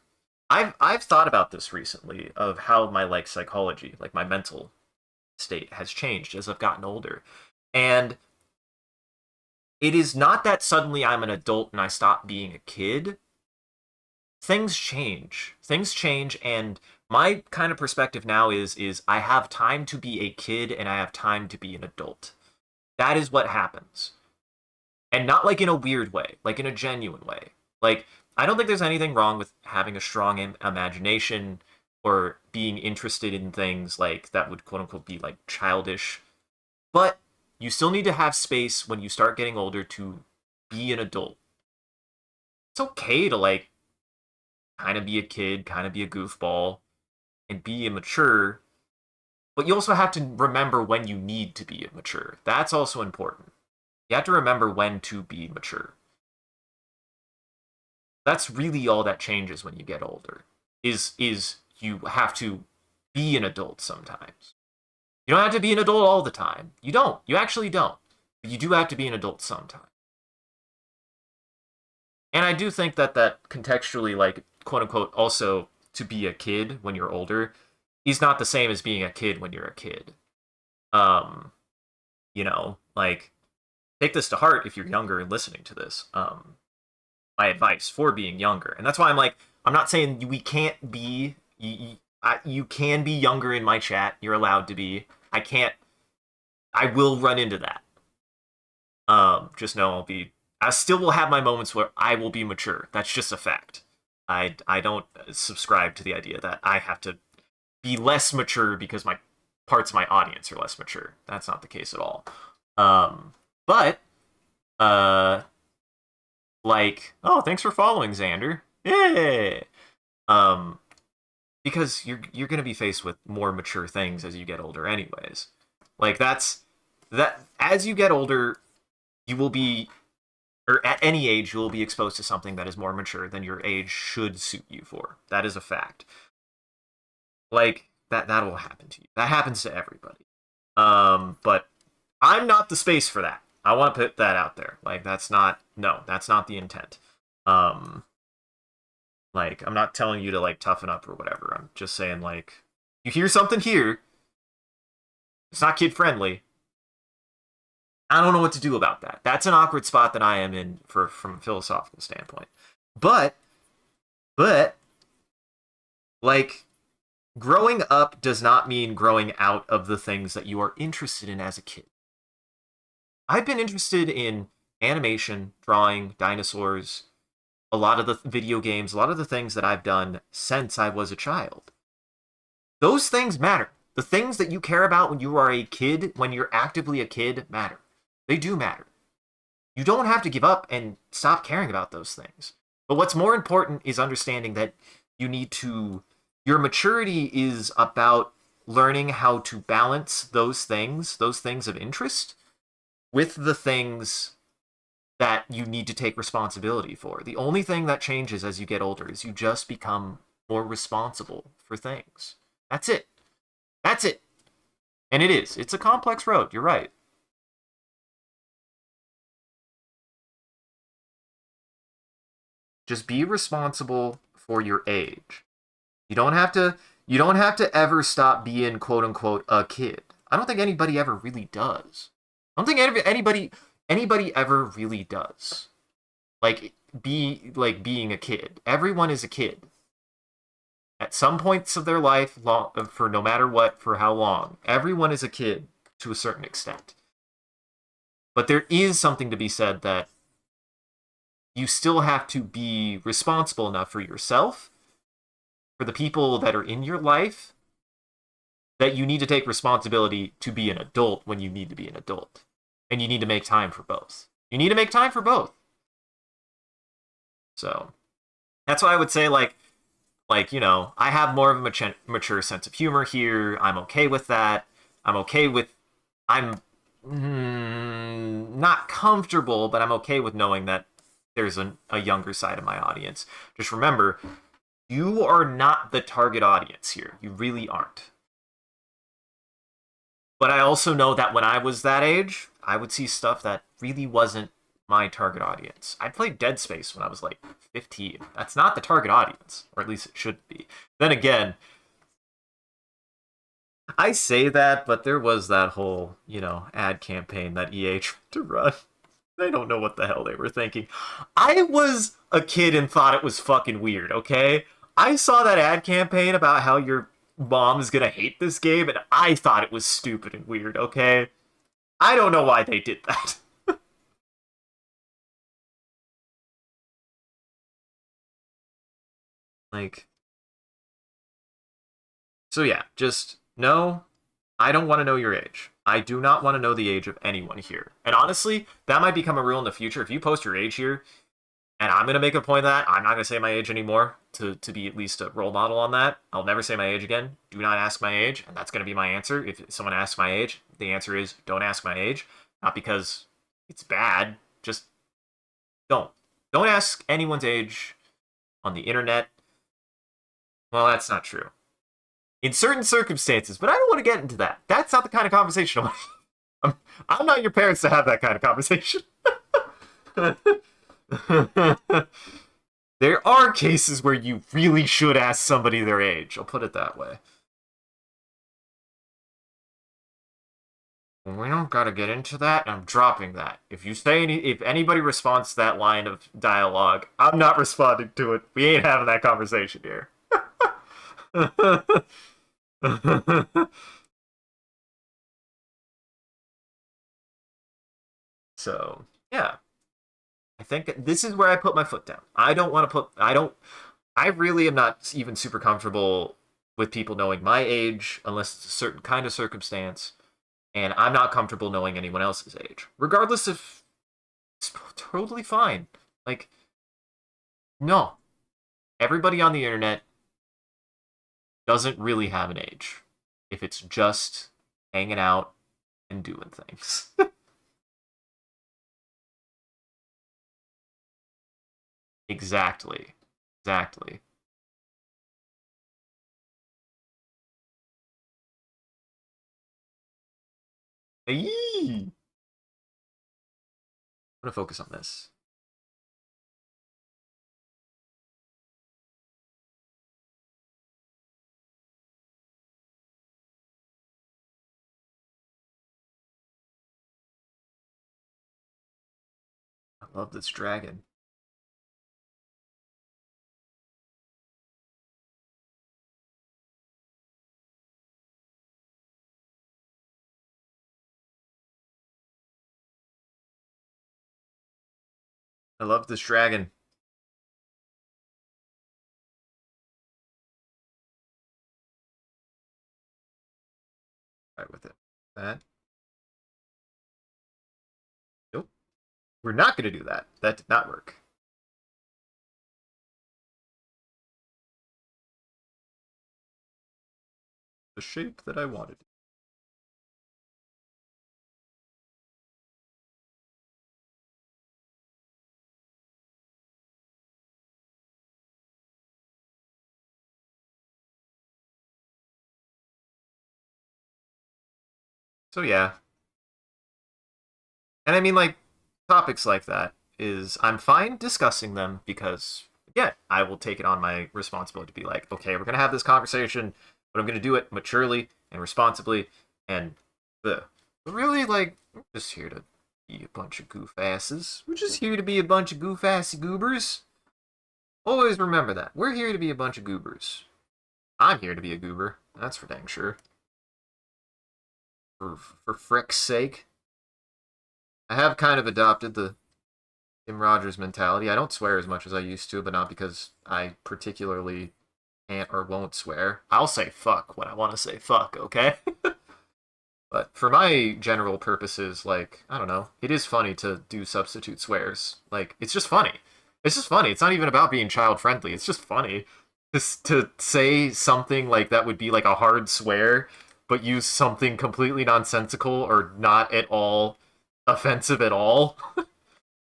I've thought about this recently, of how my, like, psychology, like, my mental state has changed as I've gotten older. And it is not that suddenly I'm an adult and I stop being a kid. Things change. Things change, and my kind of perspective now is I have time to be a kid and I have time to be an adult. That is what happens. And not like in a weird way, like in a genuine way. Like, I don't think there's anything wrong with having a strong imagination or being interested in things like that would quote unquote be like childish. But you still need to have space when you start getting older to be an adult. It's okay to like kind of be a kid, kind of be a goofball, and be immature. But you also have to remember when you need to be immature. That's also important. You have to remember when to be mature. That's really all that changes when you get older. Is you have to be an adult sometimes. You don't have to be an adult all the time. You don't. You actually don't. But you do have to be an adult sometimes. And I do think that contextually, like, quote unquote, also to be a kid when you're older is not the same as being a kid when you're a kid. You know, like, take this to heart if you're younger and listening to this. My advice for being younger. And that's why I'm like, I'm not saying we can't be, you can be younger in my chat. You're allowed to be. I will run into that. Just know I still will have my moments where I will be mature. That's just a fact. I don't subscribe to the idea that I have to be less mature because my parts of my audience are less mature. That's not the case at all. But like, oh, thanks for following, Xander. Yeah. Because you're gonna be faced with more mature things as you get older, anyways. Like that as you get older, you will be, or at any age, you will be exposed to something that is more mature than your age should suit you for. That is a fact. Like that will happen to you. That happens to everybody. But I'm not the space for that. I want to put that out there. Like, that's not the intent. Like, I'm not telling you to, like, toughen up or whatever. I'm just saying, like, you hear something here, it's not kid-friendly. I don't know what to do about that. That's an awkward spot that I am in from a philosophical standpoint. But, like, growing up does not mean growing out of the things that you are interested in as a kid. I've been interested in animation, drawing, dinosaurs, a lot of the video games, a lot of the things that I've done since I was a child. Those things matter. The things that you care about when you are a kid, when you're actively a kid, matter. They do matter. You don't have to give up and stop caring about those things. But what's more important is understanding that you need to, your maturity is about learning how to balance those things of interest, with the things that you need to take responsibility for. The only thing that changes as you get older is you just become more responsible for things. That's it. That's it. And it is. It's a complex road. You're right. Just be responsible for your age. You don't have to ever stop being quote unquote a kid. I don't think anybody ever really does. I don't think anybody ever really does. Being a kid. Everyone is a kid. At some points of their life, for no matter what, for how long, everyone is a kid to a certain extent. But there is something to be said that you still have to be responsible enough for yourself, for the people that are in your life, that you need to take responsibility to be an adult when you need to be an adult. And you need to make time for both. You need to make time for both. So, that's why I would say, I have more of a mature sense of humor here. I'm okay with that. I'm not comfortable, but I'm okay with knowing that there's a younger side of my audience. Just remember, you are not the target audience here. You really aren't. But I also know that when I was that age, I would see stuff that really wasn't my target audience. I played Dead Space when I was 15. That's not the target audience, or at least it should be. Then again, I say that, but there was that whole, ad campaign that EA tried to run. They don't know what the hell they were thinking. I was a kid and thought it was fucking weird, okay? I saw that ad campaign about how your mom is gonna hate this game, and I thought it was stupid and weird, okay? I don't know why they did that. like, so yeah, just no, I don't want to know your age. I do not want to know the age of anyone here. And honestly, that might become a rule in the future. If you post your age here, and I'm going to make a point of that, I'm not going to say my age anymore to be at least a role model on that. I'll never say my age again. Do not ask my age, and that's going to be my answer. If someone asks my age, the answer is don't ask my age. Not because it's bad, just don't. Don't ask anyone's age on the internet. Well, that's not true. In certain circumstances, but I don't want to get into that. That's not the kind of conversation I'm not your parents to have that kind of conversation. There are cases where you really should ask somebody their age. I'll put it that way. We don't gotta get into that. I'm dropping that. If anybody responds to that line of dialogue, I'm not responding to it. We ain't having that conversation here. So, yeah. I think this is where I put my foot down. I really am not even super comfortable with people knowing my age unless it's a certain kind of circumstance. And I'm not comfortable knowing anyone else's age. Regardless if it's totally fine. Like, no. Everybody on the internet doesn't really have an age. If it's just hanging out and doing things. Exactly. Exactly. Eee! I'm gonna focus on this. I love this dragon. I love this dragon. Right with it. That. Nope. We're not going to do that. That did not work. The shape that I wanted. So yeah. And I mean, like, topics like that is I'm fine discussing them because, again, I will take it on my responsibility to be like, okay, we're going to have this conversation, but I'm going to do it maturely and responsibly. And, but really, like, we're just here to be a bunch of goof asses. We're just here to be a bunch of goof assy goobers. Always remember that. We're here to be a bunch of goobers. I'm here to be a goober. That's for dang sure. For frick's sake. I have kind of adopted the Tim Rogers mentality. I don't swear as much as I used to, but not because I particularly can't or won't swear. I'll say fuck when I want to say fuck, okay? But for my general purposes, like, I don't know, it is funny to do substitute swears. Like, it's just funny. It's just funny. It's not even about being child friendly. It's just funny. Just to say something like that would be like a hard swear, but use something completely nonsensical or not at all offensive at all.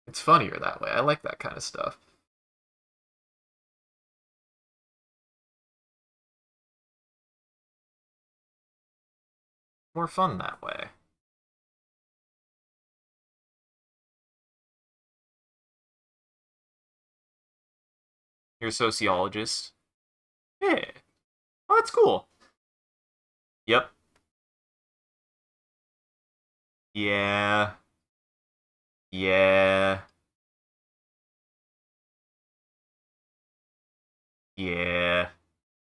It's funnier that way. I like that kind of stuff. More fun that way. You're a sociologist. Yeah. Oh, that's cool. Yep. Yeah. Yeah. Yeah.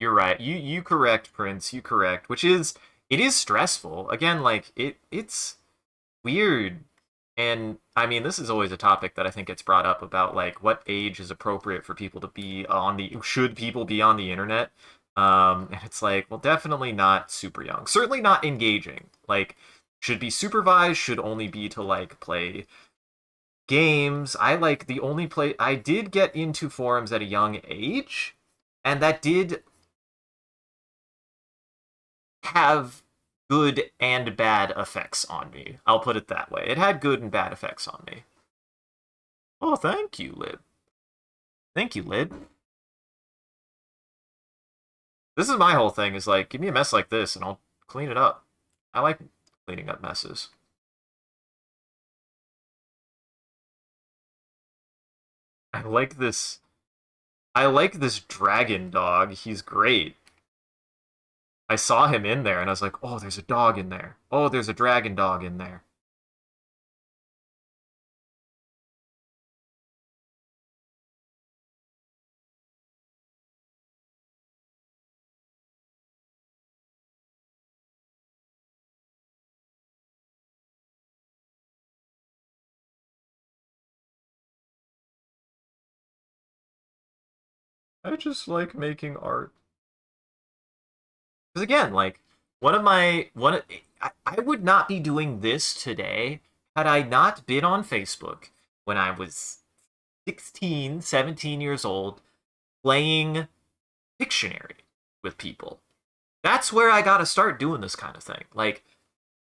You're right. You correct, Prince. You correct. Which is it is stressful. Again, like it's weird. And I mean, this is always a topic that I think gets brought up about like what age is appropriate for people to be on the should people be on the internet? And it's like, well, definitely not super young. Certainly not engaging. Like should be supervised, should only be to like play games. I like the only play I did get into forums at a young age, and that did have good and bad effects on me. I'll put it that way. It had good and bad effects on me. Oh, thank you, Lid. Thank you, Lid. This is my whole thing is like, give me a mess like this and I'll clean it up. I like cleaning up messes. I like this. I like this dragon dog. He's great. I saw him in there and I was like, oh, there's a dog in there. Oh, there's a dragon dog in there. I just like making art. Because again, like one of my one, I would not be doing this today had I not been on Facebook when I was 16, 17 years old, playing Pictionary with people. That's where I got to start doing this kind of thing. Like,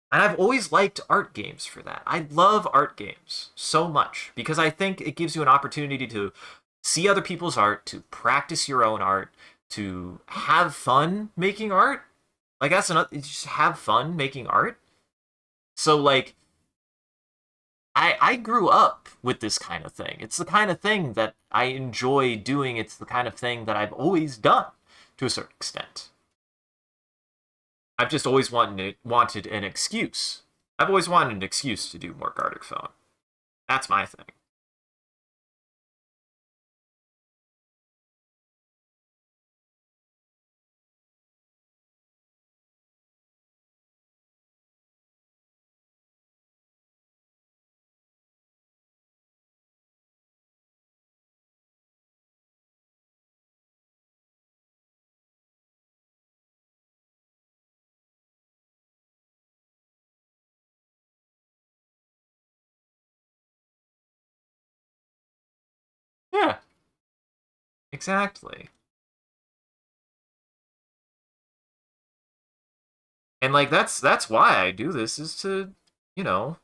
and I've always liked art games for that. I love art games so much because I think it gives you an opportunity to see other people's art, to practice your own art, to have fun making art. Like that's another just have fun making art. So like I grew up with this kind of thing. It's the kind of thing that I enjoy doing. It's the kind of thing that I've always done to a certain extent. I've just always wanted an excuse. I've always wanted an excuse to do more Gartic phone. That's my thing. Exactly. And like that's why I do this, is to, you know,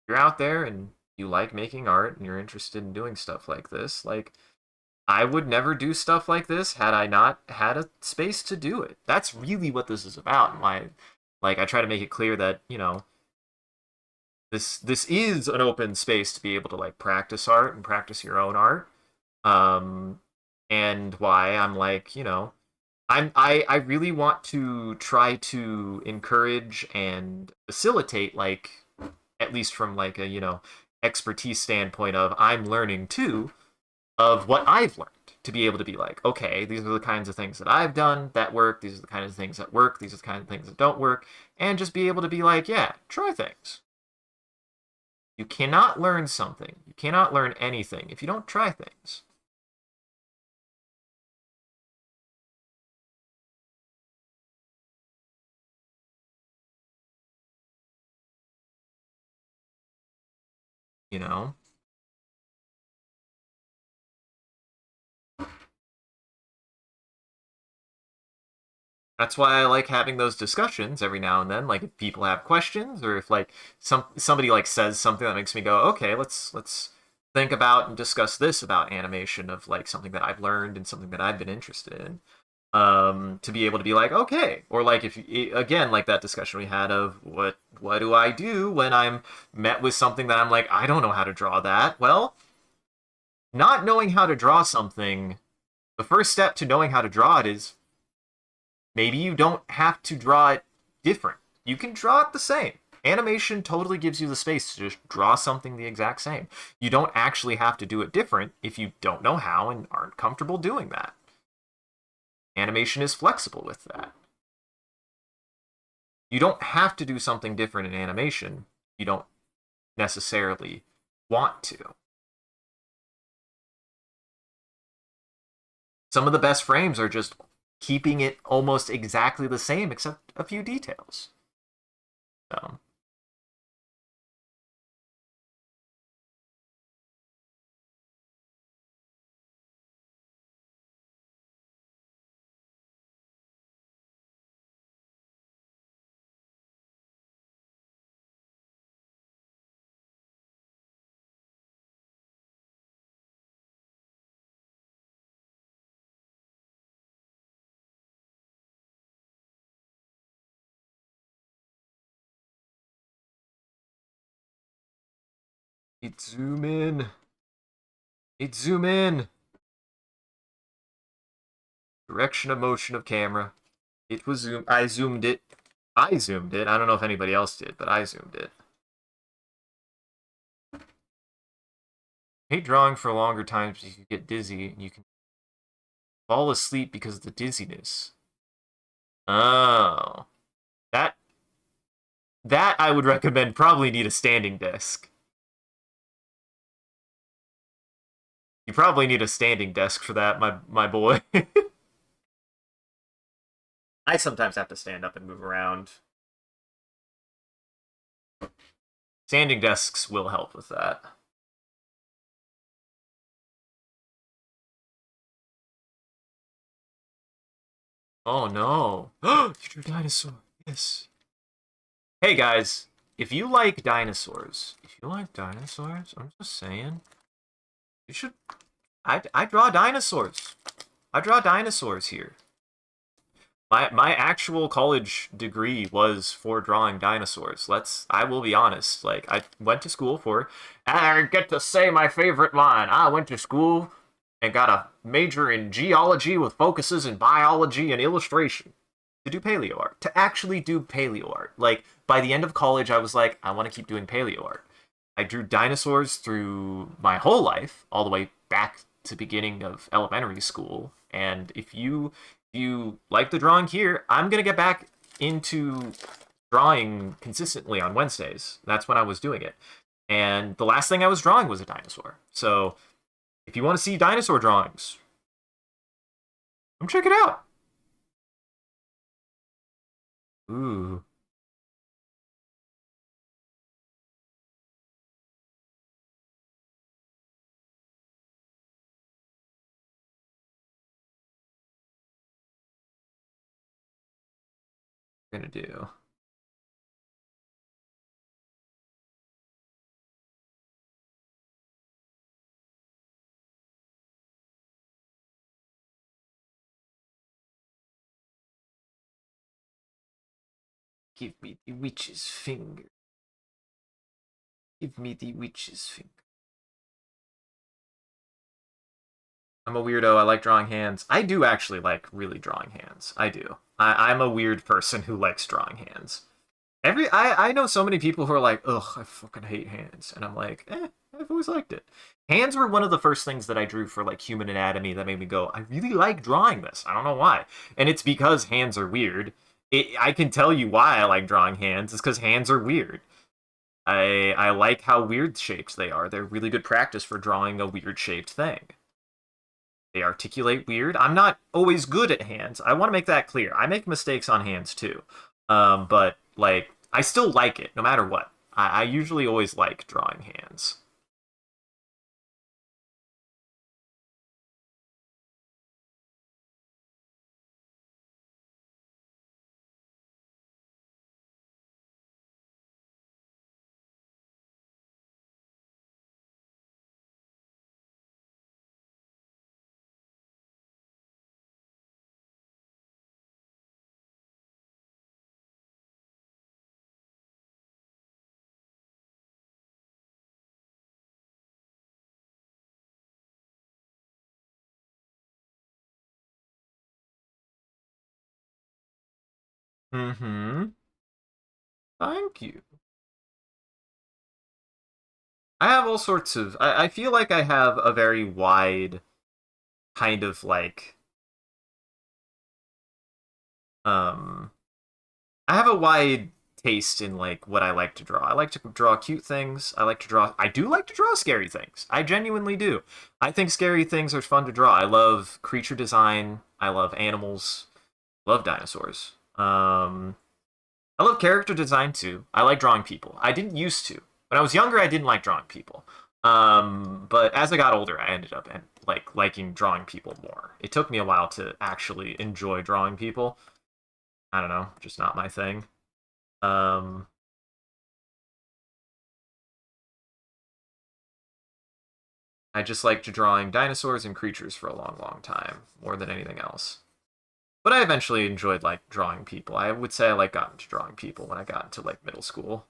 you're out there and you like making art and you're interested in doing stuff like this. Like, I would never do stuff like this had I not had a space to do it. That's really what this is about. And why, like, I try to make it clear that, you know, this is an open space to be able to like practice art and practice your own art. Um, and why I'm like, you know, I really want to try to encourage and facilitate, like, at least from like a, you know, expertise standpoint of I'm learning too, of what I've learned, to be able to be like, okay, these are the kinds of things that I've done that work, these are the kinds of things that work, these are the kind of things that don't work, and just be able to be like, yeah, try things. You cannot learn something, you cannot learn anything if you don't try things. You know, that's why I like having those discussions every now and then. Like, if people have questions, or if like somebody like says something that makes me go, okay, let's think about and discuss this about animation, of like something that I've learned and something that I've been interested in. To be able to be like, okay, or like, if you, again, like that discussion we had of what do I do when I'm met with something that I'm like, I don't know how to draw that. Well, not knowing how to draw something, the first step to knowing how to draw it is, maybe you don't have to draw it different. You can draw it the same. Animation totally gives you the space to just draw something the exact same. You don't actually have to do it different if you don't know how and aren't comfortable doing that. Animation is flexible with that. You don't have to do something different in animation. You don't necessarily want to. Some of the best frames are just keeping it almost exactly the same, except a few details. So, it zoom in. It zoom in. Direction of motion of camera. It was zoom. I zoomed it. I zoomed it. I don't know if anybody else did, but I zoomed it. I hate drawing for longer times because you get dizzy and you can fall asleep because of the dizziness. Oh, that that I would recommend. Probably need a standing desk. You probably need a standing desk for that, my boy. I sometimes have to stand up and move around. Standing desks will help with that. Oh no. You drew a dinosaur. Yes. Hey guys, if you like dinosaurs, I'm just saying, you should. I draw dinosaurs. I draw dinosaurs here. My actual college degree was for drawing dinosaurs. I will be honest. Like, I went to school for, I get to say my favorite line. I went to school and got a major in geology with focuses in biology and illustration to do paleo art. To actually do paleo art. Like, by the end of college, I was like, I want to keep doing paleo art. I drew dinosaurs through my whole life, all the way back to the beginning of elementary school. And if you like the drawing here, I'm gonna get back into drawing consistently on Wednesdays. That's when I was doing it. And the last thing I was drawing was a dinosaur. So if you want to see dinosaur drawings, come check it out. Ooh. gonna do? Give me the witch's finger. Give me the witch's finger. I'm a weirdo. I like drawing hands. I do actually like really drawing hands. I do. I'm a weird person who likes drawing hands. I know so many people who are like, ugh, I fucking hate hands, and I'm like, I've always liked it. Hands were one of the first things that I drew for like human anatomy that made me go, I really like drawing this. I don't know why, and it's because hands are weird. I can tell you why I like drawing hands. It's because hands are weird. I like how weird shaped they are. They're really good practice for drawing a weird shaped thing. They articulate weird. I'm not always good at hands. I want to make that clear. I make mistakes on hands too. But like I still like it no matter what. I usually always like drawing hands. Mm-hmm. Thank you. I have all sorts of. I feel like I have a very wide kind of like um I have a wide taste in like what I like to draw. I like to draw cute things. I do like to draw scary things. I genuinely do. I think scary things are fun to draw. I love creature design. I love animals. Love dinosaurs. I love character design too. I like drawing people. I didn't used to. When I was younger, I didn't like drawing people. But as I got older, I ended up like liking drawing people more. It took me a while to actually enjoy drawing people. I don't know, just not my thing. Um, I just liked drawing dinosaurs and creatures for a long, long time, more than anything else. But I eventually enjoyed like drawing people. I would say I like got into drawing people when I got into like middle school.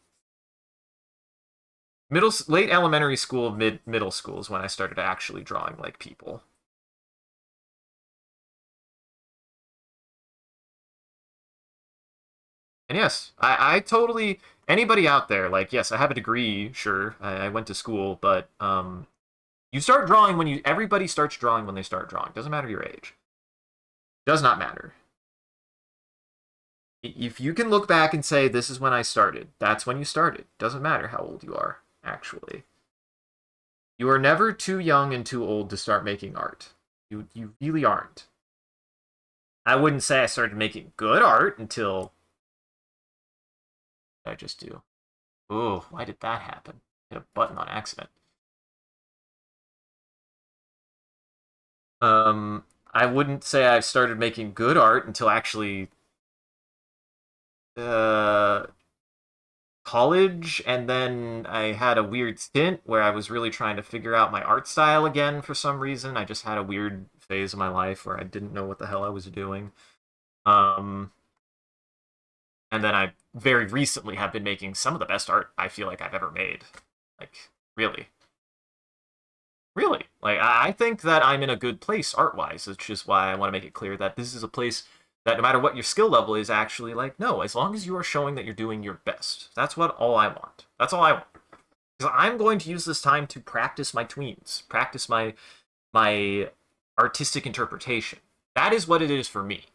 Late elementary school, middle school is when I started actually drawing like people. And yes, I totally anybody out there like yes, I have a degree, sure, I went to school, but you start drawing when you everybody starts drawing when they start drawing. Doesn't matter your age. Does not matter. If you can look back and say this is when I started, that's when you started. Doesn't matter how old you are, actually. You are never too young and too old to start making art. You really aren't. I wouldn't say I started making good art until I just do. Oh, why did that happen? Hit a button on accident. Um, I wouldn't say I started making good art until actually uh college, and then I had a weird stint where I was really trying to figure out my art style again for some reason. I just had a weird phase of my life where I didn't know what the hell I was doing. Um, and then I very recently have been making some of the best art I feel like I've ever made. Like, really. Really. Like, I think that I'm in a good place art wise, which is why I want to make it clear that this is a place that no matter what your skill level is, actually, like, no, as long as you are showing that you're doing your best. That's what all I want. That's all I want. Because I'm going to use this time to practice my tweens, practice my artistic interpretation. That is what it is for me.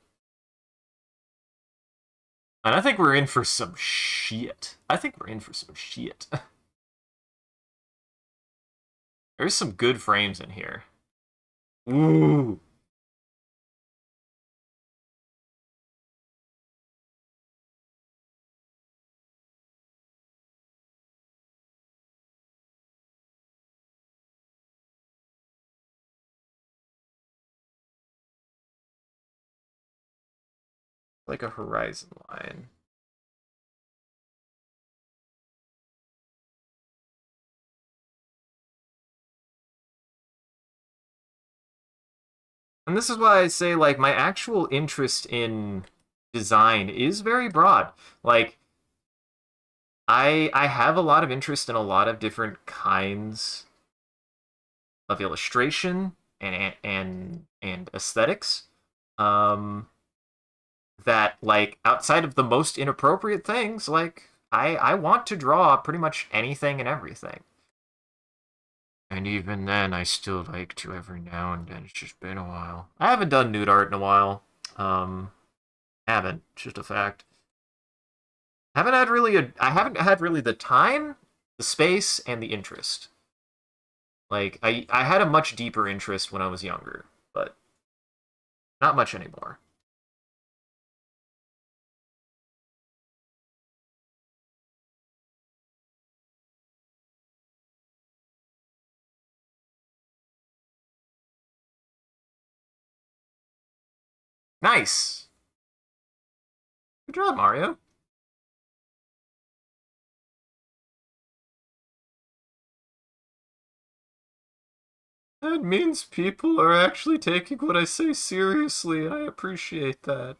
And I think we're in for some shit. I think we're in for some shit. There's some good frames in here. Ooh. Like a horizon line. And this is why I say, like, my actual interest in design is very broad. Like, I have a lot of interest in a lot of different kinds of illustration and aesthetics. Um, that like outside of the most inappropriate things, like I want to draw pretty much anything and everything. And even then, I still like to every now and then. It's just been a while. I haven't done nude art in a while. Haven't. It's just a fact. I haven't had really the time, the space, and the interest. Like I had a much deeper interest when I was younger, but not much anymore. Nice. Good job, Mario. That means people are actually taking what I say seriously. I appreciate that.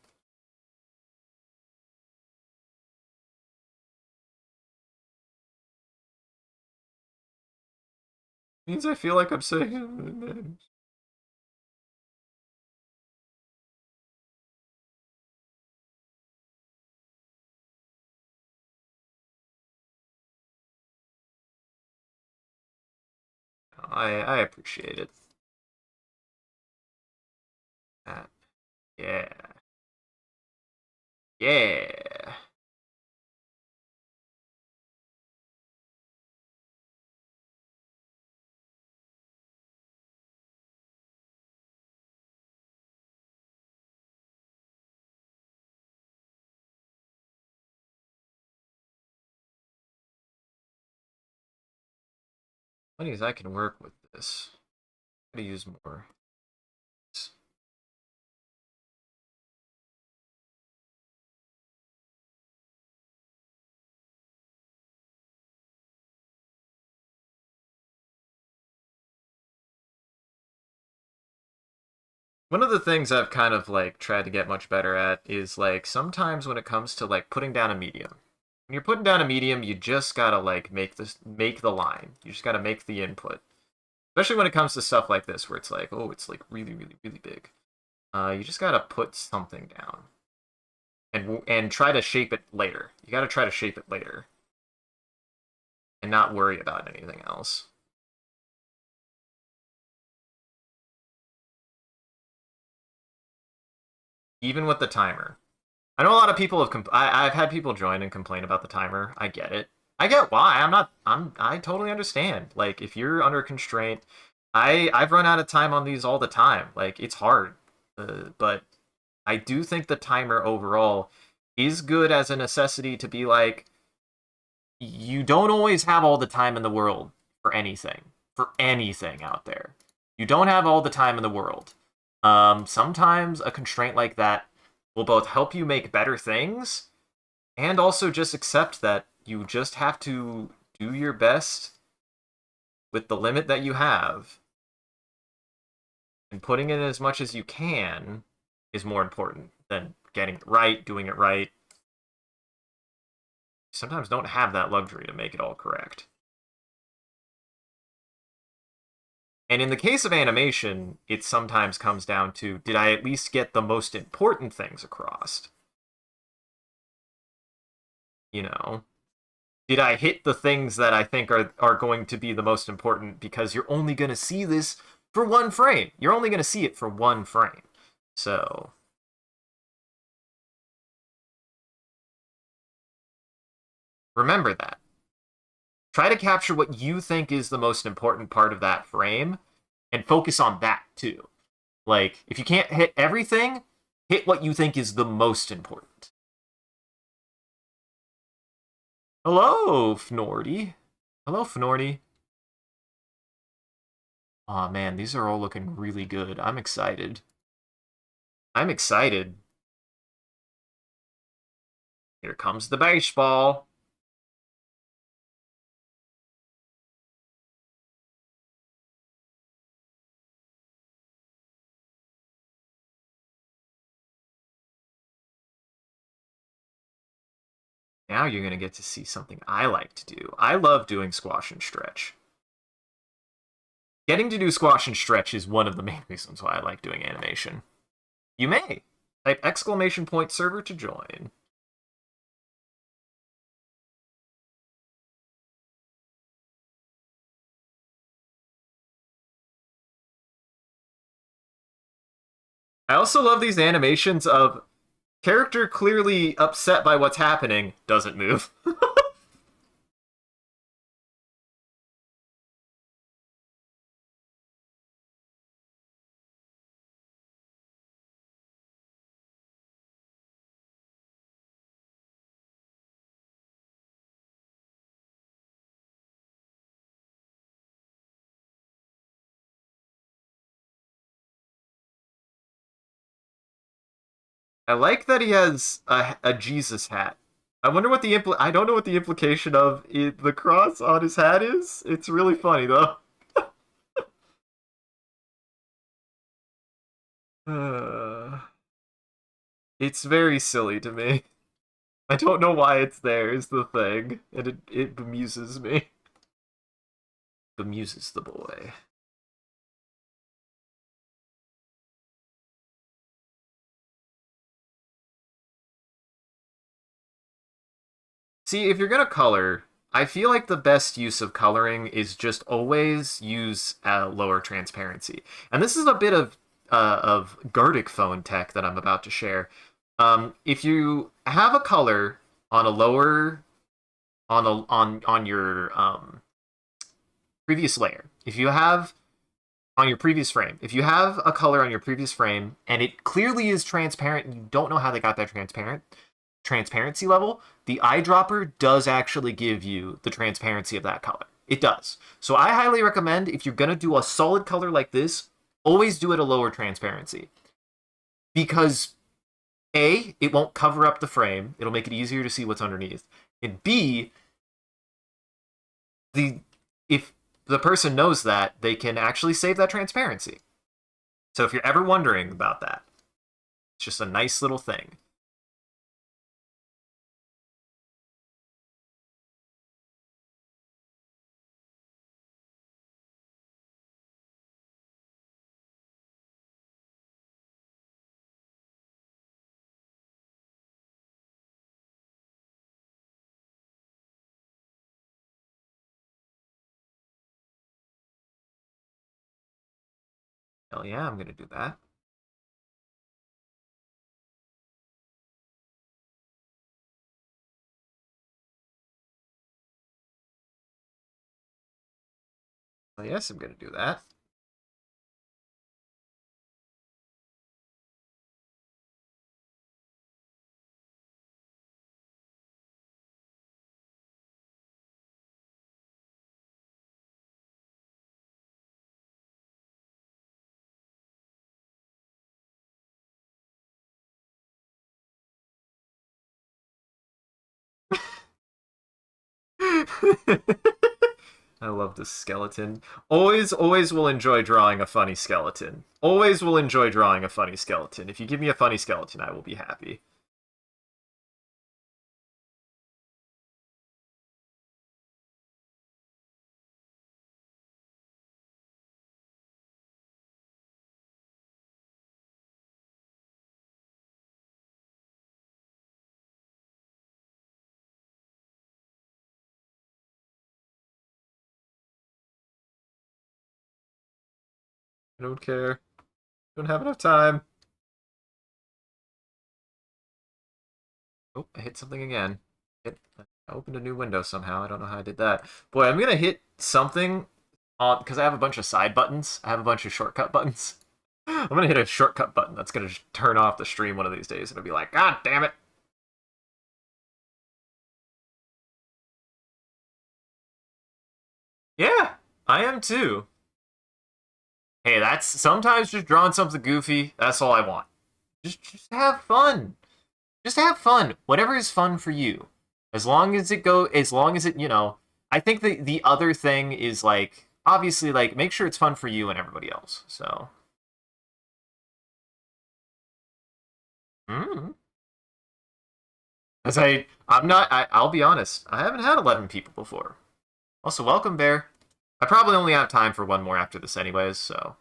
Means I feel like I'm saying. I appreciate it. Uh, yeah. Yeah. Funny as I can work with this. Gotta use more. One of the things I've kind of like tried to get much better at is like sometimes when it comes to like putting down a medium. When you're putting down a medium, you just gotta like make the line. You just gotta make the input. Especially when it comes to stuff like this where it's like, oh, it's like really, really, really big. You just gotta put something down and try to shape it later. You gotta try to shape it later and not worry about anything else. Even with the timer. I know a lot of people I've had people join and complain about the timer. I get it. I get why. I totally understand. Like if you're under constraint, I've run out of time on these all the time. Like it's hard. But I do think the timer overall is good as a necessity to be like you don't always have all the time in the world for anything out there. You don't have all the time in the world. Sometimes a constraint like that will both help you make better things and also just accept that you just have to do your best with the limit that you have, and putting in as much as you can is more important than getting it right, doing it right. Sometimes don't have that luxury to make it all correct. And in the case of animation, it sometimes comes down to did I at least get the most important things across? You know, did I hit the things that I think are going to be the most important because you're only going to see this for one frame. You're only going to see it for one frame. So, remember that. Try to capture what you think is the most important part of that frame and focus on that too. Like, if you can't hit everything, hit what you think is the most important. Hello, Fnordy. Hello, Fnordy. Aw, man, these are all looking really good. I'm excited. I'm excited. Here comes the baseball. Now you're going to get to see something I like to do. I love doing squash and stretch. Getting to do squash and stretch is one of the main reasons why I like doing animation. You may. Type exclamation point server to join. I also love these animations of character clearly upset by what's happening, doesn't move. I like that he has a Jesus hat. I wonder what the I don't know what the implication of the cross on his hat is. It's really funny though. Uh, it's very silly to me. I don't know why it's there. Is the thing, and it bemuses me. Bemuses the boy. See, if you're gonna color, I feel like the best use of coloring is just always use lower transparency. And this is a bit of Gartic phone tech that I'm about to share. If you have a color on a lower on your previous layer, if you have on your previous frame, if you have a color on your previous frame and it clearly is transparent, and you don't know how they got that transparency level, the eyedropper does actually give you the transparency of that color. It does. So I highly recommend, if you're going to do a solid color like this, always do it a lower transparency. Because A, it won't cover up the frame. It'll make it easier to see what's underneath. And B, if the person knows that, they can actually save that transparency. So if you're ever wondering about that, it's just a nice little thing. Hell yeah, I'm gonna do that. Hell yes, I'm gonna do that. I love this skeleton. Always will enjoy drawing a funny skeleton. Always will enjoy drawing a funny skeleton. If you give me a funny skeleton, I will be happy. I don't care. Don't have enough time. Oh, I hit something again. I opened a new window somehow. I don't know how I did that. Boy, I'm gonna hit something on because I have a bunch of side buttons. I have a bunch of shortcut buttons. I'm gonna hit a shortcut button that's gonna just turn off the stream one of these days. It'll be like, God damn it. Yeah, I am too. Hey, that's sometimes just drawing something goofy. That's all I want. Just have fun. Just have fun. Whatever is fun for you. As long as it, I think the other thing is like obviously like make sure it's fun for you and everybody else. So, mm. As I'm not. I'll be honest. I haven't had 11 people before. Also, welcome, Bear. I probably only have time for one more after this, anyways. So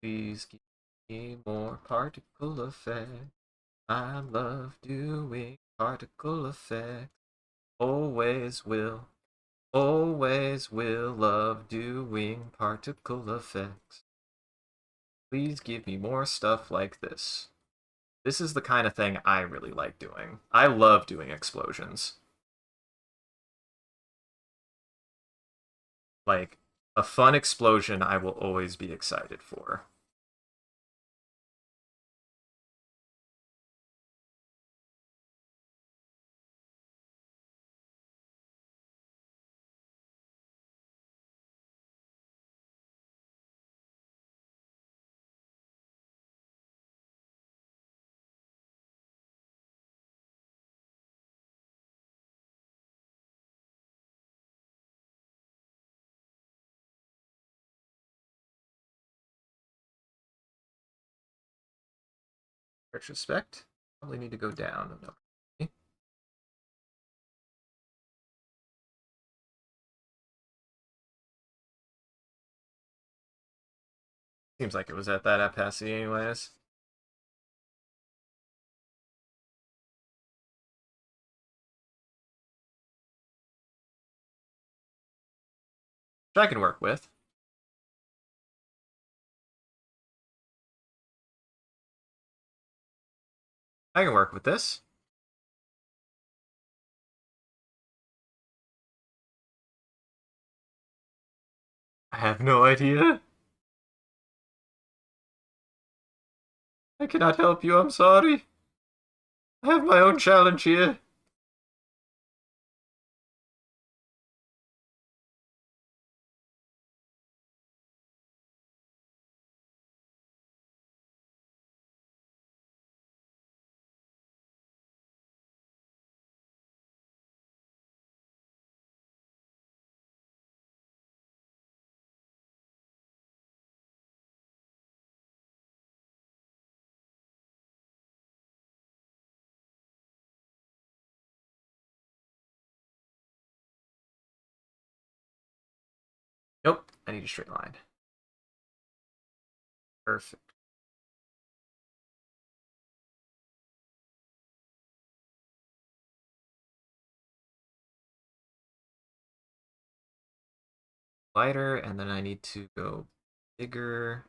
please give me more particle effect. I love doing particle effects. Always will. Always will love doing particle effects. Please give me more stuff like this. This is the kind of thing I really like doing. I love doing explosions. Like, a fun explosion I will always be excited for. Retrospect? Probably need to go down. No. Seems like it was at that opacity anyways. Which I can work with. I can work with this. I have no idea. I cannot help you, I'm sorry. I have my own challenge here. Nope, I need a straight line. Perfect. Lighter, and then I need to go bigger.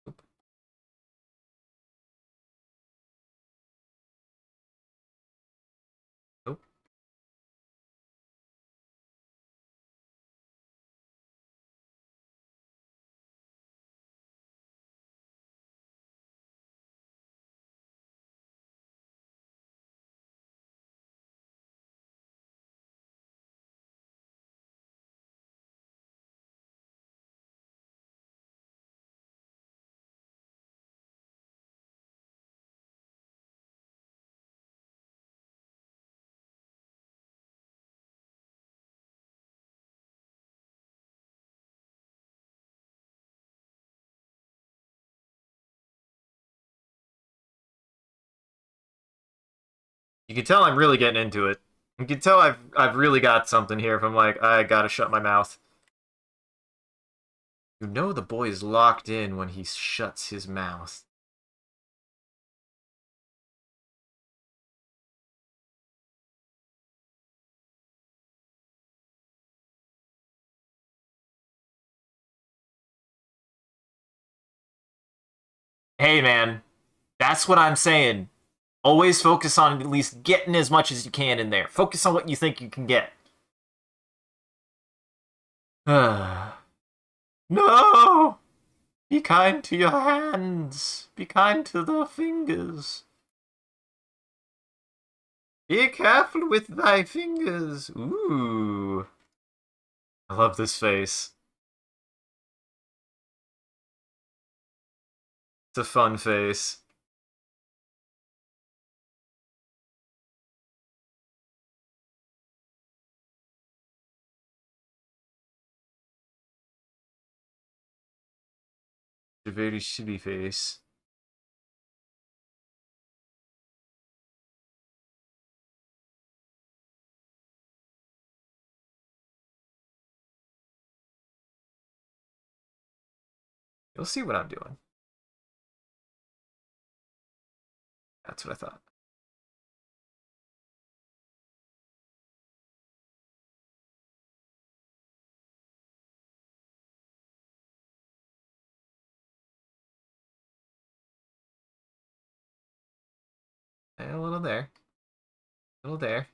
Nope. Nope. You can tell I'm really getting into it. You can tell I've really got something here if I'm like, I gotta shut my mouth. You know the boy is locked in when he shuts his mouth. Hey, man, that's what I'm saying. Always focus on at least getting as much as you can in there. Focus on what you think you can get. No! Be kind to your hands. Be kind to the fingers. Be careful with thy fingers. Ooh. I love this face. It's a fun face. It's a very shitty face. You'll see what I'm doing. That's what I thought. A little there. A little there.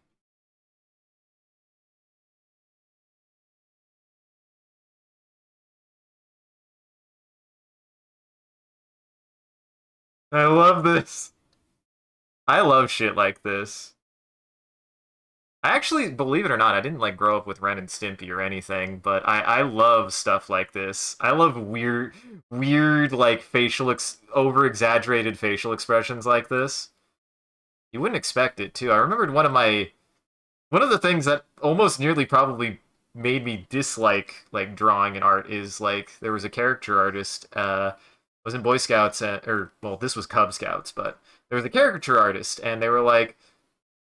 I love this. I love shit like this. I actually, believe it or not, I didn't like grow up with Ren and Stimpy or anything, but I love stuff like this. I love weird like over exaggerated facial expressions like this. You wouldn't expect it too. I remembered one of the things that almost nearly probably made me dislike like drawing and art is like there was a character artist. Was in Boy Scouts or well, this was Cub Scouts, but there was a caricature artist, and they were like,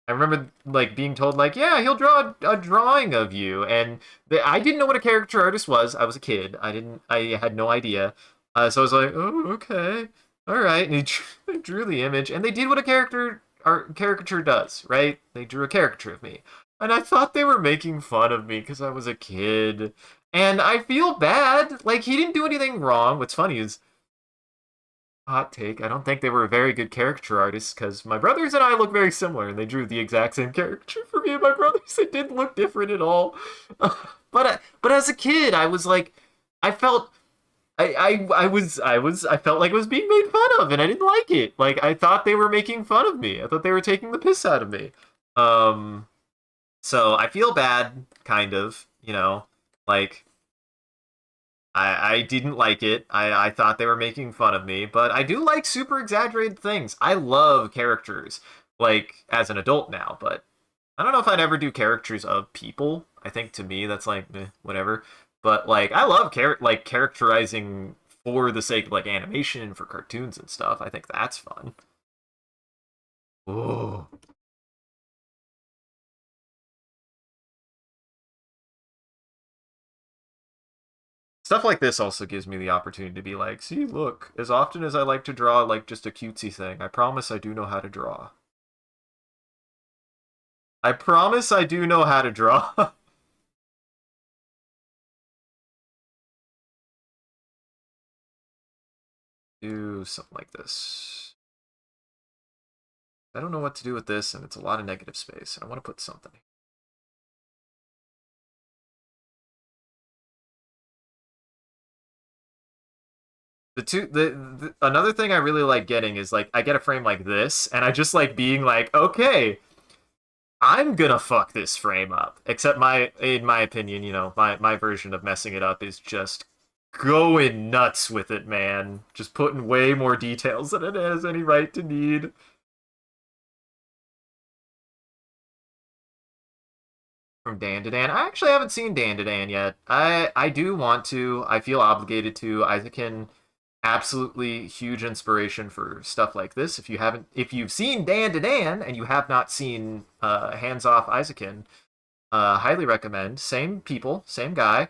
I remember like being told like, yeah, he'll draw a drawing of you, and I didn't know what a caricature artist was. I was a kid. I had no idea. So I was like, oh, okay, all right. And he drew the image, and they did what a caricature does, right? They drew a caricature of me, and I thought they were making fun of me because I was a kid, and I feel bad. Like he didn't do anything wrong. What's funny is hot take. I don't think they were very good caricature artists because my brothers and I look very similar, and they drew the exact same caricature for me and my brothers. They didn't look different at all. But as a kid, I was like, I felt. I felt like I was being made fun of, and I didn't like it. Like I thought they were making fun of me. I thought they were taking the piss out of me. Um, so I feel bad, kind of. Like I didn't like it. I thought they were making fun of me, but I do like super exaggerated things. I love characters, like as an adult now, but I don't know if I'd ever do characters of people. I think to me that's like whatever. But like I love like characterizing for the sake of like animation for cartoons and stuff. I think that's fun. Oh. Stuff like this also gives me the opportunity to be like, see, look, as often as I like to draw like just a cutesy thing, I promise I do know how to draw. I promise I do know how to draw. Do something like this. I don't know what to do with this, and it's a lot of negative space, and I want to put something. Another thing I really like getting is like I get a frame like this, and I just like being like, okay, I'm gonna fuck this frame up. Except in my opinion, my version of messing it up is just going nuts with it, man. Just putting way more details than it has any right to need. From Dan to Dan. I actually haven't seen Dan to Dan yet. I do want to. I feel obligated to. Isaac can absolutely huge inspiration for stuff like this. If you've seen Dan to Dan and you have not seen Hands Off Isaacin, highly recommend. Same people, same guy,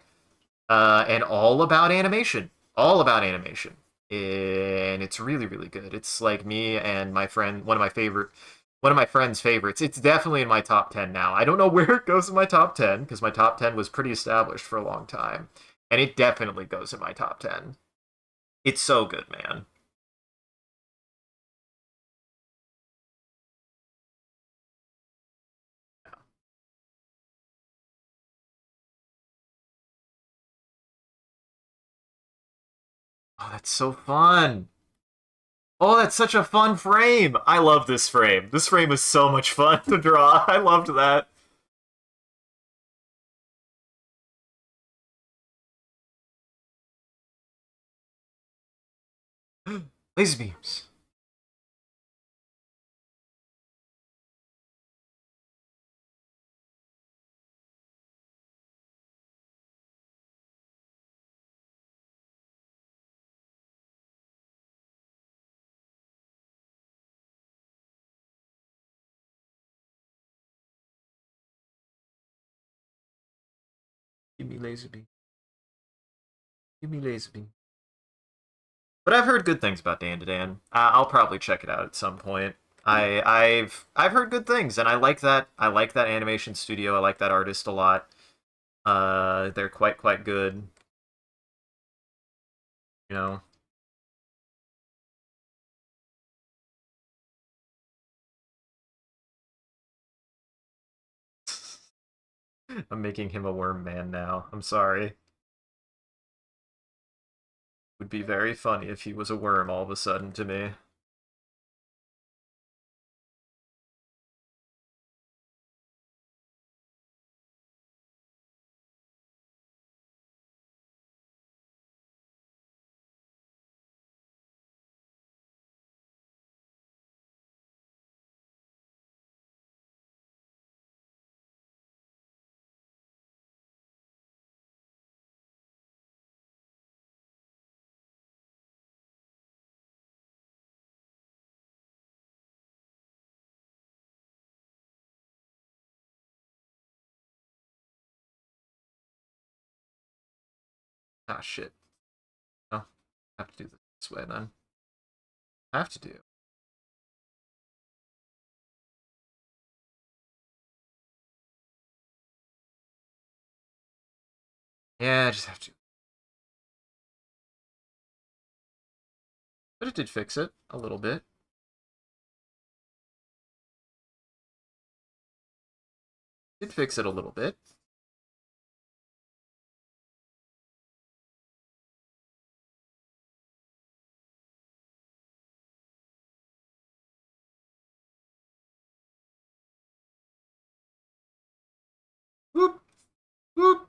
and all about animation, and it's really really good. It's like me and my friend, one of my friend's favorites. It's definitely in my top 10 now. I don't know where it goes in my top 10 because my top 10 was pretty established for a long time, and it definitely goes in my top 10. It's so good, man. that's so fun. Oh, that's such a fun frame. I love this frame. This frame is so much fun to draw. I loved that. Laser beams. Give me laser beam. Give me laser beam. But I've heard good things about Dan to Dan. I'll probably check it out at some point. I've heard good things, and I like that. I like that animation studio. I like that artist a lot. They're quite good. You know. I'm making him a worm man now. I'm sorry. Would be very funny if he was a worm all of a sudden to me. Ah, shit. Oh, I have to do this way then. I have to do. Yeah, I just have to. But it did fix it a little bit. Did fix it a little bit. Whoop, whoop.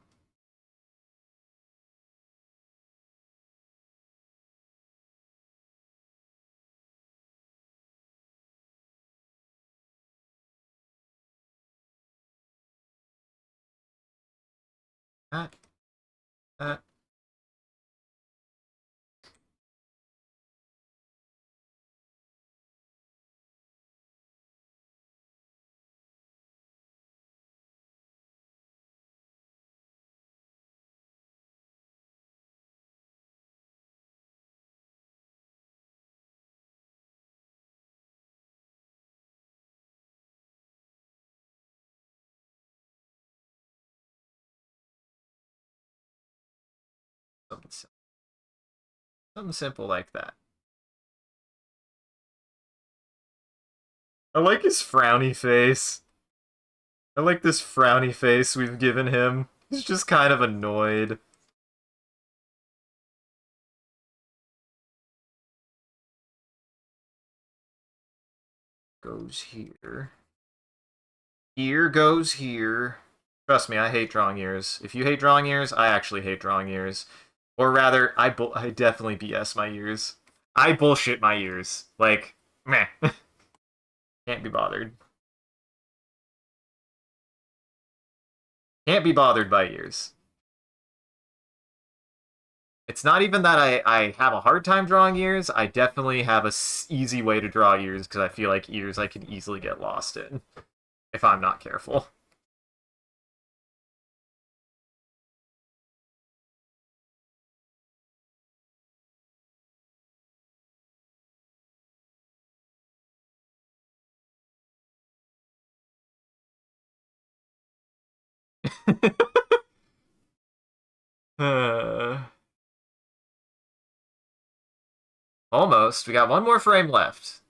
Ah, ah. Something, something simple like that. I like his frowny face. I like this frowny face we've given him. He's just kind of annoyed. Goes here. Ear goes here. Trust me, I hate drawing ears. If you hate drawing ears, I actually hate drawing ears. Or rather, I definitely BS my ears. I bullshit my ears. Like, meh. Can't be bothered. Can't be bothered by ears. It's not even that I have a hard time drawing ears. I definitely have a easy way to draw ears because I feel like ears I can easily get lost in if I'm not careful. uh, almost. We got one more frame left.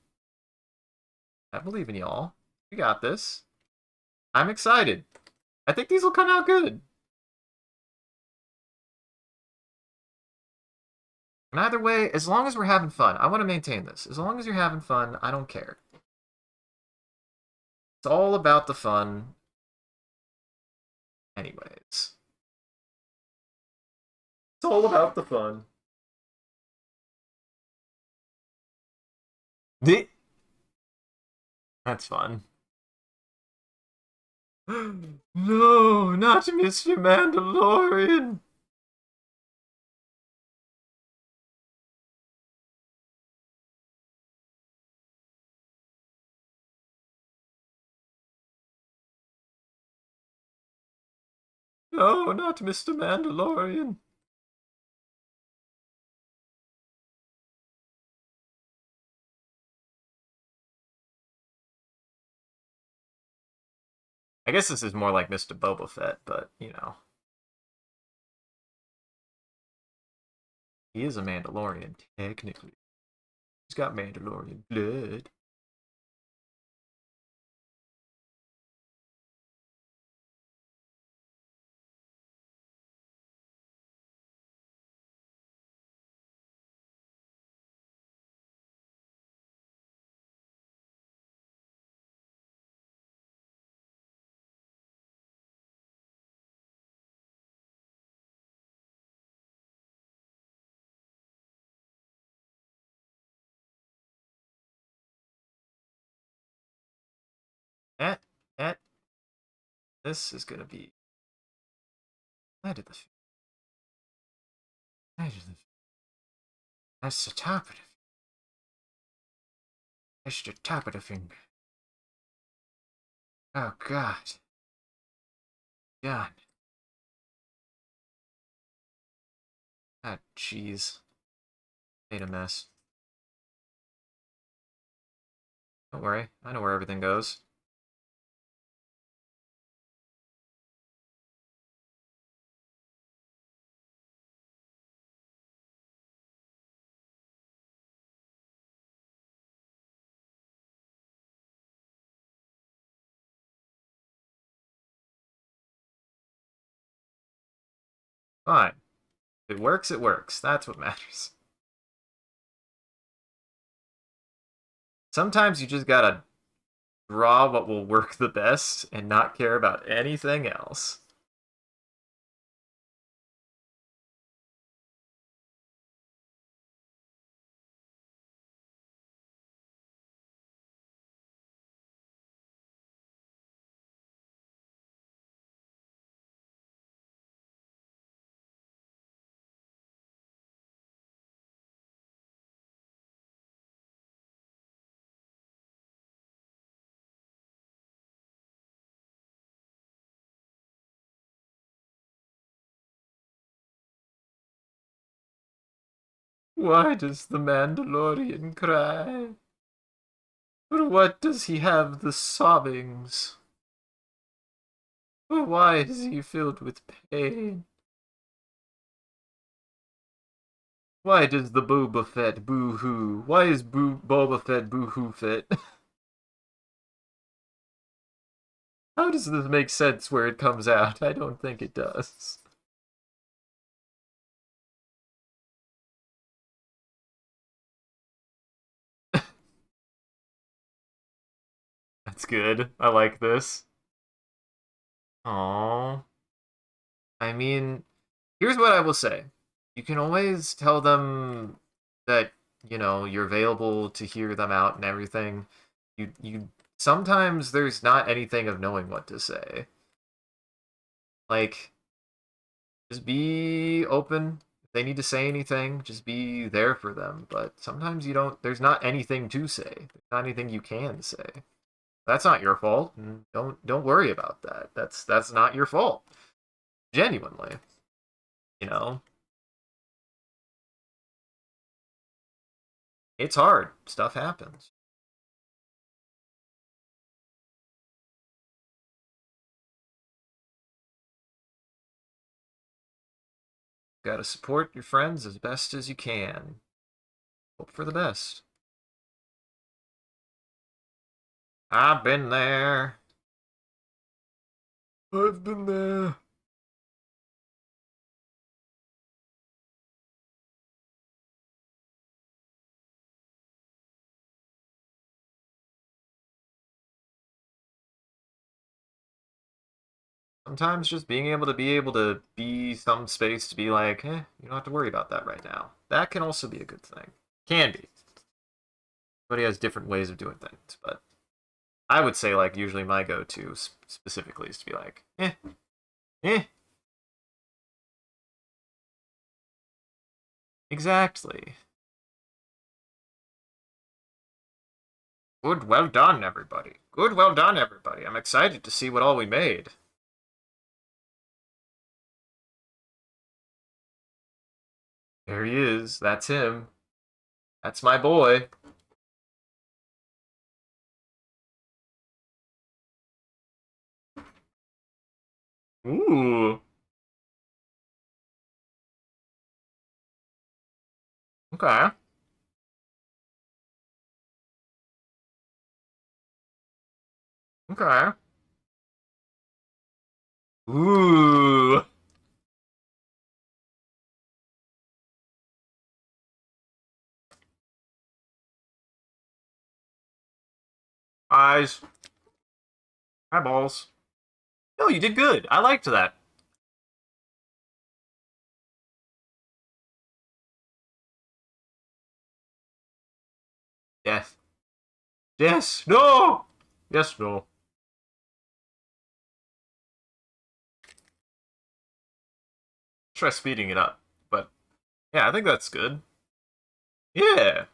I believe in y'all. We got this. I'm excited. I think these will come out good. And either way, as long as we're having fun, I want to maintain this. As long as you're having fun, I don't care. It's all about the fun. Anyways. It's all about the fun. That's fun. No, not Mr. Mandalorian. No, not Mr. Mandalorian. I guess this is more like Mr. Boba Fett, but, you know. He is a Mandalorian, technically. He's got Mandalorian blood. That, that, this is gonna be. I did the. I did the. That's the top of it. That's the top of the finger. Oh, God. God. Ah, jeez. Made a mess. Don't worry. I know where everything goes. Fine. If it works, it works. That's what matters. Sometimes you just gotta draw what will work the best and not care about anything else. Why does the Mandalorian cry? For what does he have the sobbings? For why is he filled with pain? Why does the Boba Fett boo-hoo? Why is Boba Fett boo-hoo fit? How does this make sense where it comes out? I don't think it does. That's good. I like this. Aww. I mean, here's what I will say. You can always tell them that, you know, you're available to hear them out and everything. You sometimes there's not anything of knowing what to say. Like, just be open. If they need to say anything, just be there for them. But sometimes you don't there's not anything to say. There's not anything you can say. That's not your fault. And don't worry about that. That's not your fault. Genuinely. You know? It's hard. Stuff happens. Gotta support your friends as best as you can. Hope for the best. I've been there. I've been there. Sometimes just being able to be some space to be like, you don't have to worry about that right now. That can also be a good thing. Can be. Everybody has different ways of doing things, but I would say like usually my go-to specifically is to be like, eh. Exactly. Good, well done, everybody. Good, well done, everybody. I'm excited to see what all we made. There he is. That's him. That's my boy. Ooh. Okay. Okay. Ooh. Eyes. Eyeballs. No, you did good. I liked that. Yes. Yes. No. Yes. No. Try speeding it up, but yeah, I think that's good. Yeah.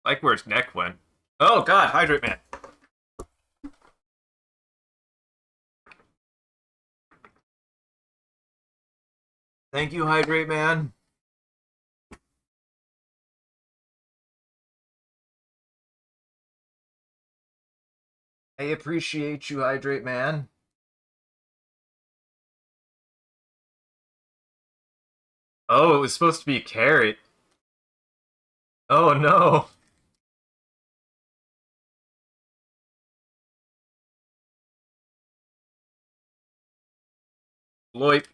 Like where his neck went. Oh God, hydrate man. Thank you, hydrate man. I appreciate you, hydrate man. Oh, it was supposed to be carrot. Oh no. Bloip.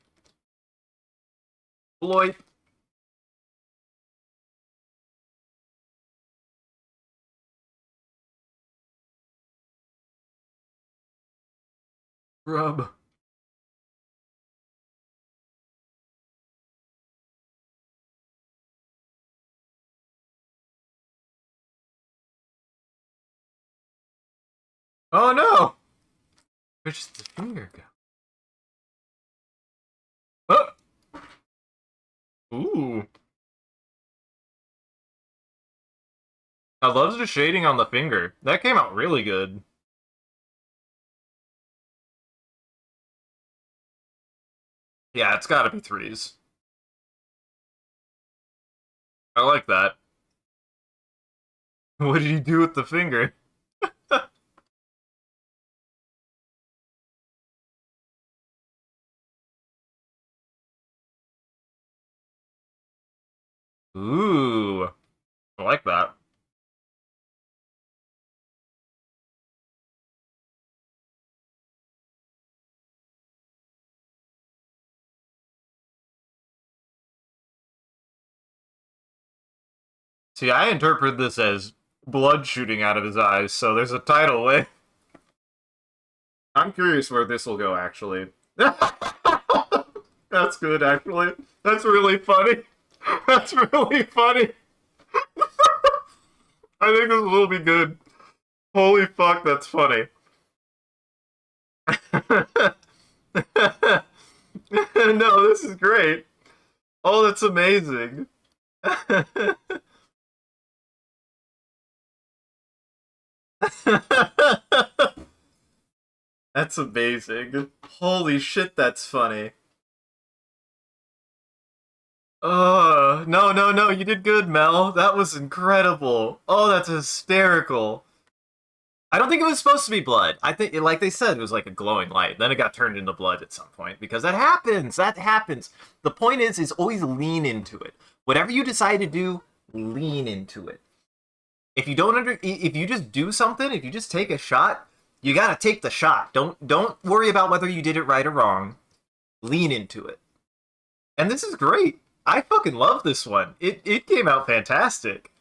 Bloip. Rub. Oh no! Where'd just the finger go? Oh! Ooh. I love the shading on the finger. That came out really good. Yeah, it's gotta be threes. I like that. What did he do with the finger? Ooh. I like that. See, I interpret this as blood shooting out of his eyes, so there's a tidal wave. I'm curious where this will go, actually. That's good, actually. That's really funny. That's really funny. I think this will be good. Holy fuck, that's funny. No, this is great. Oh, that's amazing. That's amazing. Holy shit, that's funny. Oh, no, no, no, you did good, Mel. That was incredible. Oh, that's hysterical. I don't think it was supposed to be blood. I think, like they said, it was like a glowing light. Then it got turned into blood at some point because that happens. That happens. The point is always lean into it. Whatever you decide to do, lean into it. If you don't if you just do something, if you just take a shot, you gotta take the shot. Don't worry about whether you did it right or wrong. Lean into it. And this is great. I fucking love this one. It came out fantastic.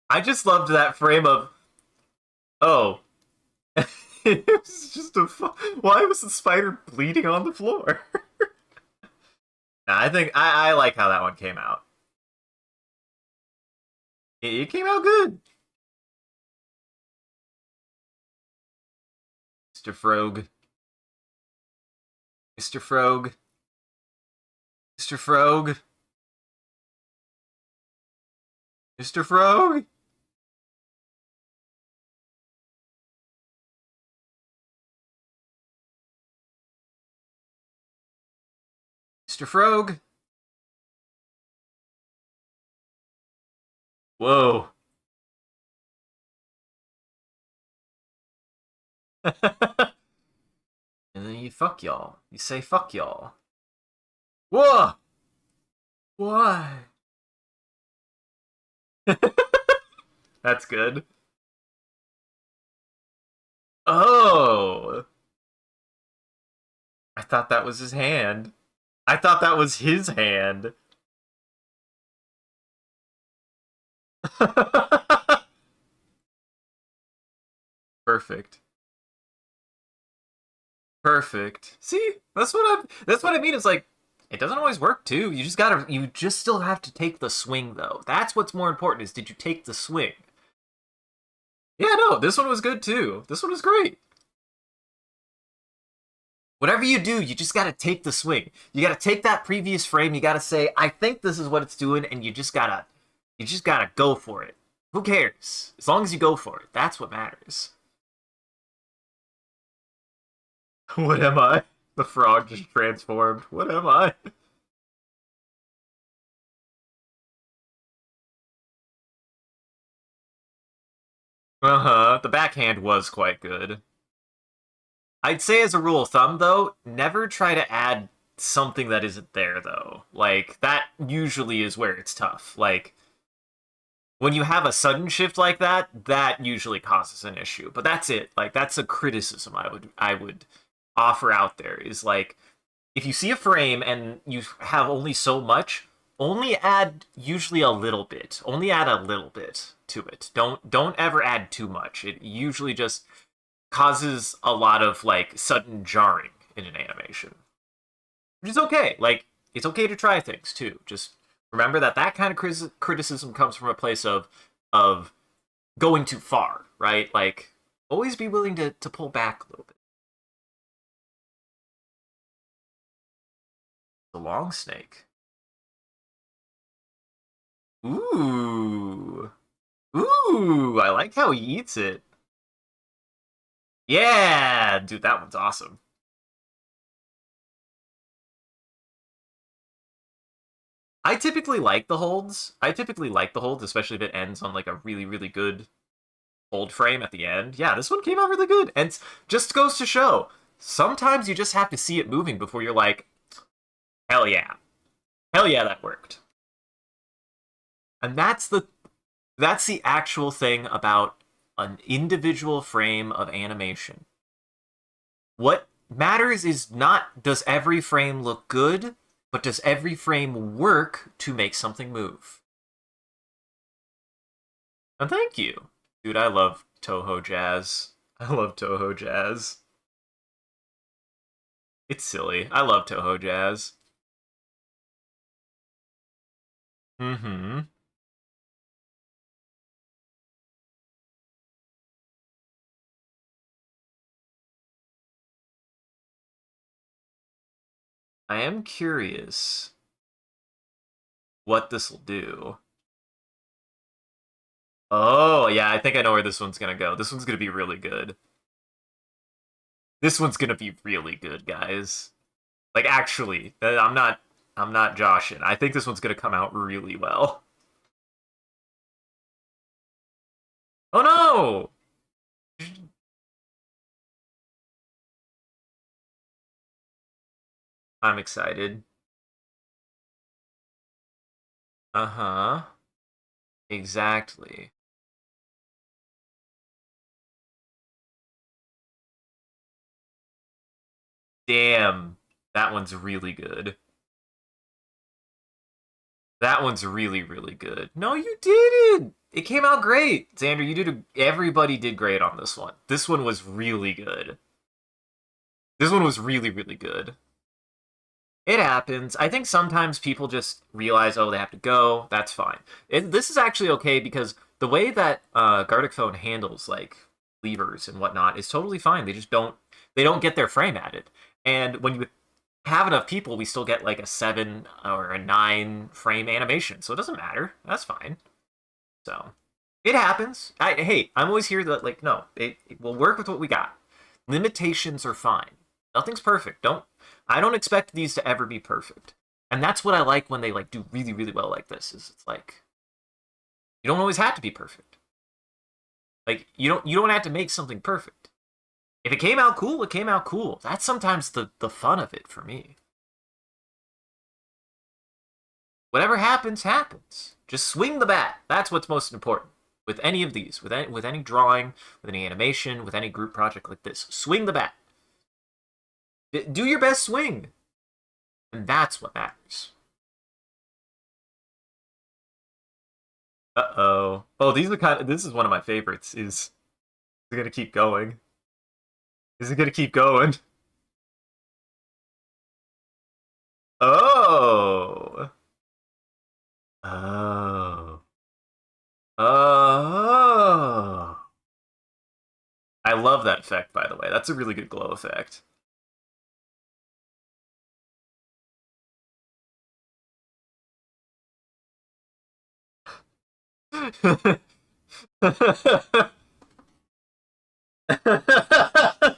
I just loved that frame of, oh, it was just a. Why was the spider bleeding on the floor? Nah, I think I like how that one came out. It came out good. Mr. Frog. Mr. Frog. Mr. Frog. Mr. Frog. Mr. Frog. Whoa. And then you fuck y'all. You say fuck y'all. Whoa! Why? That's good. Oh! I thought that was his hand. I thought that was his hand. Perfect. Perfect. See, that's what I mean. It's like it doesn't always work too. You just still have to take the swing though. That's what's more important is did you take the swing? Yeah, no, this one was good too. This one was great. Whatever you do, you just gotta take the swing. You gotta take that previous frame, you gotta say, I think this is what it's doing, and you just gotta go for it. Who cares? As long as you go for it. That's what matters. What am I? The frog just transformed. What am I? Uh-huh. The backhand was quite good. I'd say as a rule of thumb, though, never try to add something that isn't there, though. Like, that usually is where it's tough. Like, when you have a sudden shift like that, that usually causes an issue. But that's it. Like, that's a criticism I would offer out there is like, if you see a frame and you have only so much, only add usually a little bit. Only add a little bit to it. Don't ever add too much. It usually just causes a lot of like sudden jarring in an animation, which is okay. Like it's okay to try things too. Just remember that that kind of criticism comes from a place of going too far, right? Like always be willing to pull back a little bit. The long snake. Ooh. Ooh, I like how he eats it. Yeah, dude, that one's awesome. I typically like the holds. I typically like the holds, especially if it ends on like a really, really good hold frame at the end. Yeah, this one came out really good. And just goes to show, sometimes you just have to see it moving before you're like, hell yeah. Hell yeah, that worked. And that's the actual thing about an individual frame of animation. What matters is not does every frame look good, but does every frame work to make something move? And thank you. Dude, I love Toho Jazz. I love Toho Jazz. It's silly. I love Toho Jazz. Mm-hmm. I am curious what this will do. Oh, yeah, I think I know where this one's gonna go. This one's gonna be really good. This one's gonna be really good, guys. Like actually, I'm not joshing. I think this one's gonna come out really well. Oh no! I'm excited. Uh-huh. Exactly. Damn. That one's really good. That one's really, really good. No, you didn't. It came out great. Xander, everybody did great on this one. This one was really good. This one was really, really good. It happens. I think sometimes people just realize, oh, they have to go. That's fine. This is actually okay because the way that Gartic phone handles like levers and whatnot is totally fine. They don't get their frame added. And when you have enough people, we still get like a 7 or a 9 frame animation. So it doesn't matter. That's fine. So it happens. Hey, I'm always here that like, no, it will work with what we got. Limitations are fine. Nothing's perfect. I don't expect these to ever be perfect. And that's what I like when they like do really, really well like this, is it's like you don't always have to be perfect. Like you don't have to make something perfect. If it came out cool, it came out cool. That's sometimes the fun of it for me. Whatever happens, happens. Just swing the bat. That's what's most important. With any of these, with any drawing, with any animation, with any group project like this, swing the bat. Do your best swing. And that's what matters. Uh-oh. Oh, this is one of my favorites. Is it gonna keep going? Is it gonna keep going? Oh. Oh. Oh. I love that effect, by the way. That's a really good glow effect.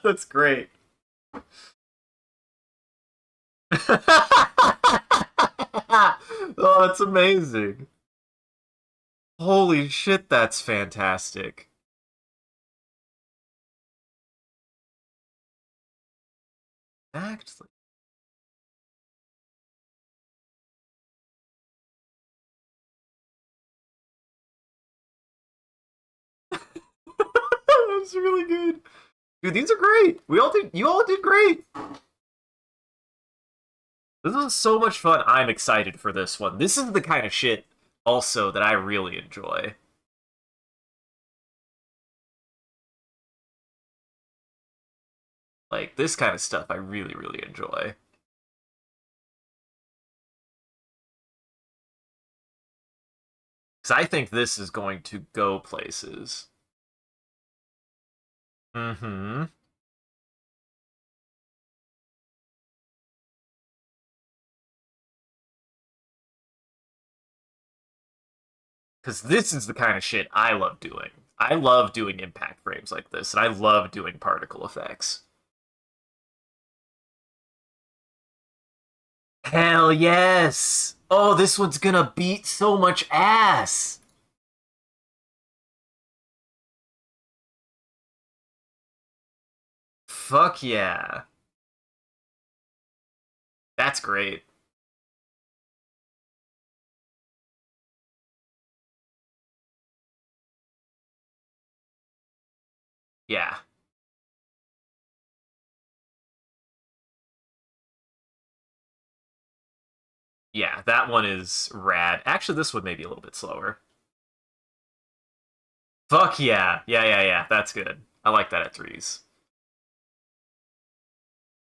That's great. Oh, that's amazing. Holy shit, that's fantastic. Actually. That's really good. Dude, these are great. You all did great. This was so much fun. I'm excited for this one. This is the kind of shit also that I really enjoy. Like this kind of stuff I really, really enjoy. Because I think this is going to go places. Mm-hmm. Because this is the kind of shit I love doing. I love doing impact frames like this, and I love doing particle effects. Hell yes! Oh, this one's gonna beat so much ass! Fuck yeah. That's great. Yeah. Yeah, that one is rad. Actually, this one may be a little bit slower. Fuck yeah. Yeah. That's good. I like that at threes.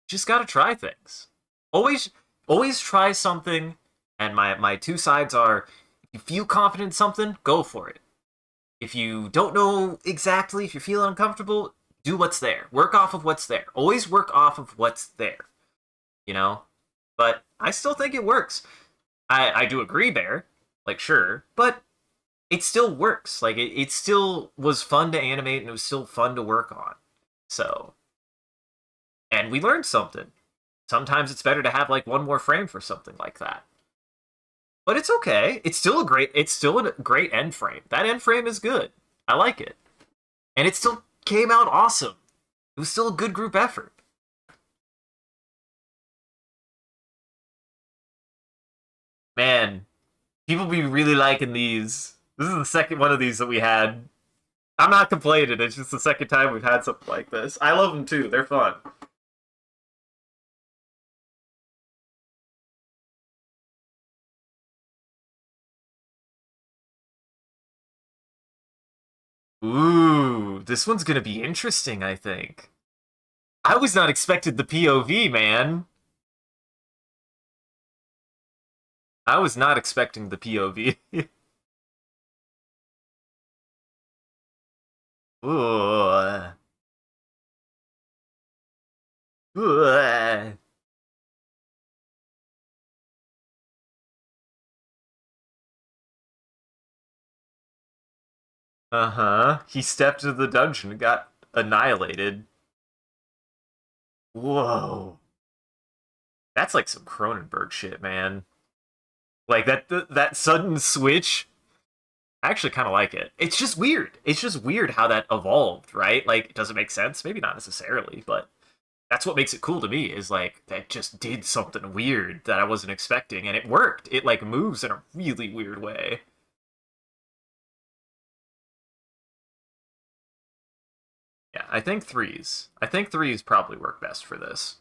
Just gotta try things. Always, always try something. And my two sides are: if you feel confident in something, go for it. If you don't know exactly, if you're feeling uncomfortable, do what's there. Work off of what's there. Always work off of what's there. You know? But I still think it works. I do agree, Bear. Like, sure. But it still works. Like, it still was fun to animate and it was still fun to work on. So, and we learned something. Sometimes it's better to have like one more frame for something like that. But it's okay. It's still a great end frame. That end frame is good. I like it. And it still came out awesome. It was still a good group effort. Man, people be really liking these. This is the second one of these that we had. I'm not complaining. It's just the second time we've had something like this. I love them too. They're fun. this one's gonna be interesting, I think. I was not expecting the POV, man. I was not expecting the POV. Ooh. Ooh. Uh-huh. He stepped into the dungeon and got annihilated. Whoa. That's like some Cronenberg shit, man. Like that sudden switch. I actually kind of like it. It's just weird. It's just weird how that evolved, right? Like, does it make sense? Maybe not necessarily, but that's what makes it cool to me. Is like that just did something weird that I wasn't expecting, and it worked. It like moves in a really weird way. Yeah, I think threes. I think threes probably work best for this.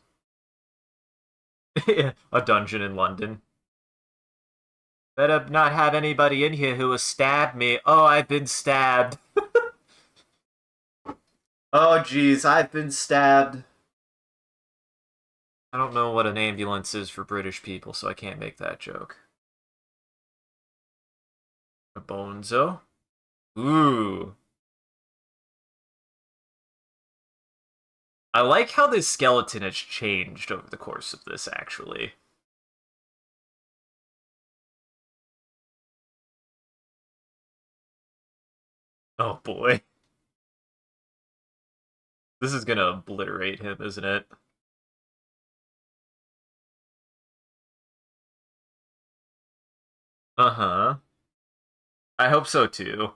A dungeon in London. Better not have anybody in here who has stabbed me. Oh, I've been stabbed. Oh, geez, I've been stabbed. I don't know what an ambulance is for British people, so I can't make that joke. A bonzo? Ooh. I like how this skeleton has changed over the course of this, actually. Oh boy. This is gonna obliterate him, isn't it? Uh-huh. I hope so too.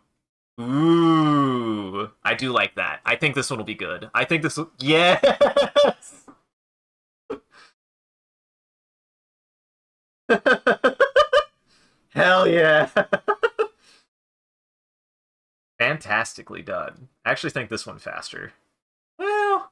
Ooh. I do like that. I think this one will be good. I think this will... Yes! Hell yeah! Fantastically done. I actually think this one faster. Well...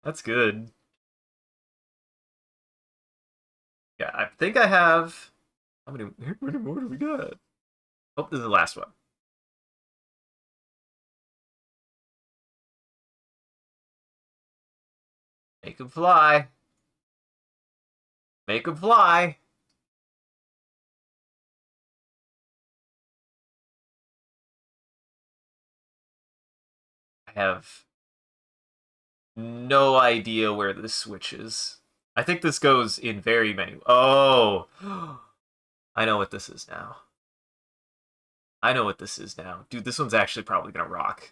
That's good. Yeah, I think I have... How many more do we got? Oh, this is the last one. Make him fly. Make him fly. I have no idea where this switches. I think this goes in very many... Oh! I know what this is now. I know what this is now. Dude, this one's actually probably gonna rock.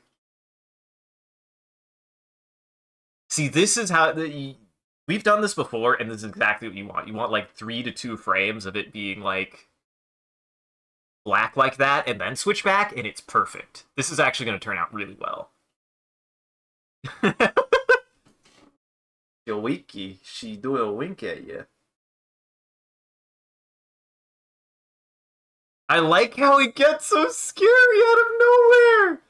See, this is how... We've done this before, and this is exactly what you want. You want, like, 3 to 2 frames of it being, like, black like that, and then switch back, and it's perfect. This is actually gonna turn out really well. Yo, Wiki, she do a wink at you. I like how he gets so scary out of nowhere.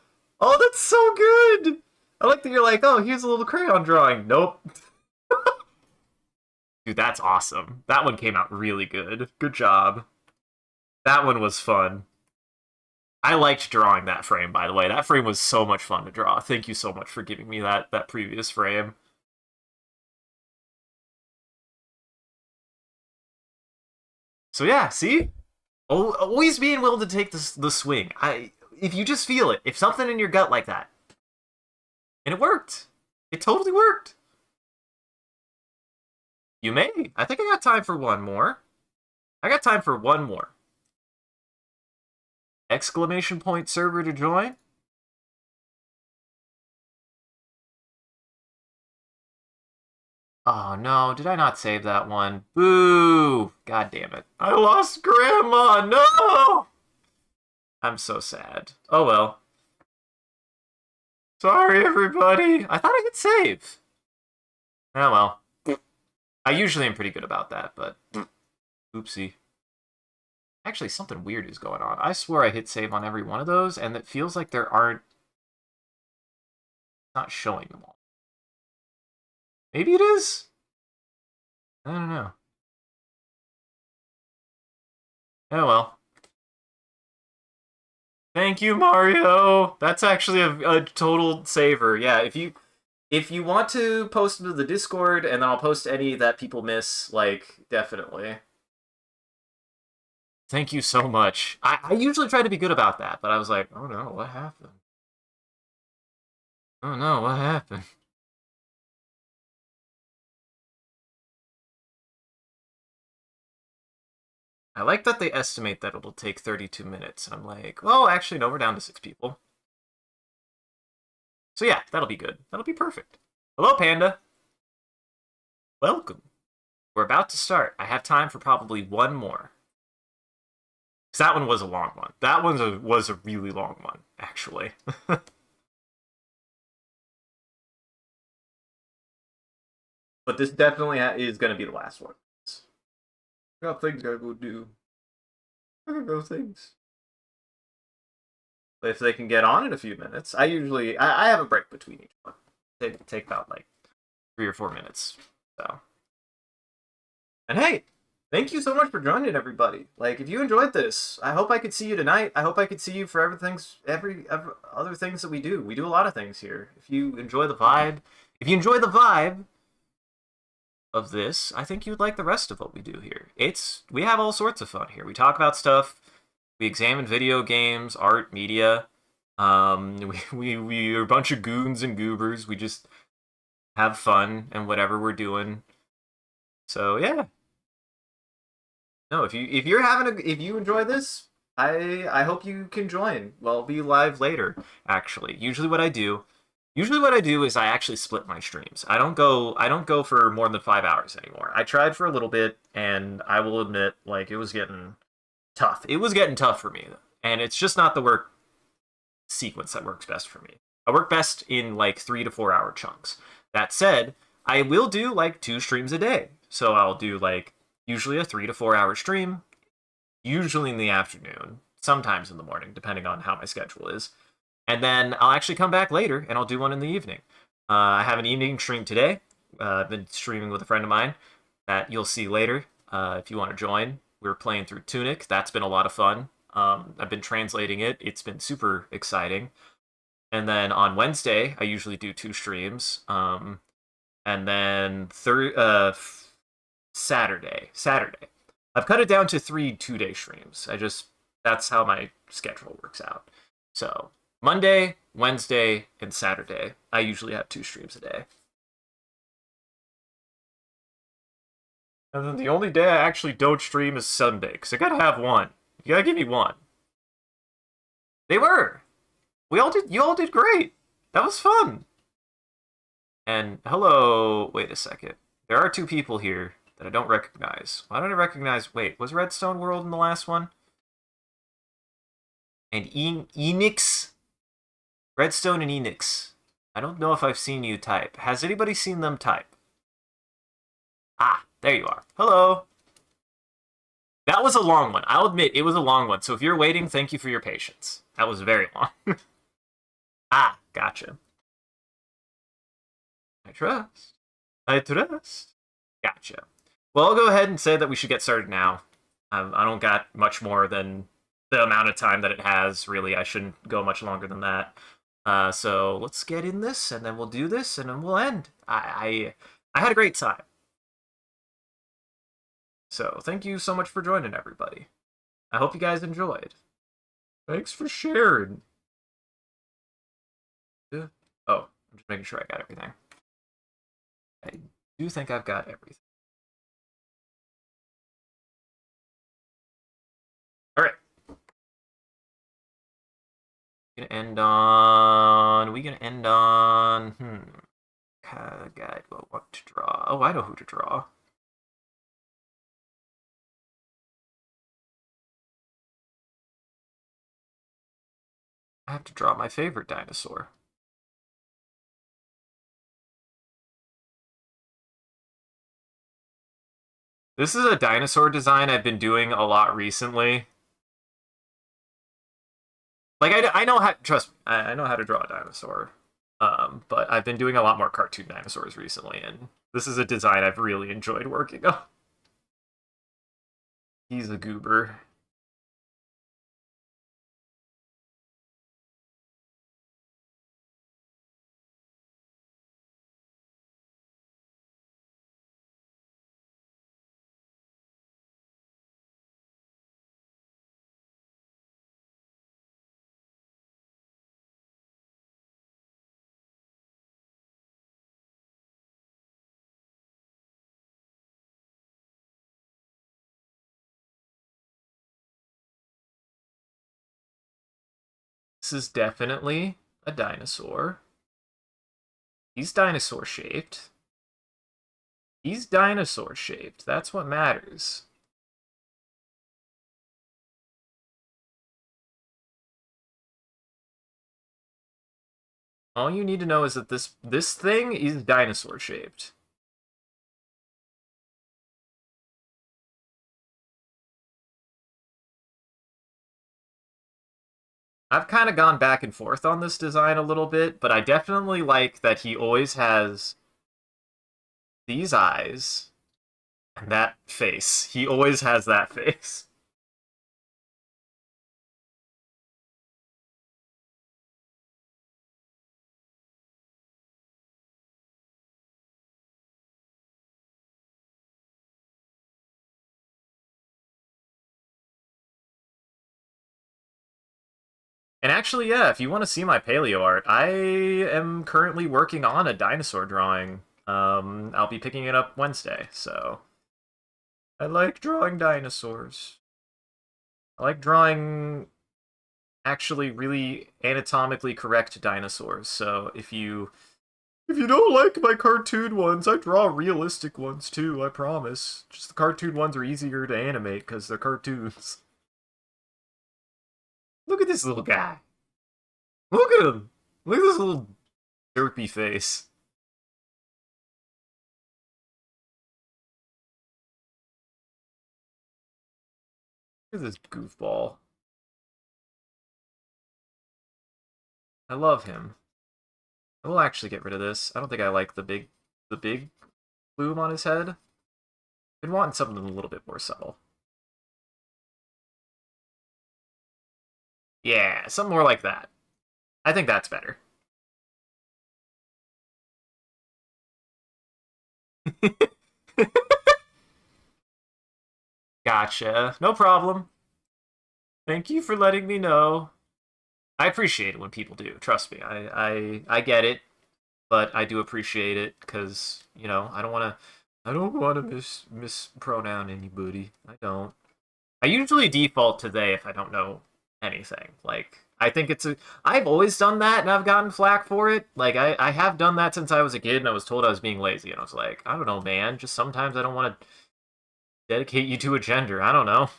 Oh, that's so good. I like that you're like, oh, here's a little crayon drawing. Nope. Dude, that's awesome. That one came out really good. Good job. That one was fun. I liked drawing that frame, by the way. That frame was so much fun to draw. Thank you so much for giving me that previous frame. So yeah, see? Always being willing to take the swing. If you just feel it, if something in your gut like that, and it worked, it totally worked. You may. I think I got time for one more. I got time for one more. Exclamation point server to join. Oh no, did I not save that one? Boo! God damn it. I lost Grandma! No! I'm so sad. Oh well. Sorry, everybody. I thought I could save. Oh well. I usually am pretty good about that, but oopsie. Actually, something weird is going on. I swear I hit save on every one of those, and it feels like there aren't... not showing them all. Maybe it is? I don't know. Oh well. Thank you, Mario! That's actually a total saver. Yeah, if you want to post them to the Discord, and I'll post any that people miss, like, definitely. Thank you so much. I usually try to be good about that, but I was like, oh no, what happened? Oh no, what happened? I like that they estimate that it'll take 32 minutes. And I'm like, well, actually, no, we're down to 6 people. So yeah, that'll be good. That'll be perfect. Hello, Panda. Welcome. We're about to start. I have time for probably one more. Because that one was a long one. That one was a really long one, actually. But this definitely is going to be the last one. I got things I go do. I got things. But if they can get on in a few minutes, I have a break between each one. Take about like 3 or 4 minutes. So, and hey, thank you so much for joining, everybody. Like, if you enjoyed this, I hope I could see you tonight. I hope I could see you for every other things that we do. We do a lot of things here. If you enjoy the vibe, of this, I think you'd like the rest of what we do here. We have all sorts of fun here. We talk about stuff. We examine video games, art, media. We are a bunch of goons and goobers. We just have fun and whatever we're doing. So yeah. No, if you enjoy this, I hope you can join. Well, I'll be live later. Actually, usually what I do is I actually split my streams. I don't go for more than 5 hours anymore. I tried for a little bit, and I will admit, like, it was getting tough. It was getting tough for me, and it's just not the work sequence that works best for me. I work best in like 3 to 4 hour chunks. That said, I will do like 2 streams a day. So I'll do like usually a 3 to 4 hour stream, usually in the afternoon, sometimes in the morning, depending on how my schedule is. And then I'll actually come back later and I'll do one in the evening. I have an evening stream today. I've been streaming with a friend of mine that you'll see later if you want to join. We were playing through Tunic. That's been a lot of fun. I've been translating it. It's been super exciting. And then on Wednesday, I usually do 2 streams. And then Saturday. I've cut it down to 3 2-day streams. That's how my schedule works out. So Monday, Wednesday, and Saturday, I usually have 2 streams a day. And then the only day I actually don't stream is Sunday, because I gotta have one. You gotta give me one. They were. You all did great. That was fun. And hello, wait a second. There are 2 people here that I don't recognize. Why don't I recognize, wait, was Redstone World in the last one? And Enix? Redstone and Enix. I don't know if I've seen you type. Has anybody seen them type? Ah, there you are. Hello. That was a long one. I'll admit, it was a long one. So if you're waiting, thank you for your patience. That was very long. Ah, gotcha. I trust. I trust. Gotcha. Well, I'll go ahead and say that we should get started now. I don't got much more than the amount of time that it has, really. I shouldn't go much longer than that. So let's get in this, and then we'll do this, and then we'll end. I had a great time. So thank you so much for joining, everybody. I hope you guys enjoyed. Thanks for sharing. Oh, I'm just making sure I got everything. I do think I've got everything. All right. We gonna end on. Guide. Well, what to draw? Oh, I know who to draw. I have to draw my favorite dinosaur. This is a dinosaur design I've been doing a lot recently. Like I know how. Trust me, I know how to draw a dinosaur. But I've been doing a lot more cartoon dinosaurs recently, and this is a design I've really enjoyed working on. He's a goober. This is definitely a dinosaur. He's dinosaur shaped. He's dinosaur shaped. That's what matters. All you need to know is that this thing is dinosaur shaped. I've kind of gone back and forth on this design a little bit, but I definitely like that he always has these eyes and that face. He always has that face. And actually, yeah, if you want to see my paleo art, I am currently working on a dinosaur drawing. I'll be picking it up Wednesday, so I like drawing dinosaurs. I like drawing actually really anatomically correct dinosaurs. So if you don't like my cartoon ones, I draw realistic ones too, I promise. Just the cartoon ones are easier to animate because they're cartoons. Look at this little guy. Look at him. Look at this little derpy face. Look at this goofball. I love him. I will actually get rid of this. I don't think I like the big plume on his head. Been wanting something a little bit more subtle. Yeah, something more like that. I think that's better. Gotcha. No problem. Thank you for letting me know. I appreciate it when people do. Trust me. I get it, but I do appreciate it because I don't want to mispronoun anybody. I don't. I usually default to they if I don't know anything. Like I think I've always done that and I've gotten flack for it. Like I have done that since I was a kid and I was told I was being lazy and I was like, I don't know, man. Just sometimes I don't want to dedicate you to a gender. I don't know.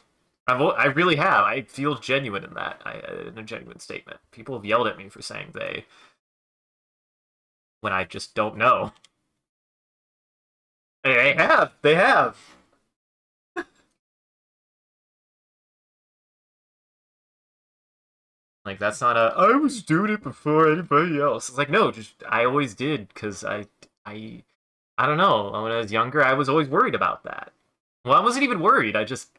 I really have. I feel genuine in that. In a genuine statement. People have yelled at me for saying they when I just don't know. They have. They have. Like that's not a I was doing it before anybody else. It's like no, just I always did because I don't know. When I was younger, I was always worried about that. Well, I wasn't even worried. I just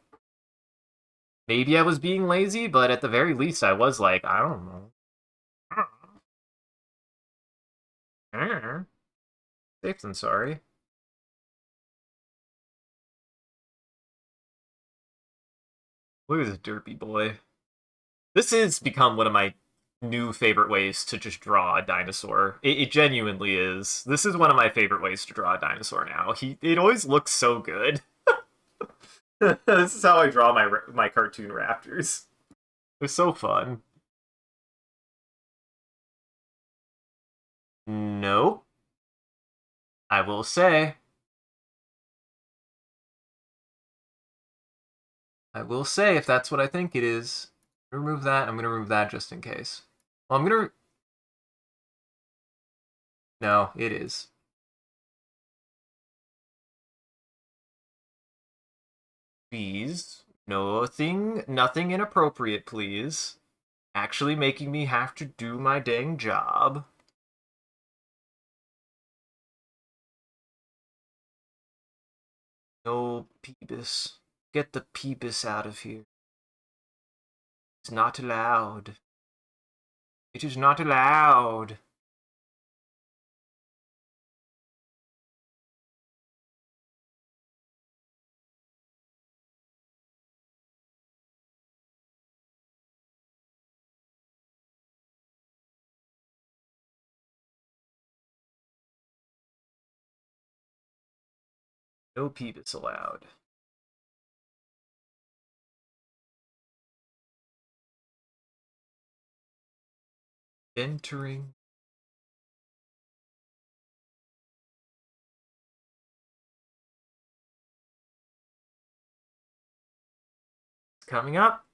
maybe I was being lazy, but at the very least, I was like I don't know. Safe than sorry. Look at this derpy boy. This has become one of my new favorite ways to just draw a dinosaur. It genuinely is. This is one of my favorite ways to draw a dinosaur now. It always looks so good. This is how I draw my cartoon raptors. They're so fun. Nope. I will say. I will say if that's what I think it is. Remove that. I'm gonna remove that just in case. Well, I'm gonna. No, it is. Please, nothing inappropriate, please. Actually making me have to do my dang job. No, Peebus. Get the Peebus out of here. It's not allowed. It is not allowed. No Peebus allowed. Entering. He's coming up.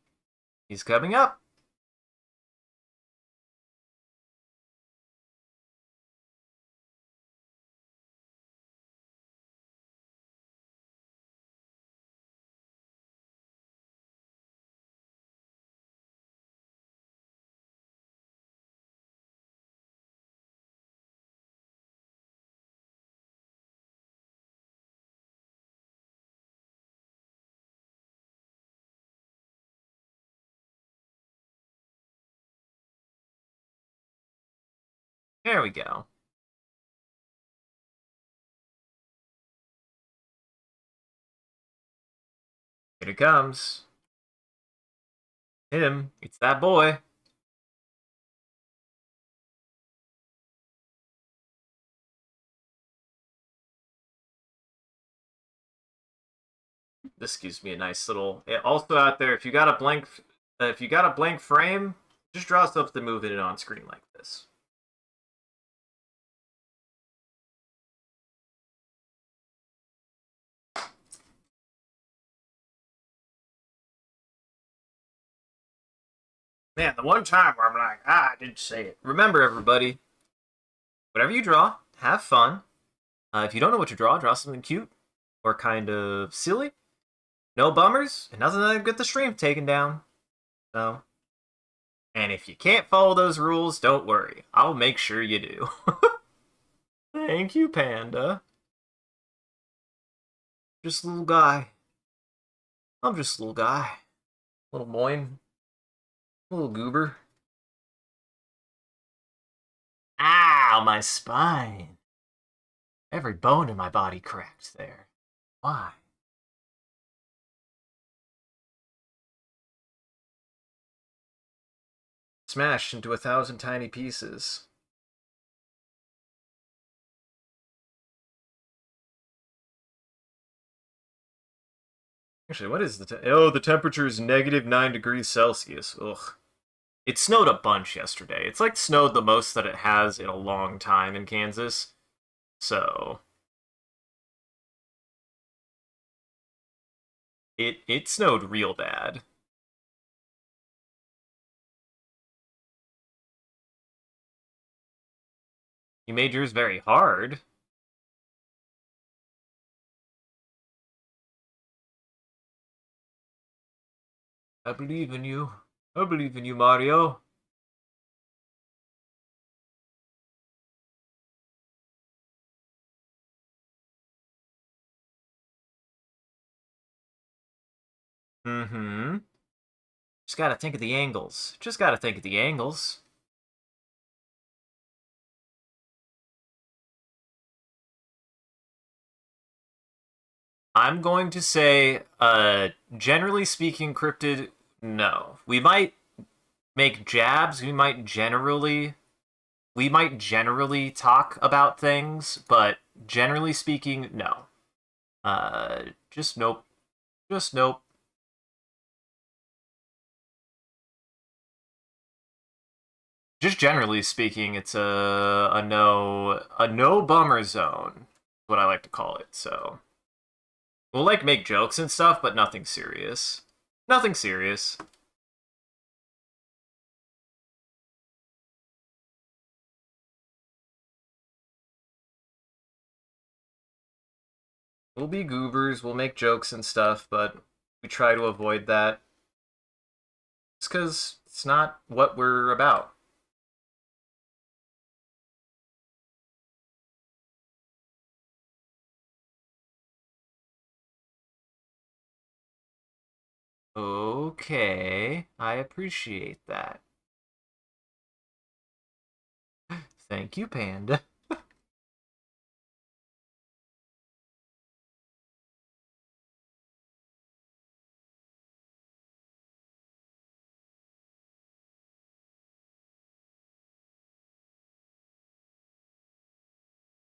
He's coming up. There we go. Here it comes. Him. It's that boy. This gives me a nice little. Also out there, if you got a blank frame, just draw something moving it on screen like this. Man, the one time where I'm like, I didn't say it. Remember, everybody, whatever you draw, have fun. If you don't know what to draw something cute or kind of silly. No bummers, and nothing that'll get the stream taken down. So, and if you can't follow those rules, don't worry. I'll make sure you do. Thank you, Panda. Just a little guy. I'm just a little guy. Little moin. Little goober. Ow, my spine. Every bone in my body cracked there. Why? Smashed into 1,000 tiny pieces. Actually, what is the temperature is -9 degrees Celsius. Ugh. It snowed a bunch yesterday. It's like snowed the most that it has in a long time in Kansas. So it snowed real bad. You made yours very hard. I believe in you. I believe in you, Mario. Mm-hmm. Just gotta think of the angles. Just gotta think of the angles. I'm going to say, generally speaking, cryptid, no. We might make jabs. We might generally talk about things, but generally speaking, no. Just nope. Just nope. Just generally speaking, it's a no bummer zone. What I like to call it. So we'll like make jokes and stuff, but nothing serious. Nothing serious. We'll be goobers, we'll make jokes and stuff, but we try to avoid that. It's because It's not what we're about. Okay, I appreciate that. Thank you, Panda.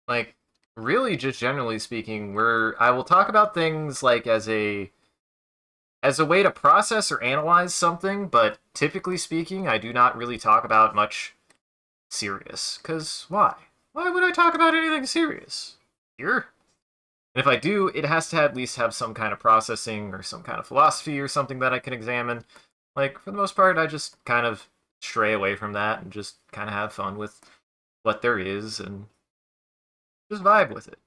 Like, really, just generally speaking, I will talk about things like as a way to process or analyze something, but typically speaking, I do not really talk about much serious. Cause why? Why would I talk about anything serious? Here? And if I do, it has to at least have some kind of processing or some kind of philosophy or something that I can examine. Like, for the most part, I just kind of stray away from that and just kind of have fun with what there is and just vibe with it.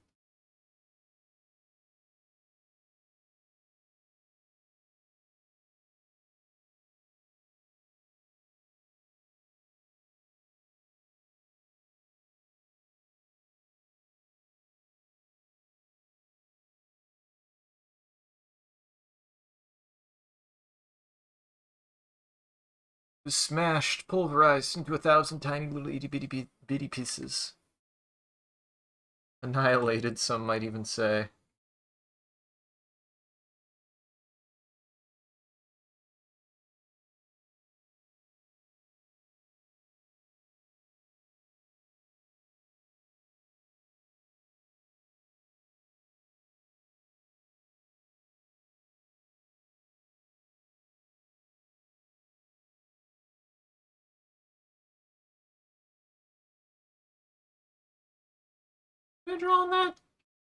Was smashed, pulverized into 1,000 tiny little itty bitty pieces. Annihilated, some might even say. Did I draw on that?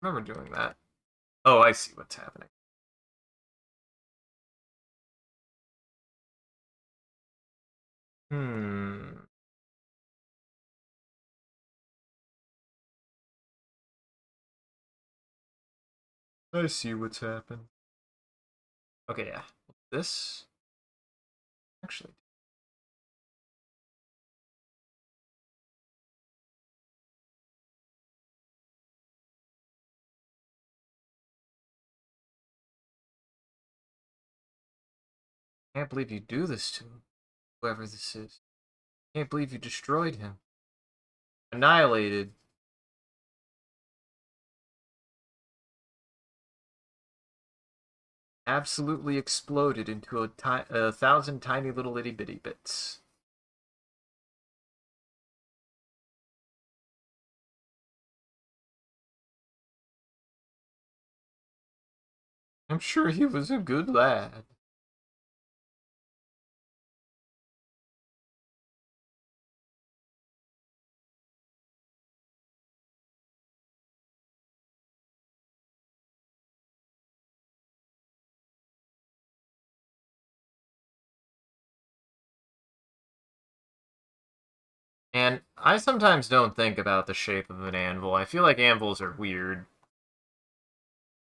I remember doing that. Oh, I see what's happening. Hmm. I see what's happened. Okay, yeah. This actually. Can't believe you do this to him, whoever this is. Can't believe you destroyed him. Annihilated. Absolutely exploded into a thousand tiny little itty bitty bits. I'm sure he was a good lad. And I sometimes don't think about the shape of an anvil. I feel like anvils are weird.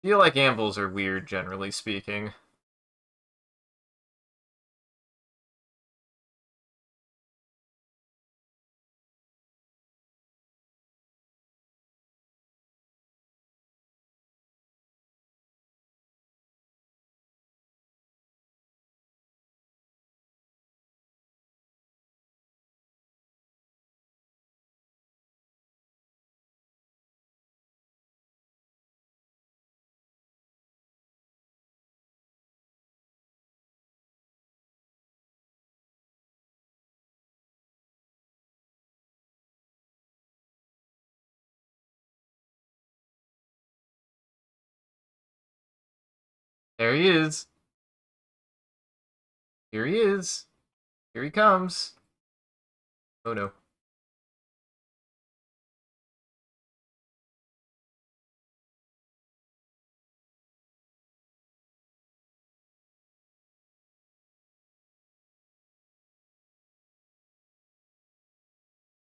I feel like anvils are weird, generally speaking. There he is. Here he is. Here he comes. Oh no.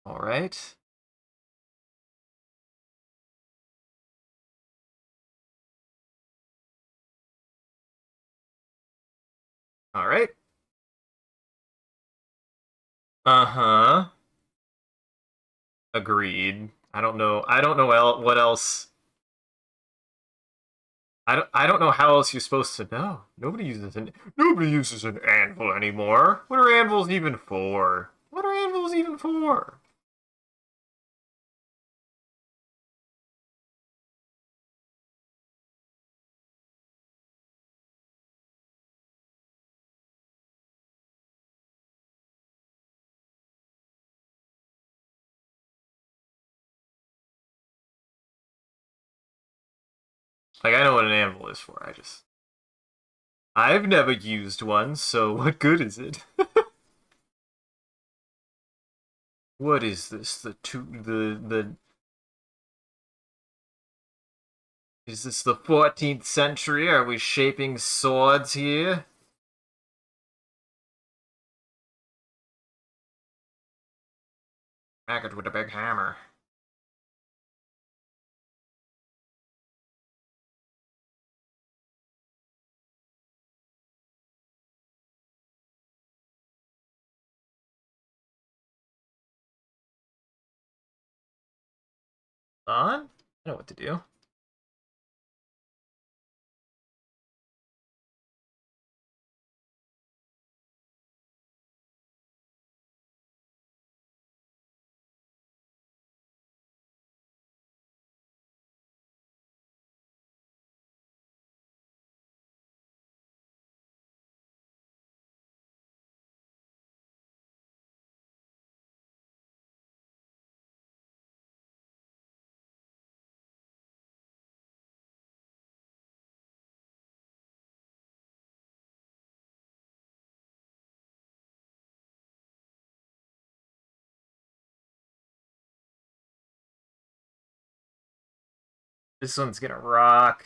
All right. All right. Uh-huh. Agreed. I don't know what else. I don't know how else you're supposed to know. Nobody uses an anvil anymore. What are anvils even for? What are anvils even for? Like I know what an anvil is for. I've never used one, so what good is it? What is this? The is this the 14th century? Are we shaping swords here? Crack it with a big hammer. On? I know what to do. This one's gonna rock.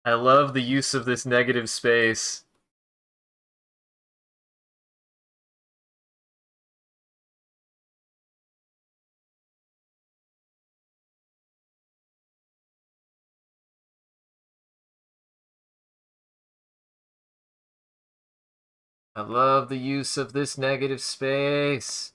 I love the use of this negative space. I love the use of this negative space.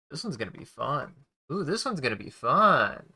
This one's gonna be fun. Ooh, this one's gonna be fun.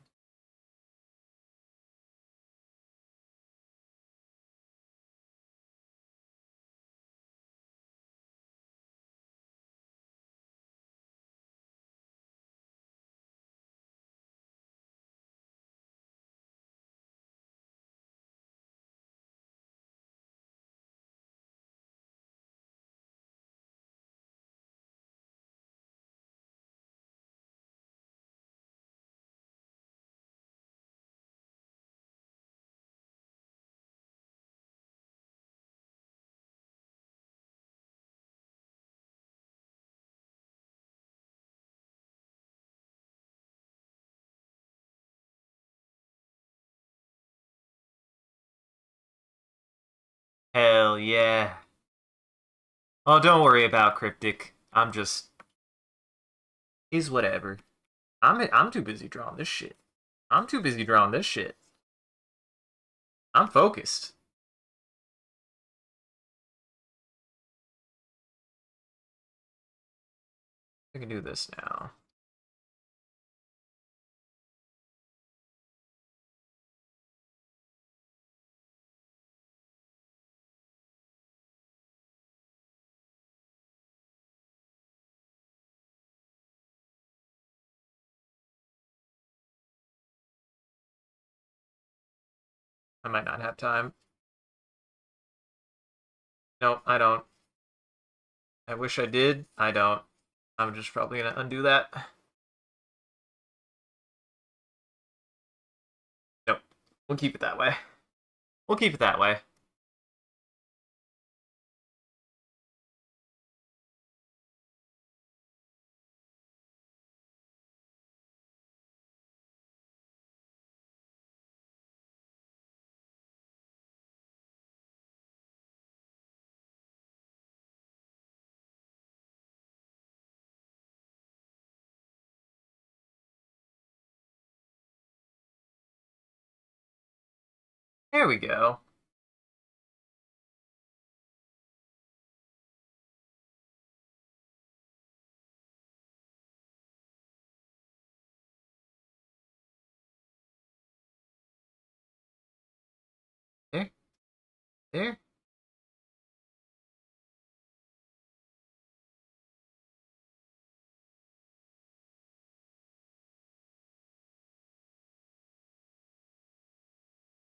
Hell yeah. Oh, don't worry about Cryptic. I'm just is whatever. I'm too busy drawing this shit. I'm too busy drawing this shit. I'm focused. I can do this now. I might not have time. Nope, I don't. I wish I did. I don't. I'm just probably gonna undo that. Nope. We'll keep it that way. We'll keep it that way. There we go. There, there.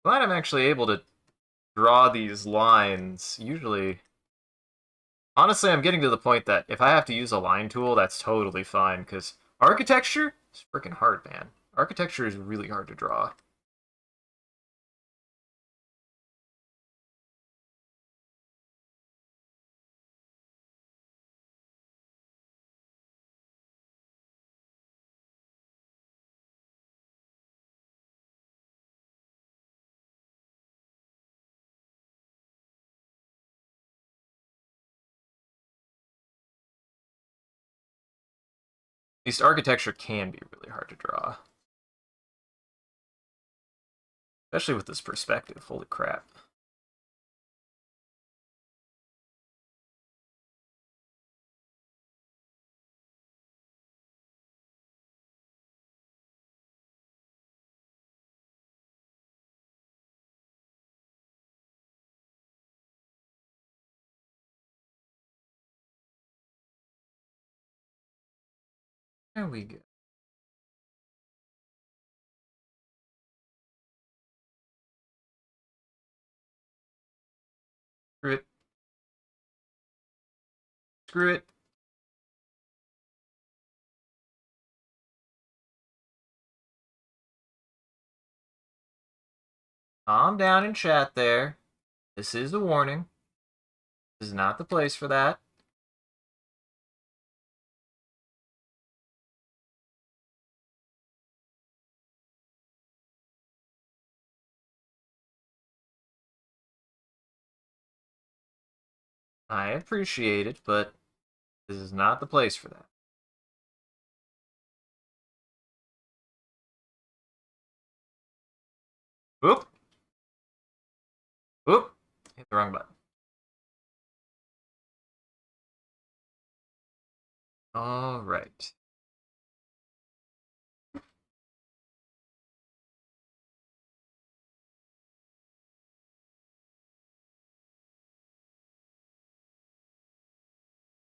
Glad I'm actually able to draw these lines. Usually, honestly, I'm getting to the point that if I have to use a line tool, that's totally fine, because architecture is freaking hard, man. Architecture is really hard to draw. At least architecture can be really hard to draw. Especially with this perspective, holy crap. There we go. Screw it. Screw it. Calm down and chat there. This is a warning. This is not the place for that. I appreciate it, but this is not the place for that. Whoop! Whoop! Hit the wrong button. Alright.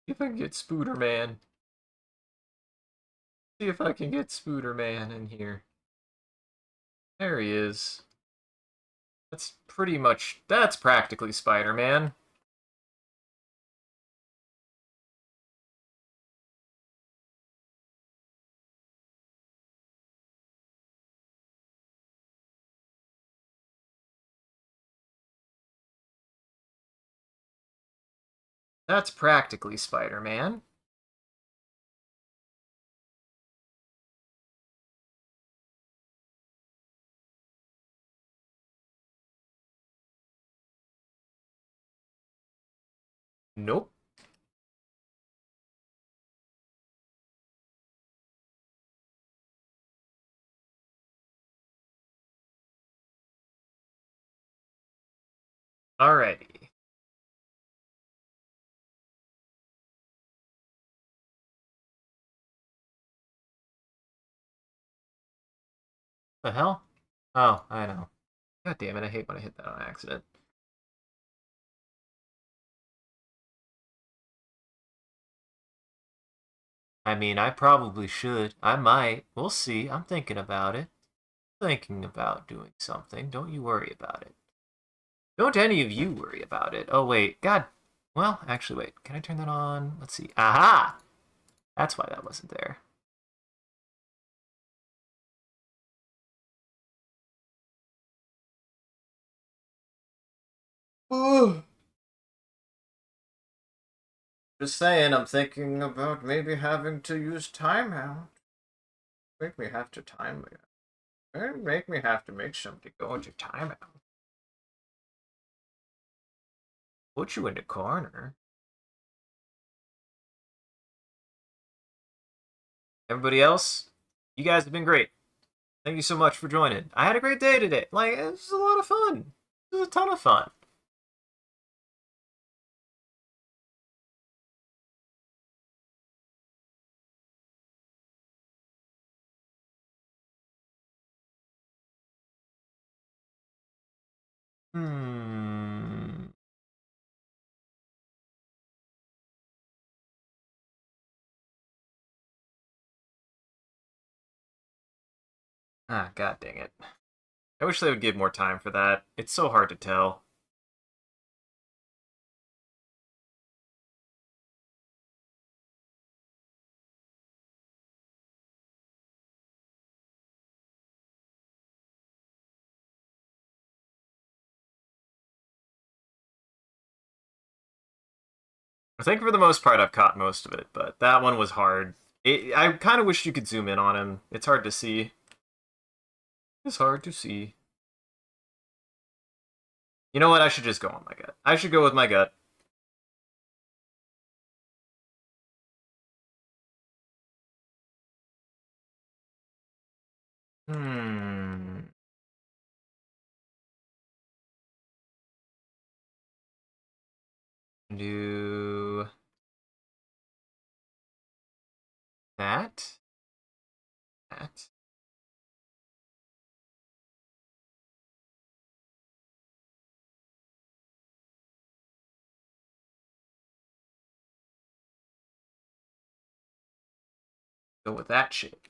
See if I can get Spooderman. See if I can get Spooderman in here. There he is. That's pretty much... That's practically Spider-Man. That's practically Spider-Man. Nope. Alrighty. The hell? Oh, I know. God damn it, I hate when I hit that on accident. I mean, I probably should. I might. We'll see. I'm thinking about it. Thinking about doing something. Don't you worry about it. Don't any of you worry about it. Oh, wait. God. Well, actually, wait. Can I turn that on? Let's see. Aha! That's why that wasn't there. Ugh. Just saying, I'm thinking about maybe having to use timeout. Make me have to time it. Make me have to make somebody go into timeout. Put you in the corner. Everybody else, you guys have been great. Thank you so much for joining. I had a great day today. Like, it was a lot of fun. It was a ton of fun. Hmm. Ah, god dang it. I wish they would give more time for that. It's so hard to tell. I think for the most part I've caught most of it, but that one was hard. I kind of wish you could zoom in on him. It's hard to see. It's hard to see. You know what? I should just go on my gut. I should go with my gut. Hmm. Do that. That. Go with that shape.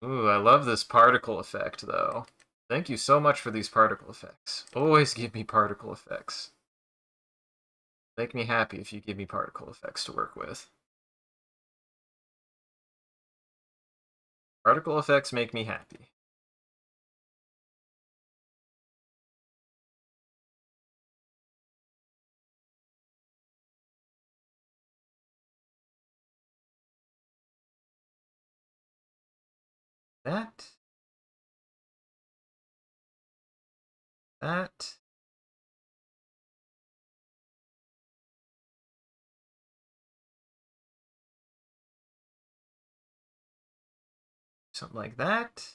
Ooh, I love this particle effect, though. Thank you so much for these particle effects. Always give me particle effects. Make me happy if you give me particle effects to work with. Particle effects make me happy. That. That. Something like that.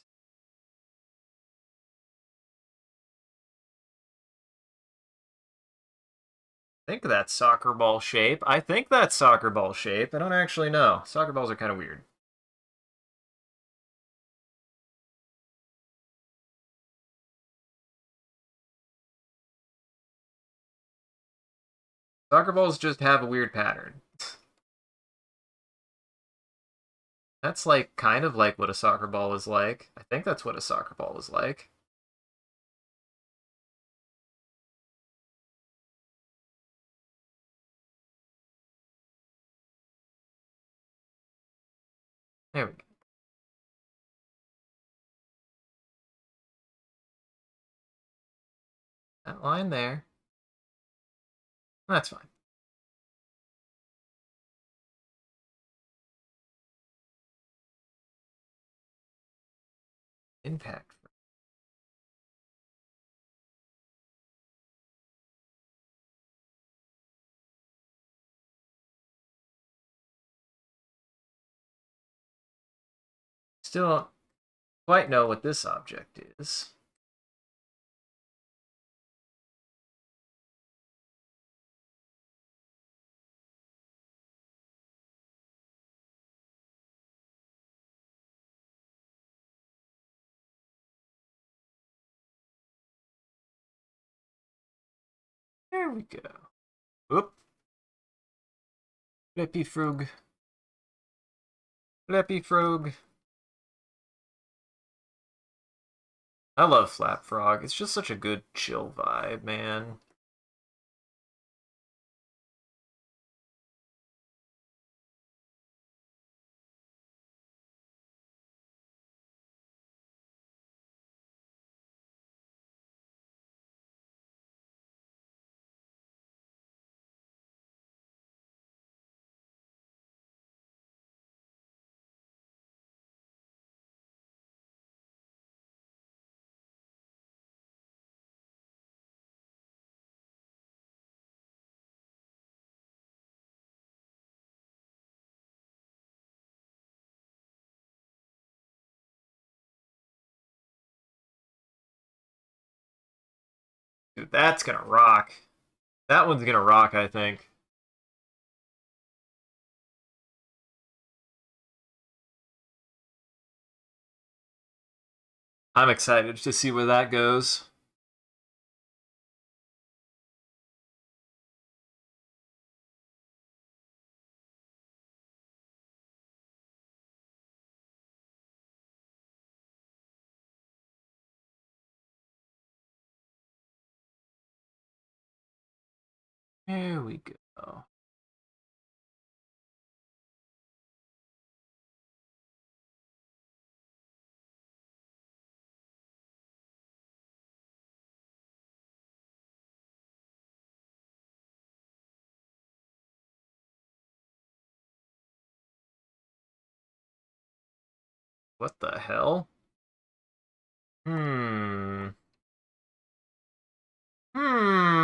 I think that's soccer ball shape. I think that's soccer ball shape. I don't actually know. Soccer balls are kind of weird. Soccer balls just have a weird pattern. That's like kind of like what a soccer ball is like. I think that's what a soccer ball is like. There we go. That line there. That's fine. Impact. Still don't quite know what this object is. There we go. Oop. Flippy frog. Flippy frog. I love Flap Frog. It's just such a good chill vibe, man. Dude, that's gonna rock. That one's gonna rock, I think. I'm excited to see where that goes. There we go. What the hell? Hmm. Hmm.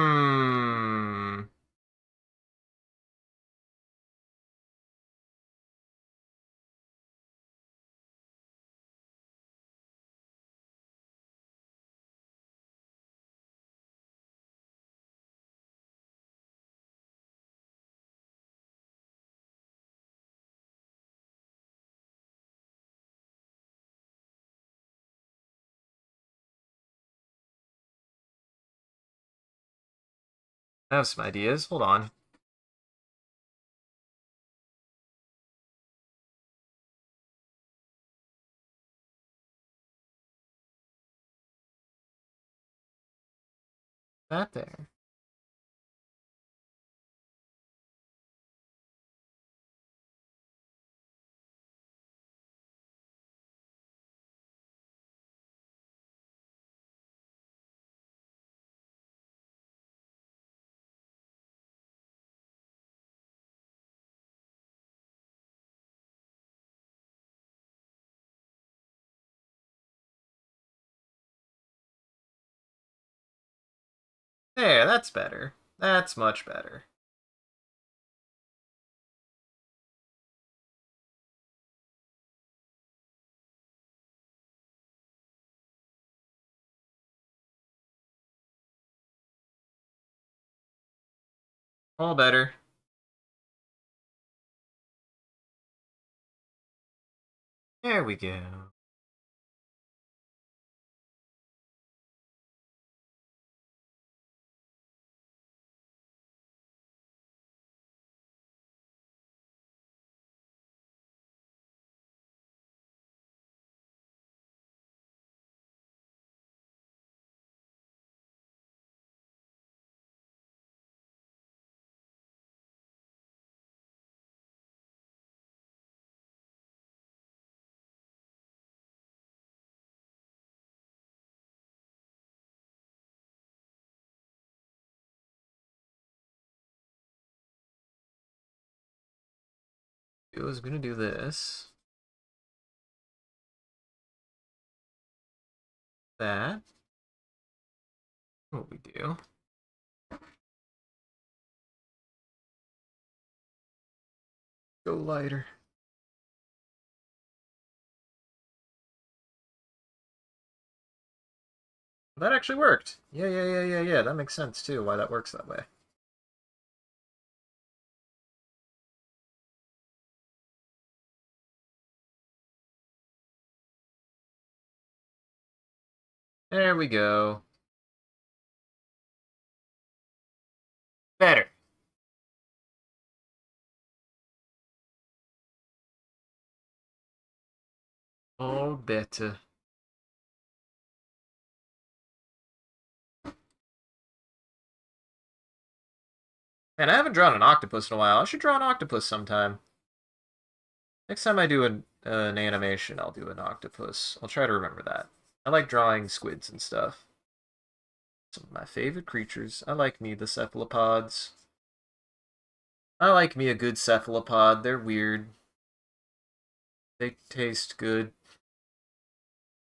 I have some ideas. Hold on. That there. There, that's better. That's much better. All better. There we go. I was gonna do this. That. What we do. Go lighter. That actually worked. Yeah. That makes sense too, why that works that way. There we go. Better. All better. Man, I haven't drawn an octopus in a while. I should draw an octopus sometime. Next time I do an animation, I'll do an octopus. I'll try to remember that. I like drawing squids and stuff. Some of my favorite creatures. I like me the cephalopods. I like me a good cephalopod. They're weird. They taste good.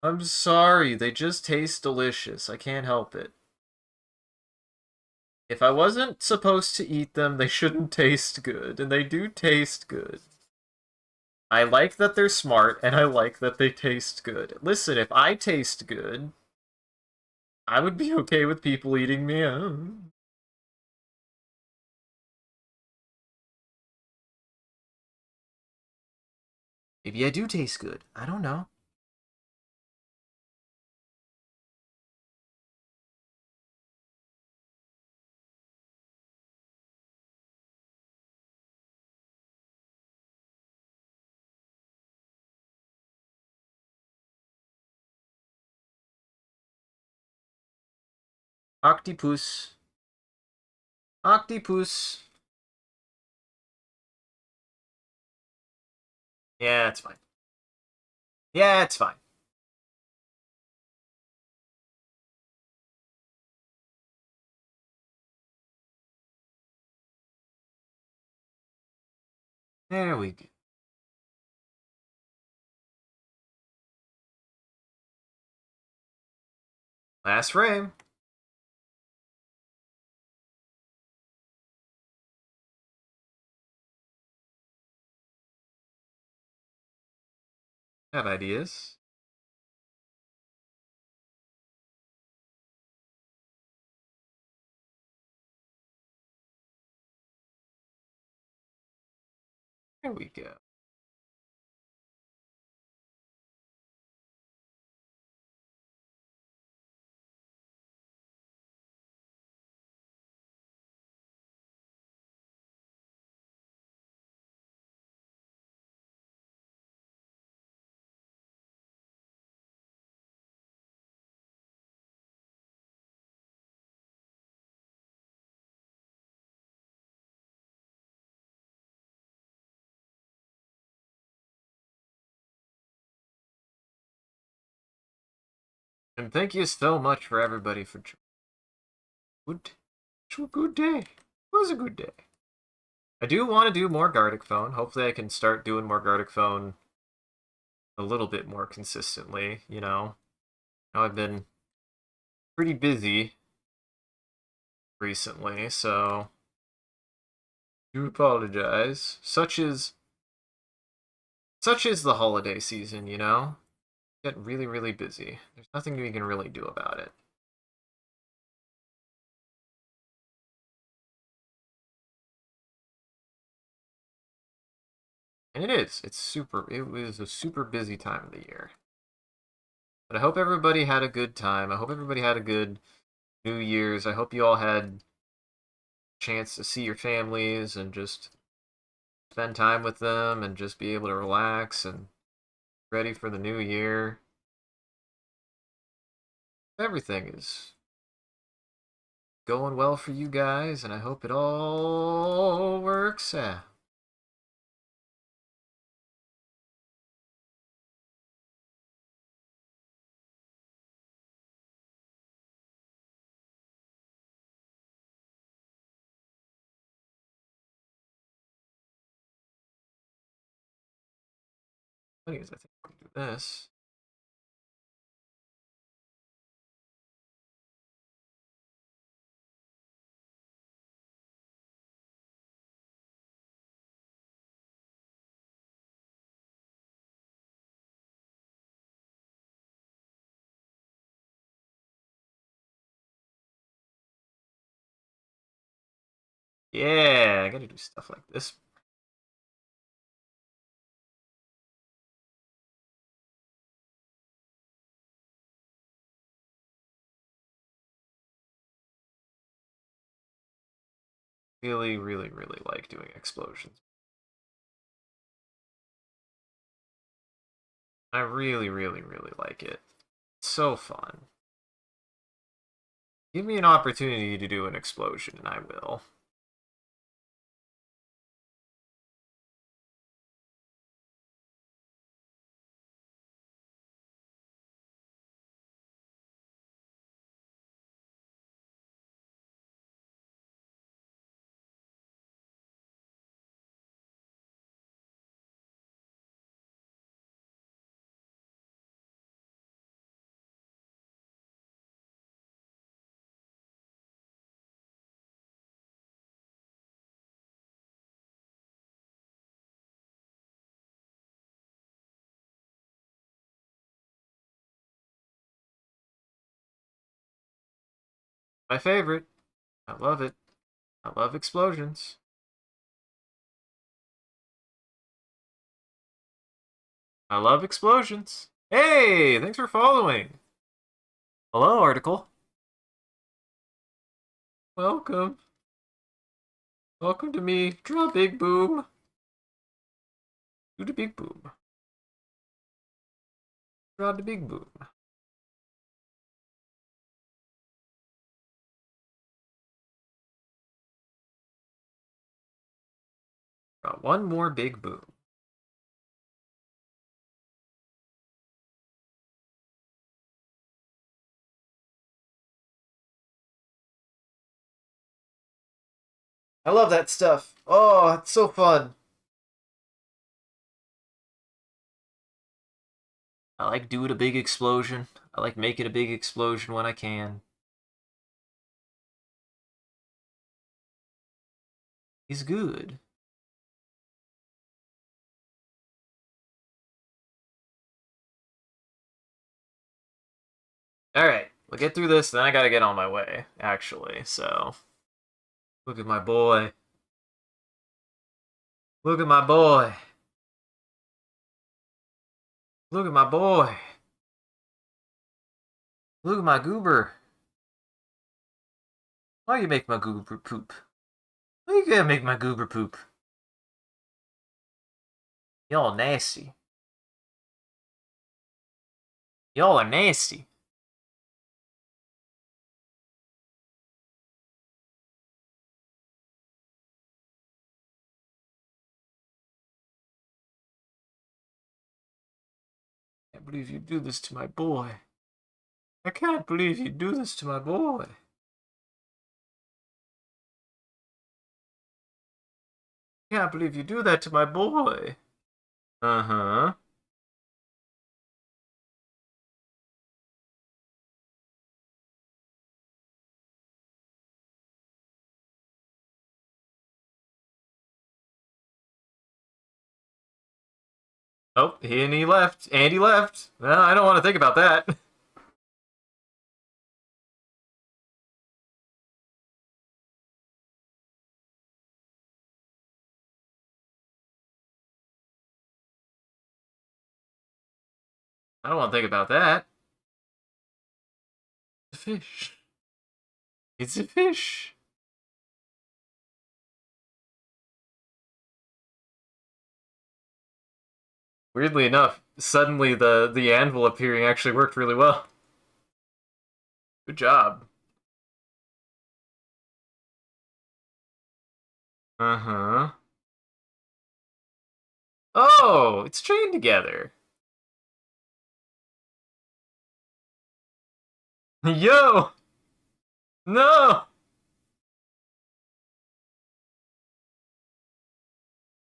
I'm sorry, they just taste delicious. I can't help it. If I wasn't supposed to eat them, they shouldn't taste good, and they do taste good. I like that they're smart, and I like that they taste good. Listen, if I taste good, I would be okay with people eating me. Maybe I do taste good. I don't know. Octopus. Octopus. Yeah, it's fine. Yeah, it's fine. There we go. Last frame. Have ideas. There we go. And thank you so much for everybody for good. It was a good day. It was a good day. I do want to do more Gartic Phone. Hopefully, I can start doing more Gartic Phone a little bit more consistently. I've been pretty busy recently, so do apologize. Such is the holiday season. Get really, really busy. There's nothing we can really do about it. And it is. It was a super busy time of the year. But I hope everybody had a good time. I hope everybody had a good New Year's. I hope you all had a chance to see your families and just spend time with them and just be able to relax and ready for the new year. Everything is going well for you guys, and I hope it all works out. Anyways, I think we can do this. Yeah, I gotta do stuff like this. Really, really, really like doing explosions. I really, really, really like it. It's so fun. Give me an opportunity to do an explosion, and I will. My favorite. I love it. I love explosions. I love explosions. Hey, thanks for following. Hello, article. Welcome. Welcome to me. Draw big boom. Do the big boom. Draw the big boom. Draw one more big boom. I love that stuff. Oh, it's so fun. I like doing a big explosion. I like making a big explosion when I can. He's good. Alright, we'll get through this, then I gotta get on my way, actually, so. Look at my boy. Look at my boy. Look at my boy. Look at my goober. Why you make my goober poop? Why you gotta make my goober poop? Y'all nasty. Y'all are nasty. I can't believe you do this to my boy. I can't believe you do this to my boy. I can't believe you do that to my boy. Uh-huh. Oh, he left. And he left. Well, I don't want to think about that. I don't want to think about that. It's a fish. It's a fish. Weirdly enough, suddenly the anvil appearing actually worked really well. Good job. Uh-huh. Oh, it's chained together. Yo! No!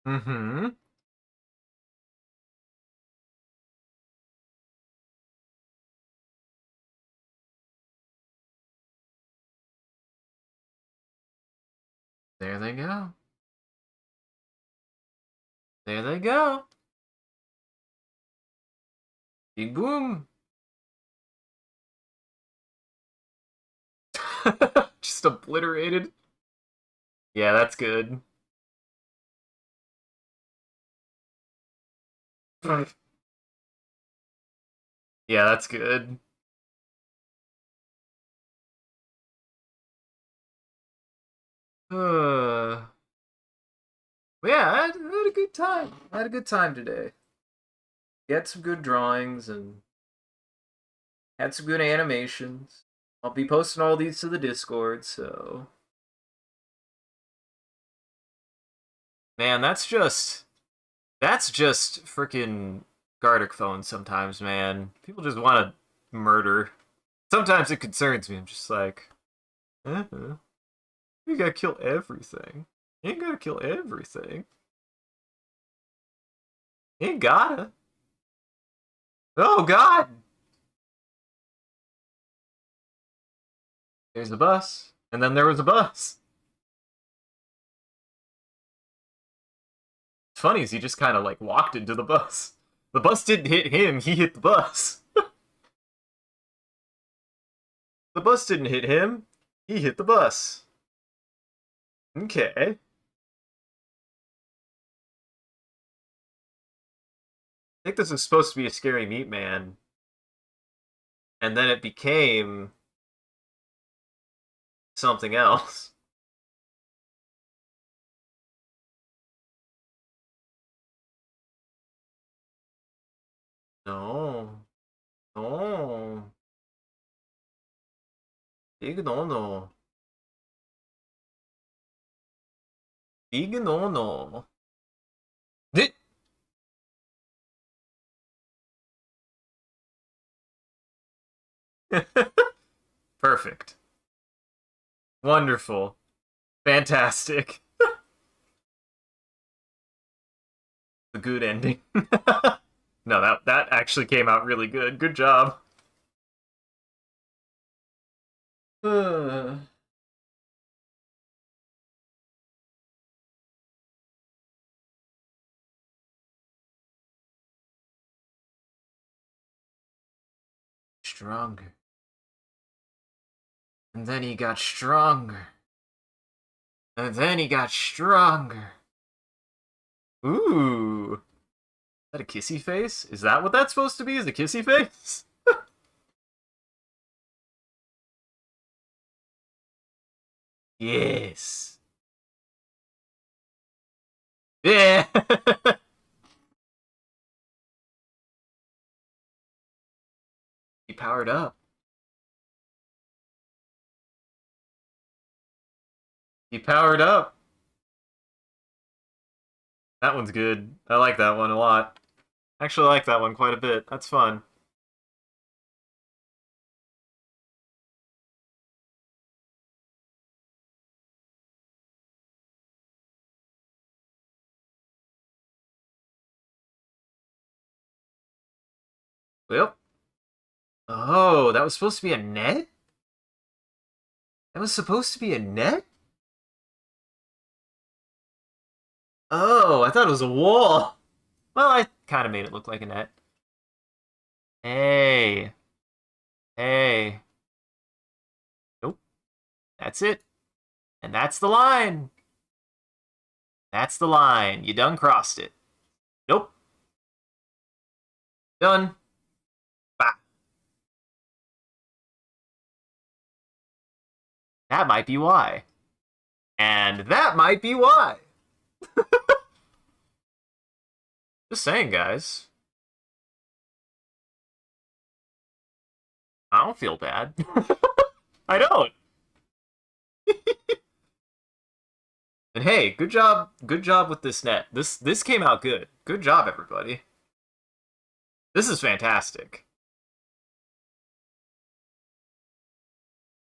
Mm-hmm. There they go. There they go. Big boom. Just obliterated. Yeah, that's good. Yeah, that's good. But yeah, I had a good time. I had a good time today. Get some good drawings and had some good animations. I'll be posting all these to the Discord, so. Man, that's just freaking Gartic phone sometimes, man. People just want to murder. Sometimes it concerns me. I'm just like, you gotta kill everything. You ain't gotta kill everything. You ain't gotta. Oh God! There's a bus, and then there was a bus. What's funny is he just kind of like walked into the bus. The bus didn't hit him; he hit the bus. The bus didn't hit him. He hit the bus. Okay. I think this was supposed to be a scary meat man, and then it became something else. No. No. Big no no. Big no no. Perfect. Wonderful. Fantastic. The good ending. No, that actually came out really good. Good job. Stronger. And then he got stronger. And then he got stronger. Ooh. Is that a kissy face? Is that what that's supposed to be? Is a kissy face? Yes. Yeah. He powered up. He powered up. That one's good. I like that one a lot. Actually, I like that one quite a bit. That's fun. Yep. Oh, that was supposed to be a net? That was supposed to be a net? Oh, I thought it was a wall. Well, I kind of made it look like a net. Hey. Hey. Nope. That's it. And that's the line. That's the line. You done crossed it. Nope. Done. Bah. That might be why. And that might be why. Just saying, guys. I don't feel bad. I don't. And hey, good job with this net. This came out good. Good job, everybody. This is fantastic.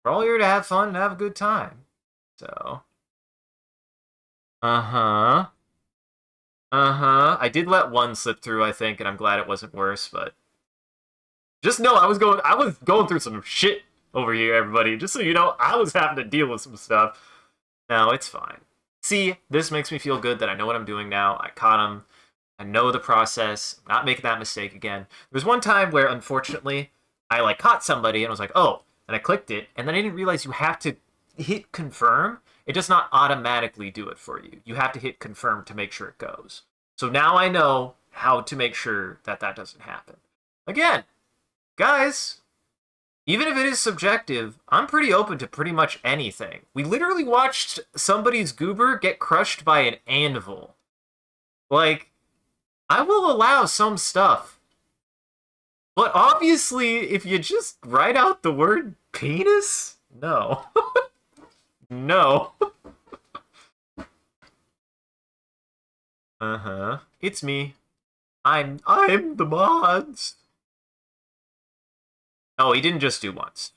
We're all here to have fun and have a good time. So, uh-huh. Uh-huh. I did let one slip through, I think, and I'm glad it wasn't worse, but just know I was going through some shit over here, everybody. Just so you know, I was having to deal with some stuff. No, it's fine. See, this makes me feel good that I know what I'm doing now. I caught him. I know the process. I'm not making that mistake again. There was one time where, unfortunately, I like caught somebody and I was like, oh, and I clicked it, and then I didn't realize you have to hit confirm. It does not automatically do it for you. You have to hit confirm to make sure it goes. So now I know how to make sure that that doesn't happen. Again, guys, even if it is subjective, I'm pretty open to pretty much anything. We literally watched somebody's goober get crushed by an anvil. Like, I will allow some stuff. But obviously, if you just write out the word penis, no. No. Uh-huh. It's me. I'm the mods. Oh, he didn't just do once.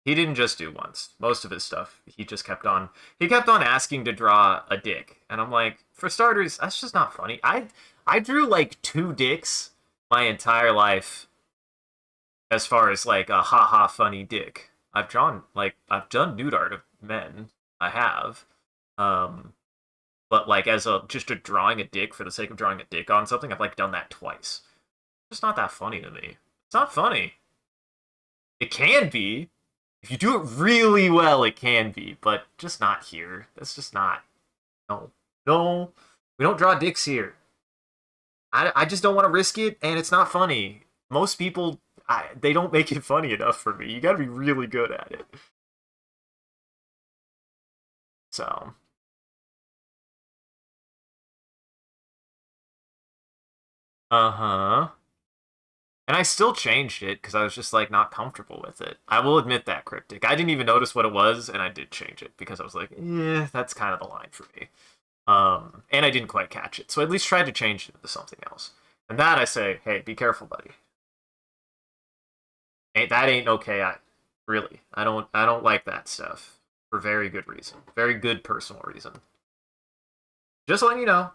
He didn't just do once. Most of his stuff, he kept on asking to draw a dick. And I'm like, for starters, that's just not funny. I drew like 2 dicks my entire life as far as like a haha funny dick. I've done nude art of men. I have. Um but like as a just a drawing a dick for the sake of drawing a dick on something, I've like done that twice. It's just not that funny to me. It's not funny. It can be. If you do it really well, it can be, but just not here. That's just not. No. No. We don't draw dicks here. I just don't want to risk it, and it's not funny. Most people, they don't make it funny enough for me. You gotta be really good at it. So. Uh-huh. And I still changed it because I was just like not comfortable with it. I will admit that, Cryptic. I didn't even notice what it was, and I did change it because I was like, that's kind of the line for me. And I didn't quite catch it, so I at least tried to change it to something else. And that I say, hey, be careful, buddy. That ain't okay. Really, I don't like that stuff for very good reason, very good personal reason. Just letting you know,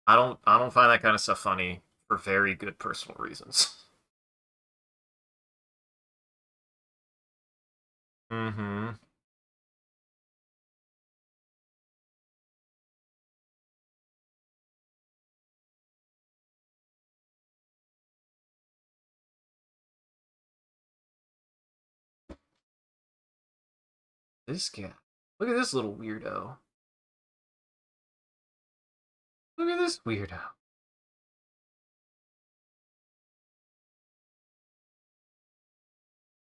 I don't find that kind of stuff funny for very good personal reasons. Mm-hmm. This guy. Look at this little weirdo. Look at this weirdo.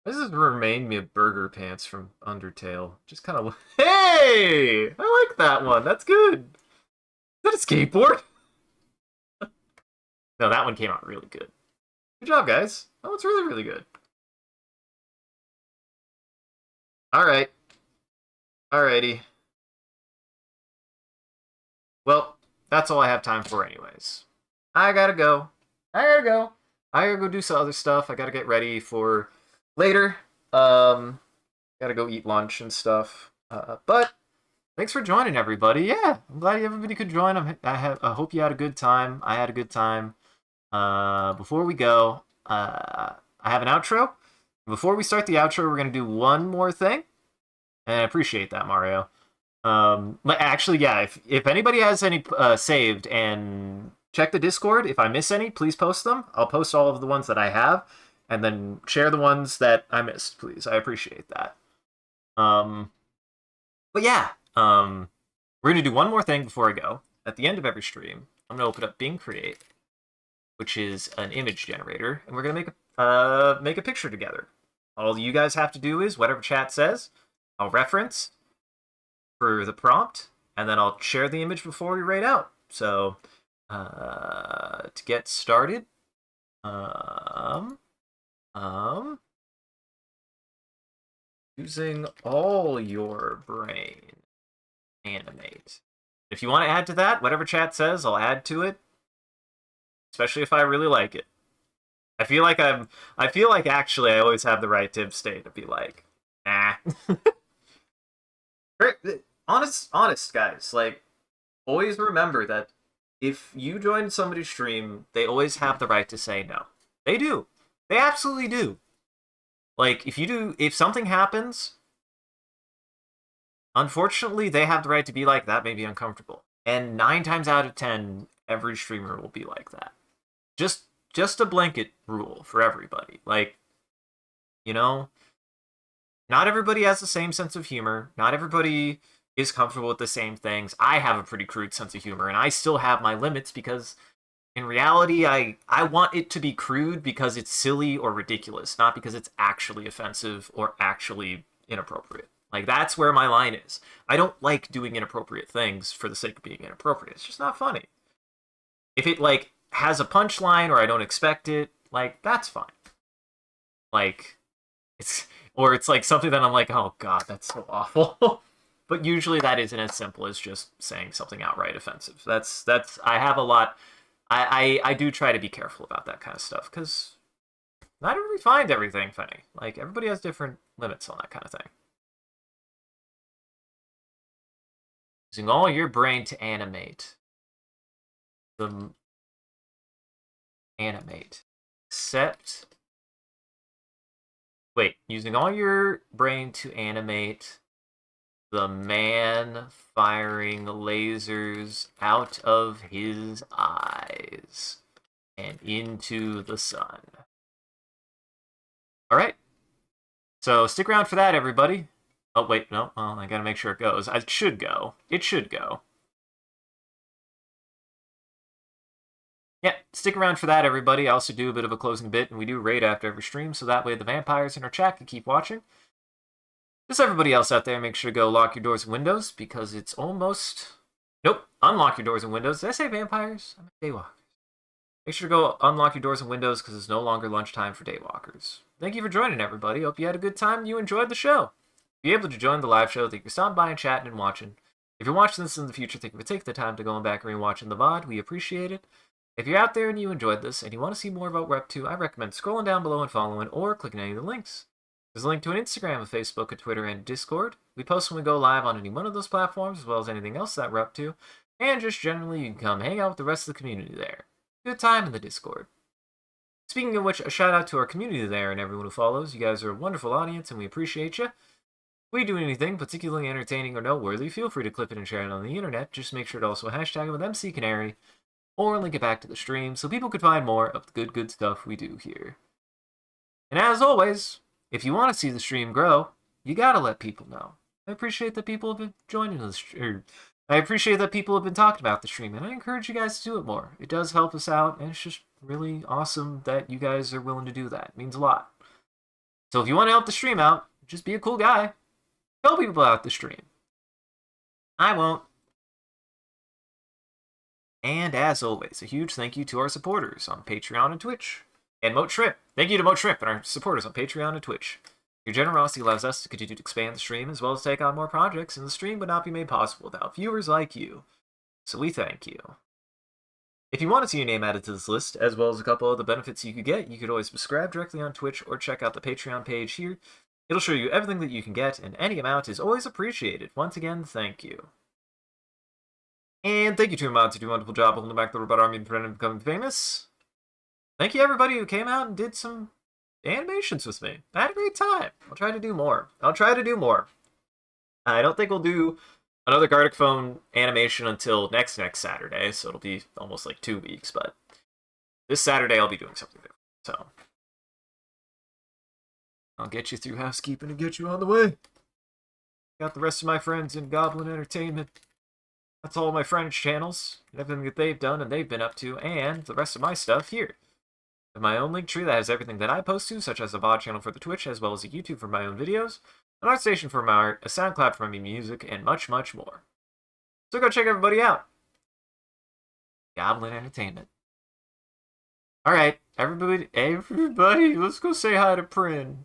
This has remind me of Burger Pants from Undertale. Just kind of. Hey! I like that one. That's good. Is that a skateboard? No, that one came out really good. Good job, guys. That one's really, really good. Alright. Alrighty. Well, that's all I have time for, anyways. I gotta go. I gotta go do some other stuff. I gotta get ready for later. Gotta go eat lunch and stuff. But thanks for joining, everybody. Yeah, I'm glad everybody could join. I hope you had a good time. I had a good time. Before we go, I have an outro. Before we start the outro, we're gonna do one more thing, and I appreciate that, Mario. But actually, yeah, if anybody has any saved, and check the Discord. If I miss any, please post them. I'll post all of the ones that I have, and then share the ones that I missed, please. I appreciate that. Um, but yeah, we're gonna do one more thing before I go. At the end of every stream, I'm gonna open up Bing Create, which is an image generator, and we're gonna make a picture together. All you guys have to do is whatever chat says, I'll reference for the prompt, and then I'll share the image before we rate out. So, to get started, um, um, using all your brain, animate. If you want to add to that, whatever chat says, I'll add to it. Especially if I really like it. I feel like actually I always have the right to abstain to be like, nah. honest guys, like, always remember that if you join somebody's stream, they always have the right to say no. They do. They absolutely do. Like, if something happens, unfortunately, they have the right to be like, that may be uncomfortable. And 9 times out of 10, every streamer will be like that. Just a blanket rule for everybody. Like, you know, not everybody has the same sense of humor. Not everybody is comfortable with the same things. I have a pretty crude sense of humor, and I still have my limits because in reality, I want it to be crude because it's silly or ridiculous, not because it's actually offensive or actually inappropriate. Like, that's where my line is. I don't like doing inappropriate things for the sake of being inappropriate. It's just not funny. If it, like, has a punchline or I don't expect it, like, that's fine. Like, it's like something that I'm like, oh god, that's so awful. But usually that isn't as simple as just saying something outright offensive. That's I have a lot. I do try to be careful about that kind of stuff because not everybody finds everything funny. Like, everybody has different limits on that kind of thing. Using all your brain to animate. The animate. Except, wait, using all your brain to animate the man firing lasers out of his eyes and into the sun. All right. So stick around for that, everybody. Oh, wait, no. Well, I gotta make sure it goes. It should go. It should go. Yeah, stick around for that, everybody. I also do a bit of a closing bit, and we do raid after every stream, so that way the vampires in our chat can keep watching. Just everybody else out there, make sure to go lock your doors and windows, because it's almost... Nope, unlock your doors and windows. Did I say vampires? I meant daywalkers. Make sure to go unlock your doors and windows, because it's no longer lunchtime for daywalkers. Thank you for joining, everybody. Hope you had a good time and you enjoyed the show. If you're able to join the live show, thank you for stopping by and chatting and watching. If you're watching this in the future, thank you for taking the time to go back and rewatching the VOD. We appreciate it. If you're out there and you enjoyed this and you want to see more about what we're up to, I recommend scrolling down below and following, or clicking any of the links. There's a link to an Instagram, a Facebook, a Twitter, and a Discord. We post when we go live on any one of those platforms, as well as anything else that we're up to. And just generally, you can come hang out with the rest of the community there. Good time in the Discord. Speaking of which, a shout out to our community there and everyone who follows. You guys are a wonderful audience and we appreciate you. If we do anything particularly entertaining or noteworthy, feel free to clip it and share it on the internet. Just make sure to also hashtag it with MCCanary or link it back to the stream so people can find more of the good stuff we do here. And as always, if you want to see the stream grow, you gotta let people know. I appreciate that people have been joining the stream. I appreciate that people have been talking about the stream, and I encourage you guys to do it more. It does help us out, and it's just really awesome that you guys are willing to do that. It means a lot. So if you want to help the stream out, just be a cool guy. Tell people about the stream. I won't. And as always, a huge thank you to our supporters on Patreon and Twitch. And Moat Trip. Thank you to Moat Trip and our supporters on Patreon and Twitch. Your generosity allows us to continue to expand the stream as well as take on more projects, and the stream would not be made possible without viewers like you. So we thank you. If you want to see your name added to this list, as well as a couple of the benefits you could get, you could always subscribe directly on Twitch or check out the Patreon page here. It'll show you everything that you can get, and any amount is always appreciated. Once again, thank you. And thank you to Mods who do a wonderful job holding back the robot army and preventing becoming famous. Thank you everybody who came out and did some animations with me. I had a great time. I'll try to do more. I don't think we'll do another Gartic phone animation until next Saturday, so it'll be almost like 2 weeks, but this Saturday I'll be doing something different. So I'll get you through housekeeping and get you on the way. Got the rest of my friends in Goblin Entertainment. That's all my friends' channels, and everything that they've done and they've been up to, and the rest of my stuff here. I have my own link tree that has everything that I post to, such as a VOD channel for the Twitch, as well as a YouTube for my own videos, an ArtStation for my art, a SoundCloud for my music, and much, much more. So go check everybody out. Goblin Entertainment. Alright, everybody, let's go say hi to Prin.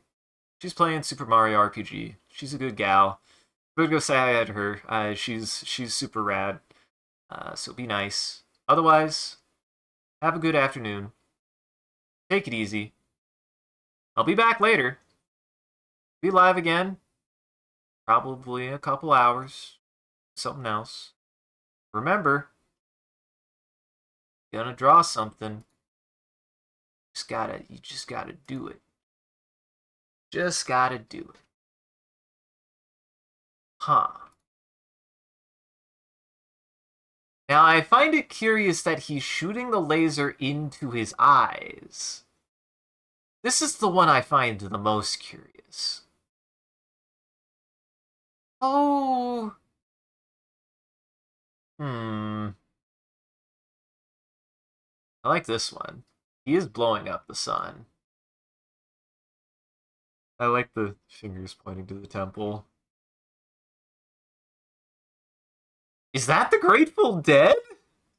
She's playing Super Mario RPG. She's a good gal. Go say hi to her. She's super rad. So be nice. Otherwise, have a good afternoon. Take it easy. I'll be back later. Be live again. Probably in a couple hours. Something else. Remember, you're gonna draw something. You just gotta do it. Just gotta do it. Huh. Now, I find it curious that he's shooting the laser into his eyes. This is the one I find the most curious. Oh. I like this one. He is blowing up the sun. I like the fingers pointing to the temple. Is that the Grateful Dead?